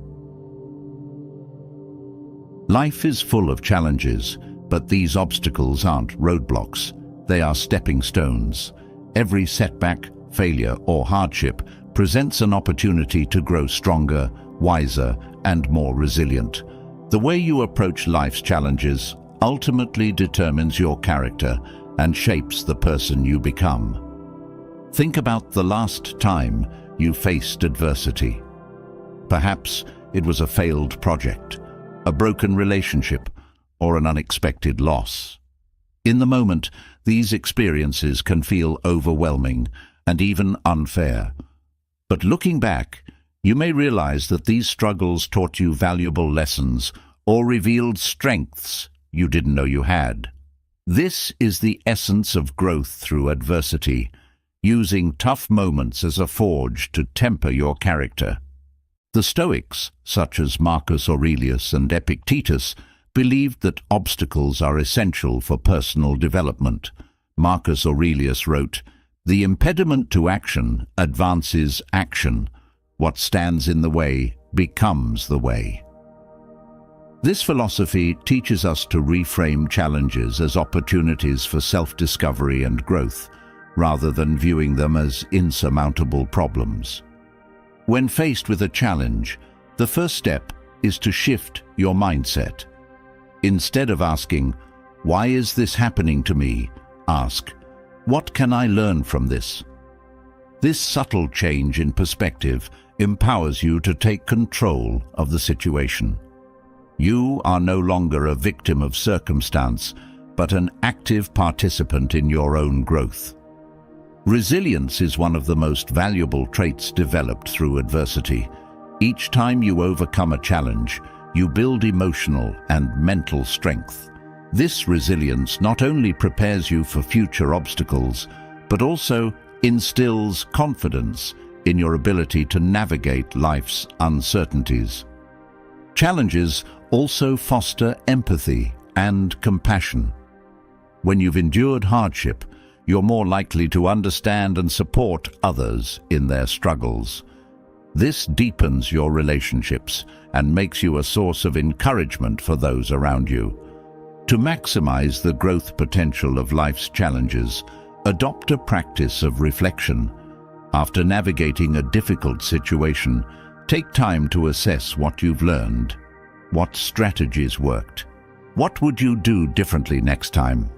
Life is full of challenges, but these obstacles aren't roadblocks. They are stepping stones. Every setback, failure, or hardship presents an opportunity to grow stronger, wiser, and more resilient. The way you approach life's challenges ultimately determines your character and shapes the person you become. Think about the last time you faced adversity. Perhaps it was a failed project, a broken relationship, or an unexpected loss. In the moment, these experiences can feel overwhelming and even unfair. But looking back, you may realize that these struggles taught you valuable lessons or revealed strengths you didn't know you had. This is the essence of growth through adversity, using tough moments as a forge to temper your character. The Stoics, such as Marcus Aurelius and Epictetus, believed that obstacles are essential for personal development. Marcus Aurelius wrote, "The impediment to action advances action. What stands in the way becomes the way." This philosophy teaches us to reframe challenges as opportunities for self-discovery and growth, rather than viewing them as insurmountable problems. When faced with a challenge, the first step is to shift your mindset. Instead of asking, "Why is this happening to me?" ask, "What can I learn from this?" This subtle change in perspective empowers you to take control of the situation. You are no longer a victim of circumstance, but an active participant in your own growth. Resilience is one of the most valuable traits developed through adversity. Each time you overcome a challenge, you build emotional and mental strength. This resilience not only prepares you for future obstacles, but also instills confidence in your ability to navigate life's uncertainties. Challenges also foster empathy and compassion. When you've endured hardship, you're more likely to understand and support others in their struggles. This deepens your relationships and makes you a source of encouragement for those around you. To maximize the growth potential of life's challenges, adopt a practice of reflection. After navigating a difficult situation, take time to assess what you've learned. What strategies worked? What would you do differently next time?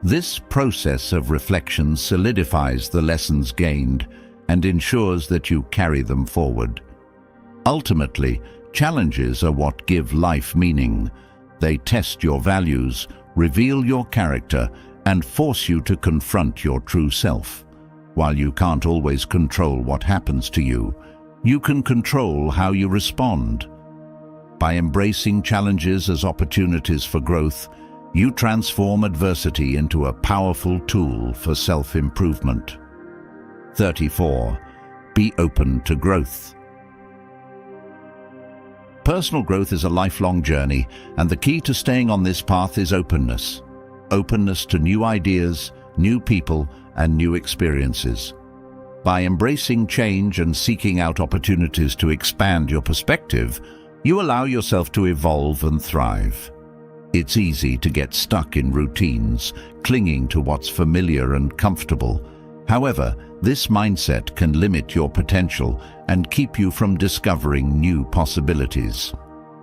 This process of reflection solidifies the lessons gained and ensures that you carry them forward. Ultimately, challenges are what give life meaning. They test your values, reveal your character, and force you to confront your true self. While you can't always control what happens to you, you can control how you respond. By embracing challenges as opportunities for growth, you transform adversity into a powerful tool for self-improvement. 34. Be open to growth. Personal growth is a lifelong journey, and the key to staying on this path is openness. Openness to new ideas, new people, and new experiences. By embracing change and seeking out opportunities to expand your perspective, you allow yourself to evolve and thrive. It's easy to get stuck in routines, clinging to what's familiar and comfortable. However, this mindset can limit your potential and keep you from discovering new possibilities.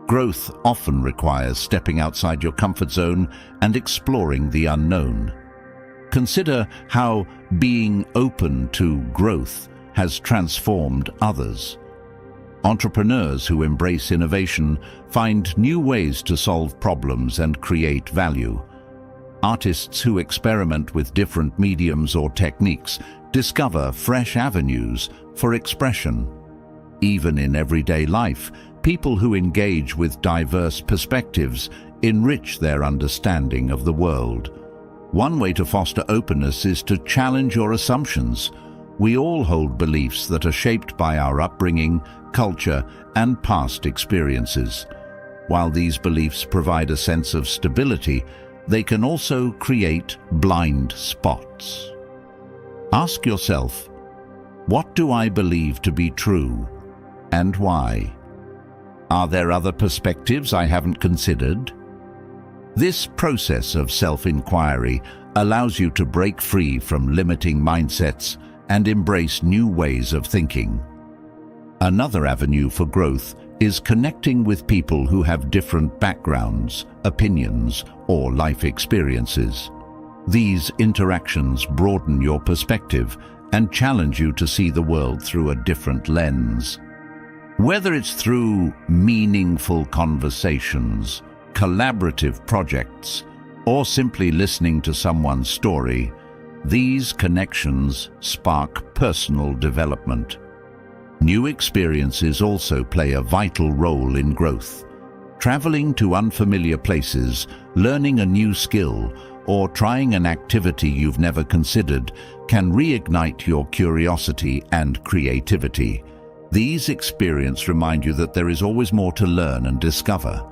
Growth often requires stepping outside your comfort zone and exploring the unknown. Consider how being open to growth has transformed others. Entrepreneurs who embrace innovation find new ways to solve problems and create value. Artists who experiment with different mediums or techniques discover fresh avenues for expression. Even in everyday life, people who engage with diverse perspectives enrich their understanding of the world. One way to foster openness is to challenge your assumptions. We all hold beliefs that are shaped by our upbringing, culture, and past experiences. While these beliefs provide a sense of stability, they can also create blind spots. Ask yourself, what do I believe to be true, and why? Are there other perspectives I haven't considered? This process of self-inquiry allows you to break free from limiting mindsets and embrace new ways of thinking. Another avenue for growth is connecting with people who have different backgrounds, opinions, or life experiences. These interactions broaden your perspective and challenge you to see the world through a different lens. Whether it's through meaningful conversations, collaborative projects, or simply listening to someone's story, these connections spark personal development. New experiences also play a vital role in growth. Traveling to unfamiliar places, learning a new skill, or trying an activity you've never considered can reignite your curiosity and creativity. These experiences remind you that there is always more to learn and discover.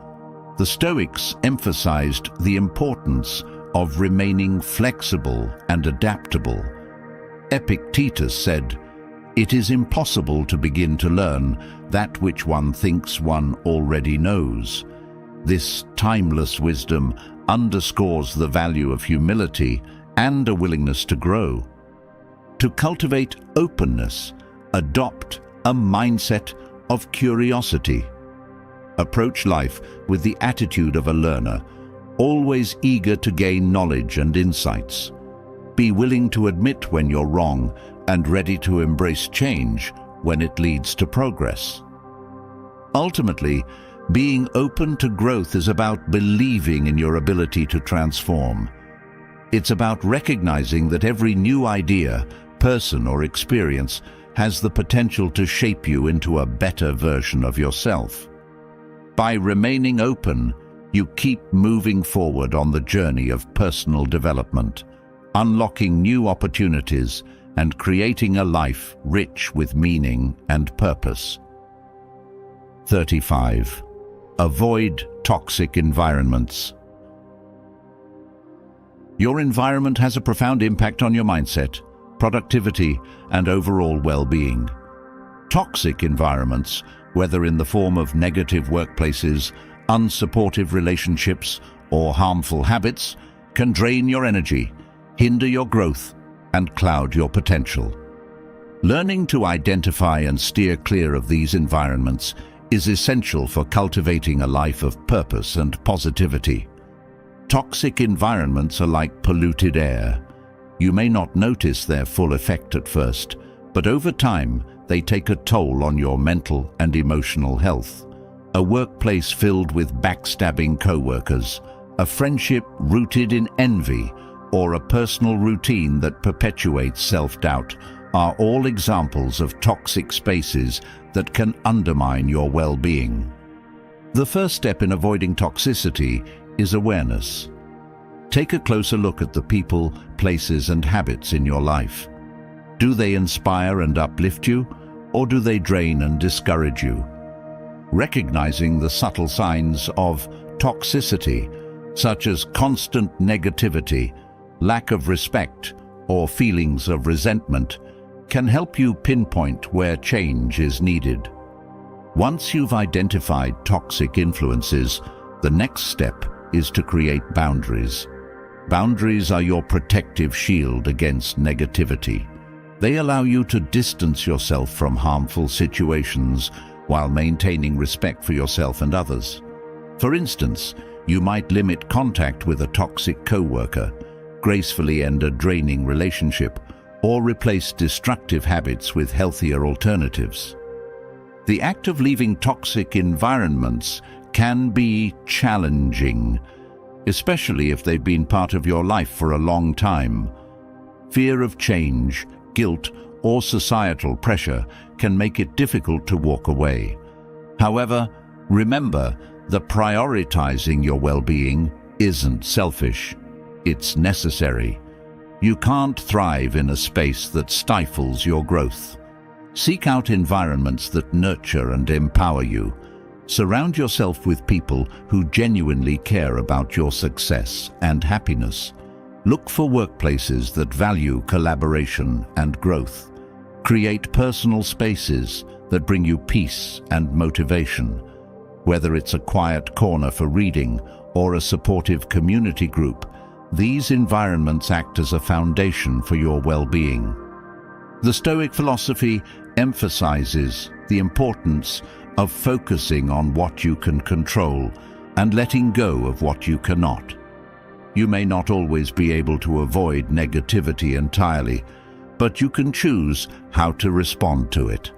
The Stoics emphasized the importance of remaining flexible and adaptable. Epictetus said, "It is impossible to begin to learn that which one thinks one already knows." This timeless wisdom underscores the value of humility and a willingness to grow. To cultivate openness, adopt a mindset of curiosity. Approach life with the attitude of a learner, always eager to gain knowledge and insights. Be willing to admit when you're wrong and ready to embrace change when it leads to progress. Ultimately, being open to growth is about believing in your ability to transform. It's about recognizing that every new idea, person, or experience has the potential to shape you into a better version of yourself. By remaining open, you keep moving forward on the journey of personal development, unlocking new opportunities and creating a life rich with meaning and purpose. 35. Avoid toxic environments. Your environment has a profound impact on your mindset, productivity, and overall well-being. Toxic environments, whether in the form of negative workplaces, unsupportive relationships, or harmful habits, can drain your energy, hinder your growth, and cloud your potential. Learning to identify and steer clear of these environments is essential for cultivating a life of purpose and positivity. Toxic environments are like polluted air. You may not notice their full effect at first, but over time, they take a toll on your mental and emotional health. A workplace filled with backstabbing co-workers, a friendship rooted in envy, or a personal routine that perpetuates self-doubt are all examples of toxic spaces that can undermine your well-being. The first step in avoiding toxicity is awareness. Take a closer look at the people, places, and habits in your life. Do they inspire and uplift you, or do they drain and discourage you? Recognizing the subtle signs of toxicity, such as constant negativity, lack of respect, or feelings of resentment, can help you pinpoint where change is needed. Once you've identified toxic influences, the next step is to create boundaries. Boundaries are your protective shield against negativity. They allow you to distance yourself from harmful situations while maintaining respect for yourself and others. For instance, you might limit contact with a toxic coworker, gracefully end a draining relationship, or replace destructive habits with healthier alternatives. The act of leaving toxic environments can be challenging, especially if they've been part of your life for a long time. Fear of change, guilt, or societal pressure can make it difficult to walk away. However, remember that prioritizing your well-being isn't selfish. It's necessary. You can't thrive in a space that stifles your growth. Seek out environments that nurture and empower you. Surround yourself with people who genuinely care about your success and happiness. Look for workplaces that value collaboration and growth. Create personal spaces that bring you peace and motivation. Whether it's a quiet corner for reading or a supportive community group, these environments act as a foundation for your well-being. The Stoic philosophy emphasizes the importance of focusing on what you can control and letting go of what you cannot. You may not always be able to avoid negativity entirely, but you can choose how to respond to it.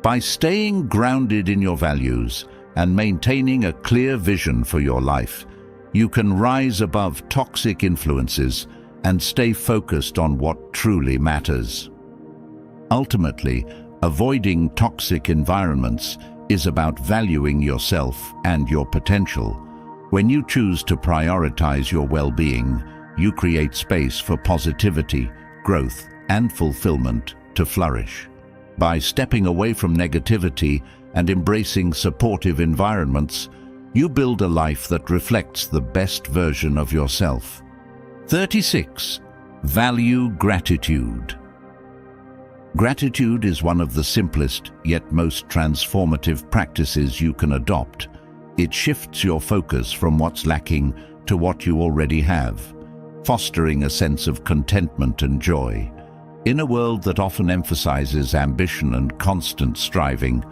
By staying grounded in your values and maintaining a clear vision for your life, you can rise above toxic influences and stay focused on what truly matters. Ultimately, avoiding toxic environments is about valuing yourself and your potential. When you choose to prioritize your well-being, you create space for positivity, growth, and fulfillment to flourish. By stepping away from negativity and embracing supportive environments, you build a life that reflects the best version of yourself. 36. Value gratitude. Gratitude is one of the simplest yet most transformative practices you can adopt. It shifts your focus from what's lacking to what you already have, fostering a sense of contentment and joy. In a world that often emphasizes ambition and constant striving,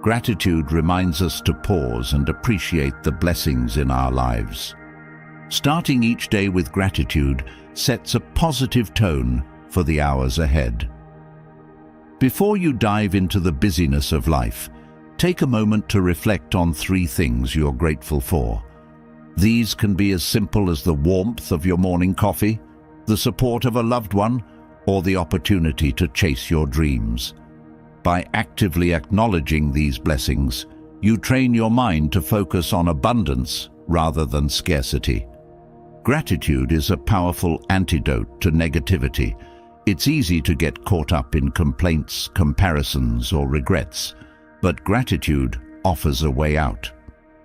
gratitude reminds us to pause and appreciate the blessings in our lives. Starting each day with gratitude sets a positive tone for the hours ahead. Before you dive into the busyness of life, take a moment to reflect on 3 things you're grateful for. These can be as simple as the warmth of your morning coffee, the support of a loved one, or the opportunity to chase your dreams. By actively acknowledging these blessings, you train your mind to focus on abundance rather than scarcity. Gratitude is a powerful antidote to negativity. It's easy to get caught up in complaints, comparisons, or regrets, but gratitude offers a way out.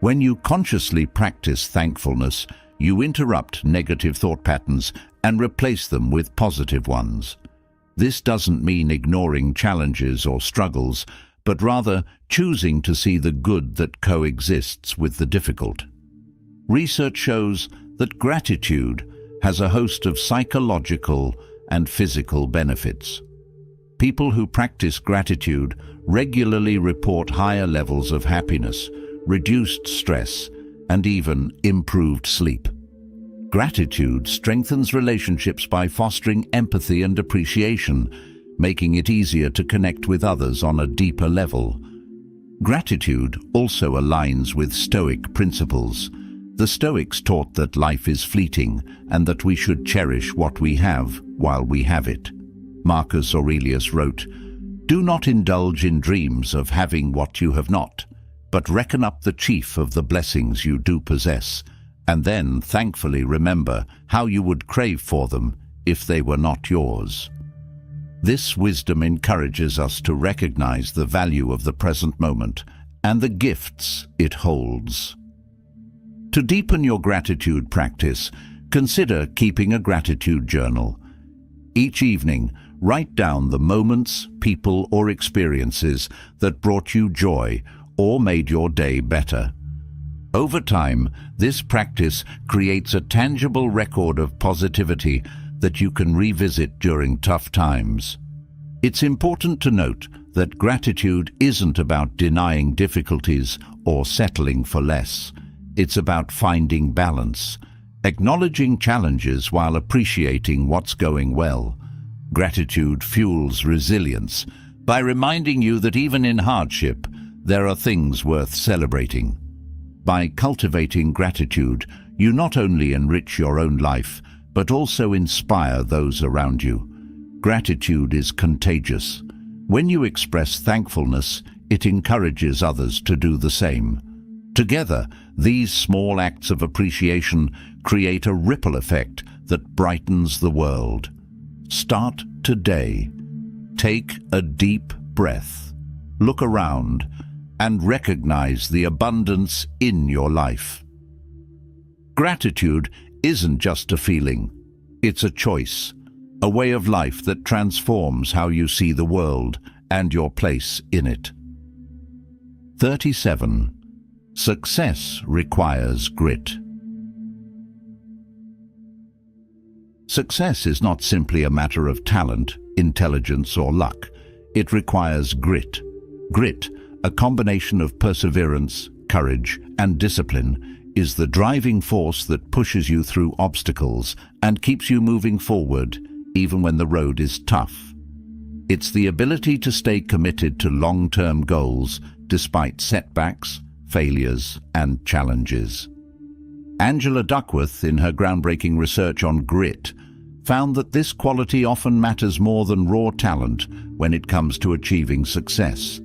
When you consciously practice thankfulness, you interrupt negative thought patterns and replace them with positive ones. This doesn't mean ignoring challenges or struggles, but rather choosing to see the good that coexists with the difficult. Research shows that gratitude has a host of psychological and physical benefits. People who practice gratitude regularly report higher levels of happiness, reduced stress, and even improved sleep. Gratitude strengthens relationships by fostering empathy and appreciation, making it easier to connect with others on a deeper level. Gratitude also aligns with Stoic principles. The Stoics taught that life is fleeting and that we should cherish what we have while we have it. Marcus Aurelius wrote, "Do not indulge in dreams of having what you have not, but reckon up the chief of the blessings you do possess, and then thankfully remember how you would crave for them if they were not yours." This wisdom encourages us to recognize the value of the present moment and the gifts it holds. To deepen your gratitude practice, consider keeping a gratitude journal. Each evening, write down the moments, people, or experiences that brought you joy or made your day better. Over time, this practice creates a tangible record of positivity that you can revisit during tough times. It's important to note that gratitude isn't about denying difficulties or settling for less. It's about finding balance, acknowledging challenges while appreciating what's going well. Gratitude fuels resilience by reminding you that even in hardship, there are things worth celebrating. By cultivating gratitude, you not only enrich your own life, but also inspire those around you. Gratitude is contagious. When you express thankfulness, it encourages others to do the same. Together, these small acts of appreciation create a ripple effect that brightens the world. Start today. Take a deep breath. Look around and recognize the abundance in your life. Gratitude isn't just a feeling. It's a choice, a way of life that transforms how you see the world and your place in it. 37. Success requires grit. Success is not simply a matter of talent, intelligence, or luck. It requires grit. Grit, a combination of perseverance, courage, and discipline, is the driving force that pushes you through obstacles and keeps you moving forward even when the road is tough. It's the ability to stay committed to long-term goals despite setbacks, failures, and challenges. Angela Duckworth, in her groundbreaking research on grit, found that this quality often matters more than raw talent when it comes to achieving success.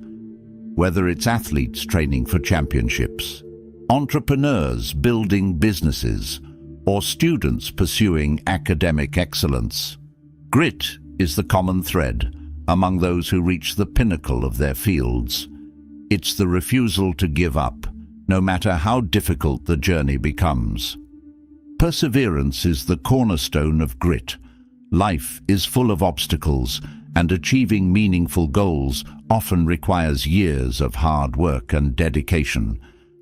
Whether it's athletes training for championships, entrepreneurs building businesses, or students pursuing academic excellence, grit is the common thread among those who reach the pinnacle of their fields. It's the refusal to give up, no matter how difficult the journey becomes. Perseverance is the cornerstone of grit. Life is full of obstacles, and achieving meaningful goals often requires years of hard work and dedication.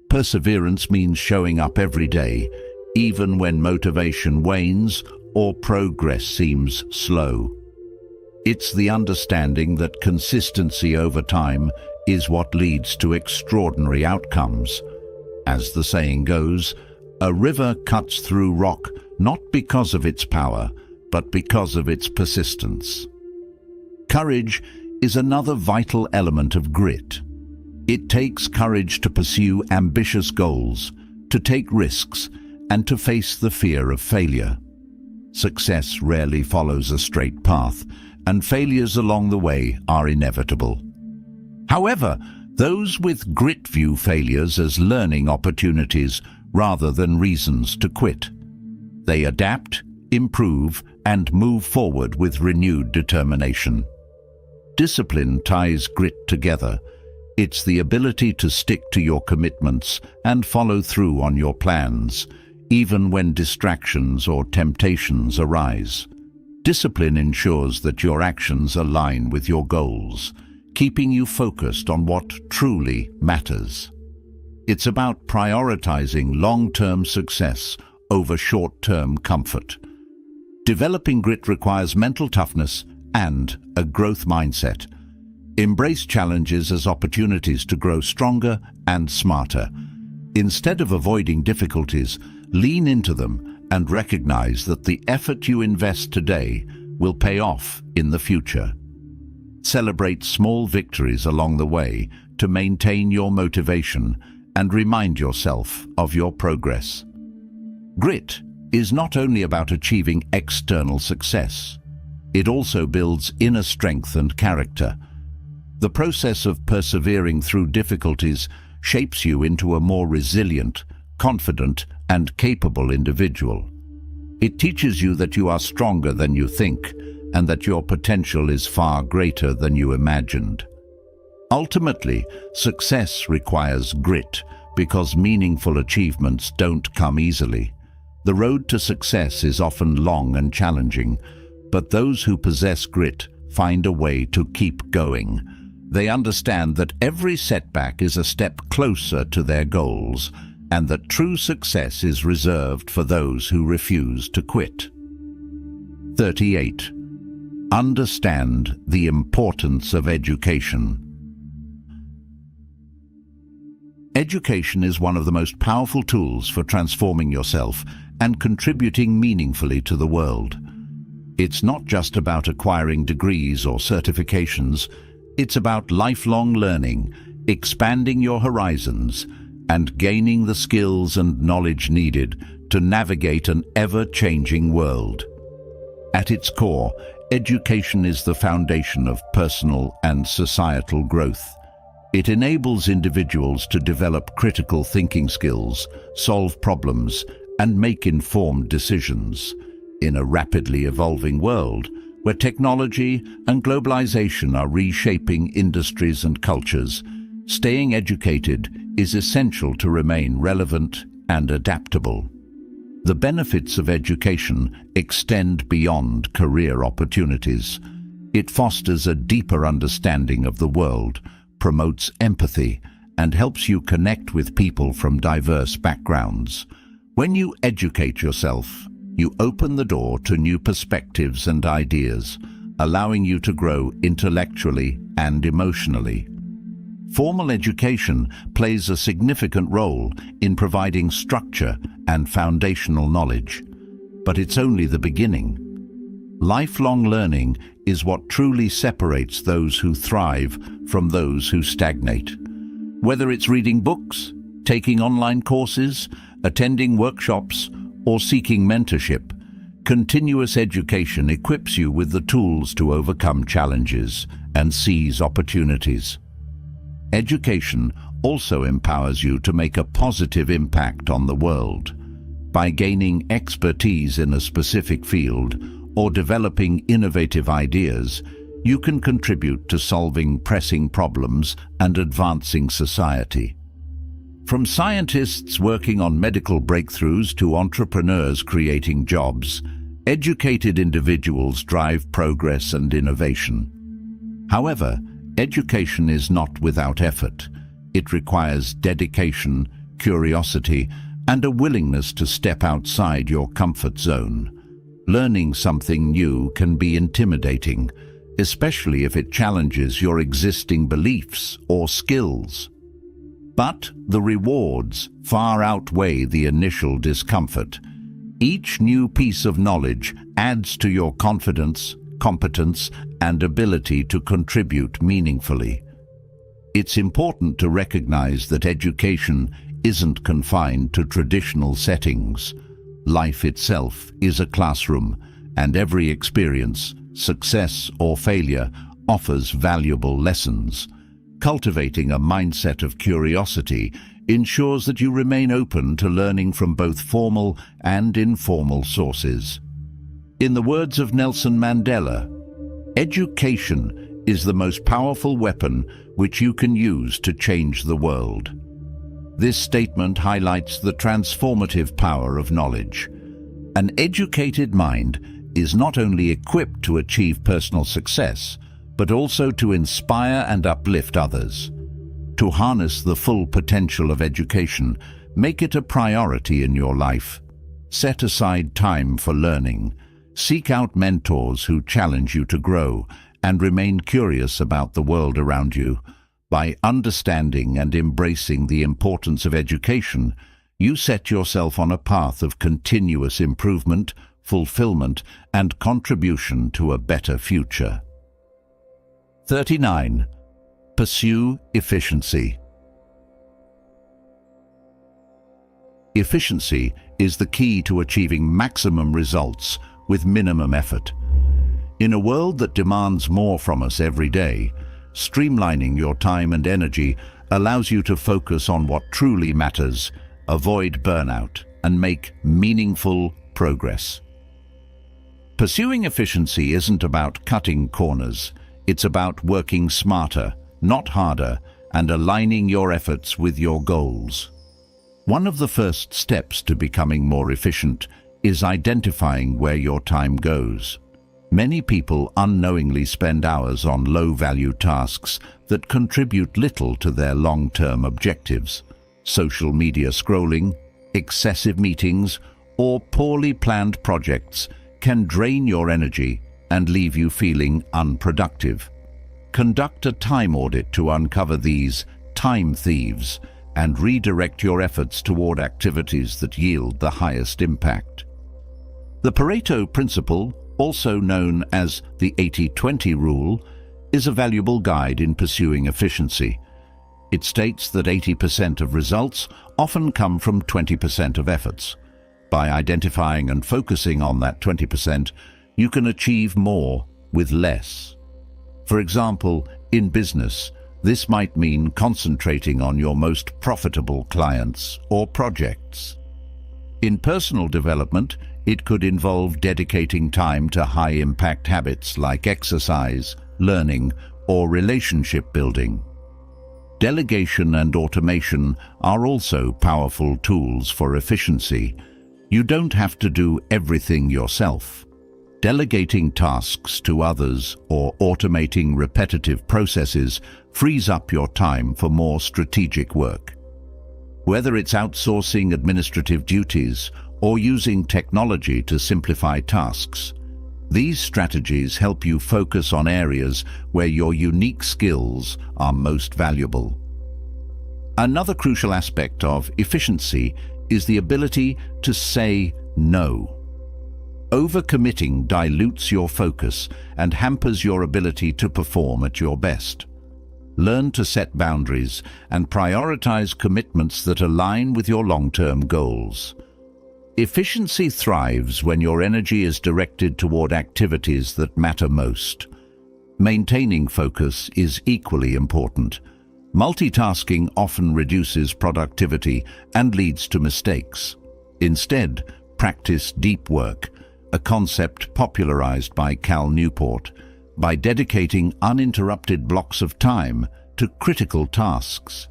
Perseverance means showing up every day, even when motivation wanes or progress seems slow. It's the understanding that consistency over time is what leads to extraordinary outcomes. As the saying goes, a river cuts through rock not because of its power, but because of its persistence. Courage is another vital element of grit. It takes courage to pursue ambitious goals, to take risks, and to face the fear of failure. Success rarely follows a straight path, and failures along the way are inevitable. However, those with grit view failures as learning opportunities rather than reasons to quit. They adapt, improve, and move forward with renewed determination. Discipline ties grit together. It's the ability to stick to your commitments and follow through on your plans, even when distractions or temptations arise. Discipline ensures that your actions align with your goals, keeping you focused on what truly matters. It's about prioritizing long-term success over short-term comfort. Developing grit requires mental toughness and a growth mindset. Embrace challenges as opportunities to grow stronger and smarter. Instead of avoiding difficulties, lean into them and recognize that the effort you invest today will pay off in the future. Celebrate small victories along the way to maintain your motivation and remind yourself of your progress. Grit is not only about achieving external success, it also builds inner strength and character. The process of persevering through difficulties shapes you into a more resilient, confident, and capable individual. It teaches you that you are stronger than you think and that your potential is far greater than you imagined. Ultimately, success requires grit because meaningful achievements don't come easily. The road to success is often long and challenging, but those who possess grit find a way to keep going. They understand that every setback is a step closer to their goals, and that true success is reserved for those who refuse to quit. 38. Understand the importance of education. Education is one of the most powerful tools for transforming yourself and contributing meaningfully to the world. It's not just about acquiring degrees or certifications, it's about lifelong learning, expanding your horizons, and gaining the skills and knowledge needed to navigate an ever-changing world. At its core, education is the foundation of personal and societal growth. It enables individuals to develop critical thinking skills, solve problems, and make informed decisions. In a rapidly evolving world, where technology and globalization are reshaping industries and cultures, staying educated is essential to remain relevant and adaptable. The benefits of education extend beyond career opportunities. It fosters a deeper understanding of the world, promotes empathy, and helps you connect with people from diverse backgrounds. When you educate yourself, you open the door to new perspectives and ideas, allowing you to grow intellectually and emotionally. Formal education plays a significant role in providing structure and foundational knowledge, but it's only the beginning. Lifelong learning is what truly separates those who thrive from those who stagnate. Whether it's reading books, taking online courses, attending workshops, or seeking mentorship, continuous education equips you with the tools to overcome challenges and seize opportunities. Education also empowers you to make a positive impact on the world. By gaining expertise in a specific field or developing innovative ideas, you can contribute to solving pressing problems and advancing society. From scientists working on medical breakthroughs to entrepreneurs creating jobs, educated individuals drive progress and innovation. However, education is not without effort. It requires dedication, curiosity, and a willingness to step outside your comfort zone. Learning something new can be intimidating, especially if it challenges your existing beliefs or skills. But the rewards far outweigh the initial discomfort. Each new piece of knowledge adds to your confidence, competence, and ability to contribute meaningfully. It's important to recognize that education isn't confined to traditional settings. Life itself is a classroom, and every experience, success or failure, offers valuable lessons. Cultivating a mindset of curiosity ensures that you remain open to learning from both formal and informal sources. In the words of Nelson Mandela, education is the most powerful weapon which you can use to change the world. This statement highlights the transformative power of knowledge. An educated mind is not only equipped to achieve personal success, but also to inspire and uplift others. To harness the full potential of education, make it a priority in your life. Set aside time for learning. Seek out mentors who challenge you to grow, and remain curious about the world around you. By understanding and embracing the importance of education, you set yourself on a path of continuous improvement, fulfillment, and contribution to a better future. 39. Pursue efficiency. Efficiency is the key to achieving maximum results with minimum effort. In a world that demands more from us every day, streamlining your time and energy allows you to focus on what truly matters, avoid burnout, and make meaningful progress. Pursuing efficiency isn't about cutting corners. It's about working smarter, not harder, and aligning your efforts with your goals. One of the first steps to becoming more efficient is identifying where your time goes. Many people unknowingly spend hours on low-value tasks that contribute little to their long-term objectives. Social media scrolling, excessive meetings, or poorly planned projects can drain your energy and leave you feeling unproductive. Conduct a time audit to uncover these time thieves and redirect your efforts toward activities that yield the highest impact. The Pareto principle, also known as the 80-20 rule, is a valuable guide in pursuing efficiency. It states that 80% of results often come from 20% of efforts. By identifying and focusing on that 20%, you can achieve more with less. For example, in business, this might mean concentrating on your most profitable clients or projects. In personal development, it could involve dedicating time to high-impact habits like exercise, learning, or relationship building. Delegation and automation are also powerful tools for efficiency. You don't have to do everything yourself. Delegating tasks to others or automating repetitive processes frees up your time for more strategic work. Whether it's outsourcing administrative duties or using technology to simplify tasks, these strategies help you focus on areas where your unique skills are most valuable. Another crucial aspect of efficiency is the ability to say no. Overcommitting dilutes your focus and hampers your ability to perform at your best. Learn to set boundaries and prioritize commitments that align with your long-term goals. Efficiency thrives when your energy is directed toward activities that matter most. Maintaining focus is equally important. Multitasking often reduces productivity and leads to mistakes. Instead, practice deep work, a concept popularized by Cal Newport, by dedicating uninterrupted blocks of time to critical tasks.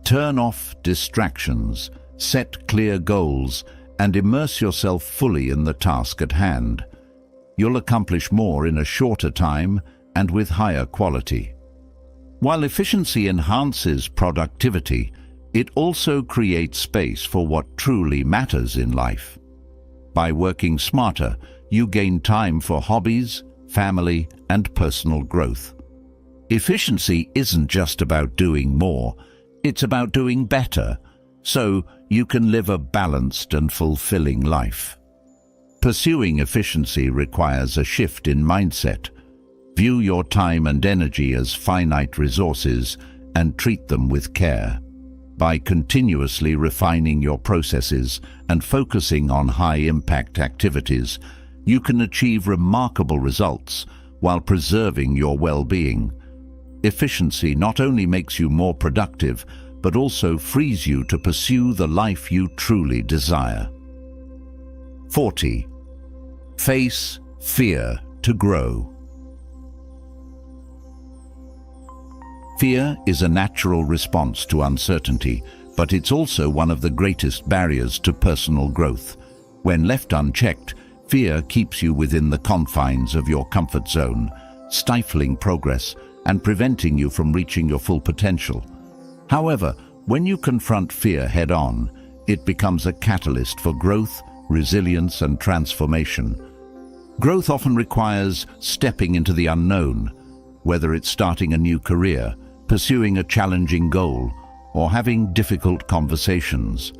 Turn off distractions, set clear goals, and immerse yourself fully in the task at hand. You'll accomplish more in a shorter time and with higher quality. While efficiency enhances productivity, it also creates space for what truly matters in life. By working smarter, you gain time for hobbies, family, and personal growth. Efficiency isn't just about doing more, it's about doing better, so you can live a balanced and fulfilling life. Pursuing efficiency requires a shift in mindset. View your time and energy as finite resources and treat them with care. By continuously refining your processes and focusing on high-impact activities, you can achieve remarkable results while preserving your well-being. Efficiency not only makes you more productive, but also frees you to pursue the life you truly desire. 40. Face fear to grow. Fear is a natural response to uncertainty, but it's also one of the greatest barriers to personal growth. When left unchecked, fear keeps you within the confines of your comfort zone, stifling progress and preventing you from reaching your full potential. However, when you confront fear head-on, it becomes a catalyst for growth, resilience, and transformation. Growth often requires stepping into the unknown, whether it's starting a new career, pursuing a challenging goal, or having difficult conversations.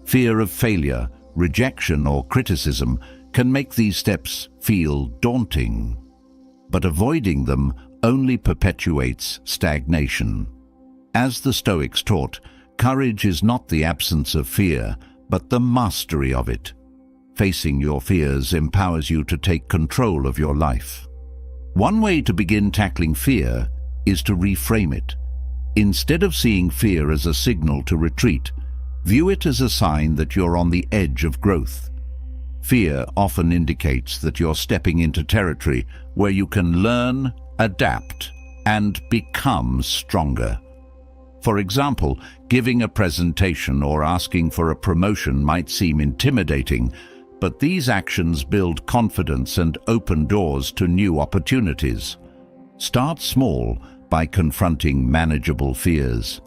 Fear of failure, rejection, or criticism can make these steps feel daunting, but avoiding them only perpetuates stagnation. As the Stoics taught, courage is not the absence of fear, but the mastery of it. Facing your fears empowers you to take control of your life. One way to begin tackling fear is to reframe it. Instead of seeing fear as a signal to retreat, view it as a sign that you're on the edge of growth. Fear often indicates that you're stepping into territory where you can learn, adapt, and become stronger. For example, giving a presentation or asking for a promotion might seem intimidating, but these actions build confidence and open doors to new opportunities. Start small by confronting manageable fears.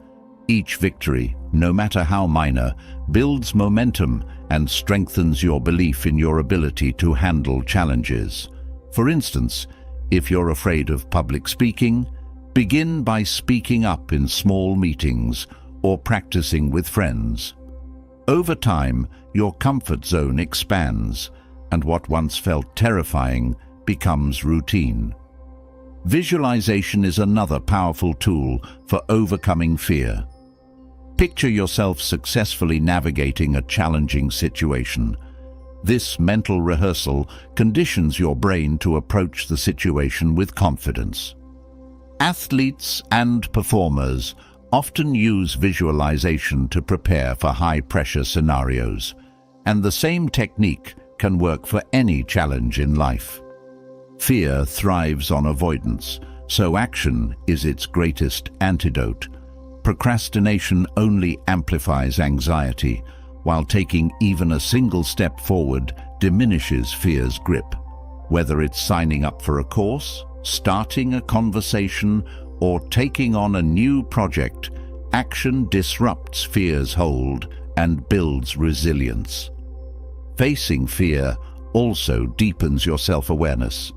Each victory, no matter how minor, builds momentum and strengthens your belief in your ability to handle challenges. For instance, if you're afraid of public speaking, begin by speaking up in small meetings or practicing with friends. Over time, your comfort zone expands, and what once felt terrifying becomes routine. Visualization is another powerful tool for overcoming fear. Picture yourself successfully navigating a challenging situation. This mental rehearsal conditions your brain to approach the situation with confidence. Athletes and performers often use visualization to prepare for high-pressure scenarios, and the same technique can work for any challenge in life. Fear thrives on avoidance, so action is its greatest antidote. Procrastination only amplifies anxiety, while taking even a single step forward diminishes fear's grip. Whether it's signing up for a course, starting a conversation, or taking on a new project, action disrupts fear's hold and builds resilience. Facing fear also deepens your self-awareness.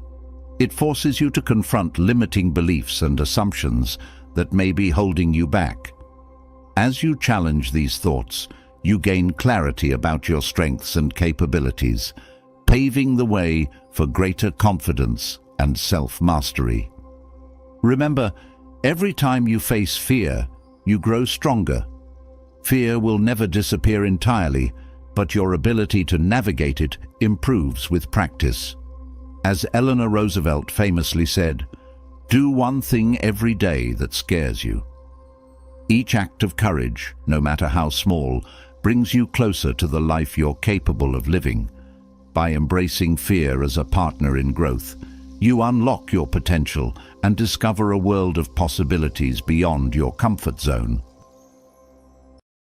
It forces you to confront limiting beliefs and assumptions that may be holding you back. As you challenge these thoughts, you gain clarity about your strengths and capabilities, paving the way for greater confidence and self-mastery. Remember, every time you face fear, you grow stronger. Fear will never disappear entirely, but your ability to navigate it improves with practice. As Eleanor Roosevelt famously said, "Do one thing every day that scares you." Each act of courage, no matter how small, brings you closer to the life you're capable of living. By embracing fear as a partner in growth, you unlock your potential and discover a world of possibilities beyond your comfort zone.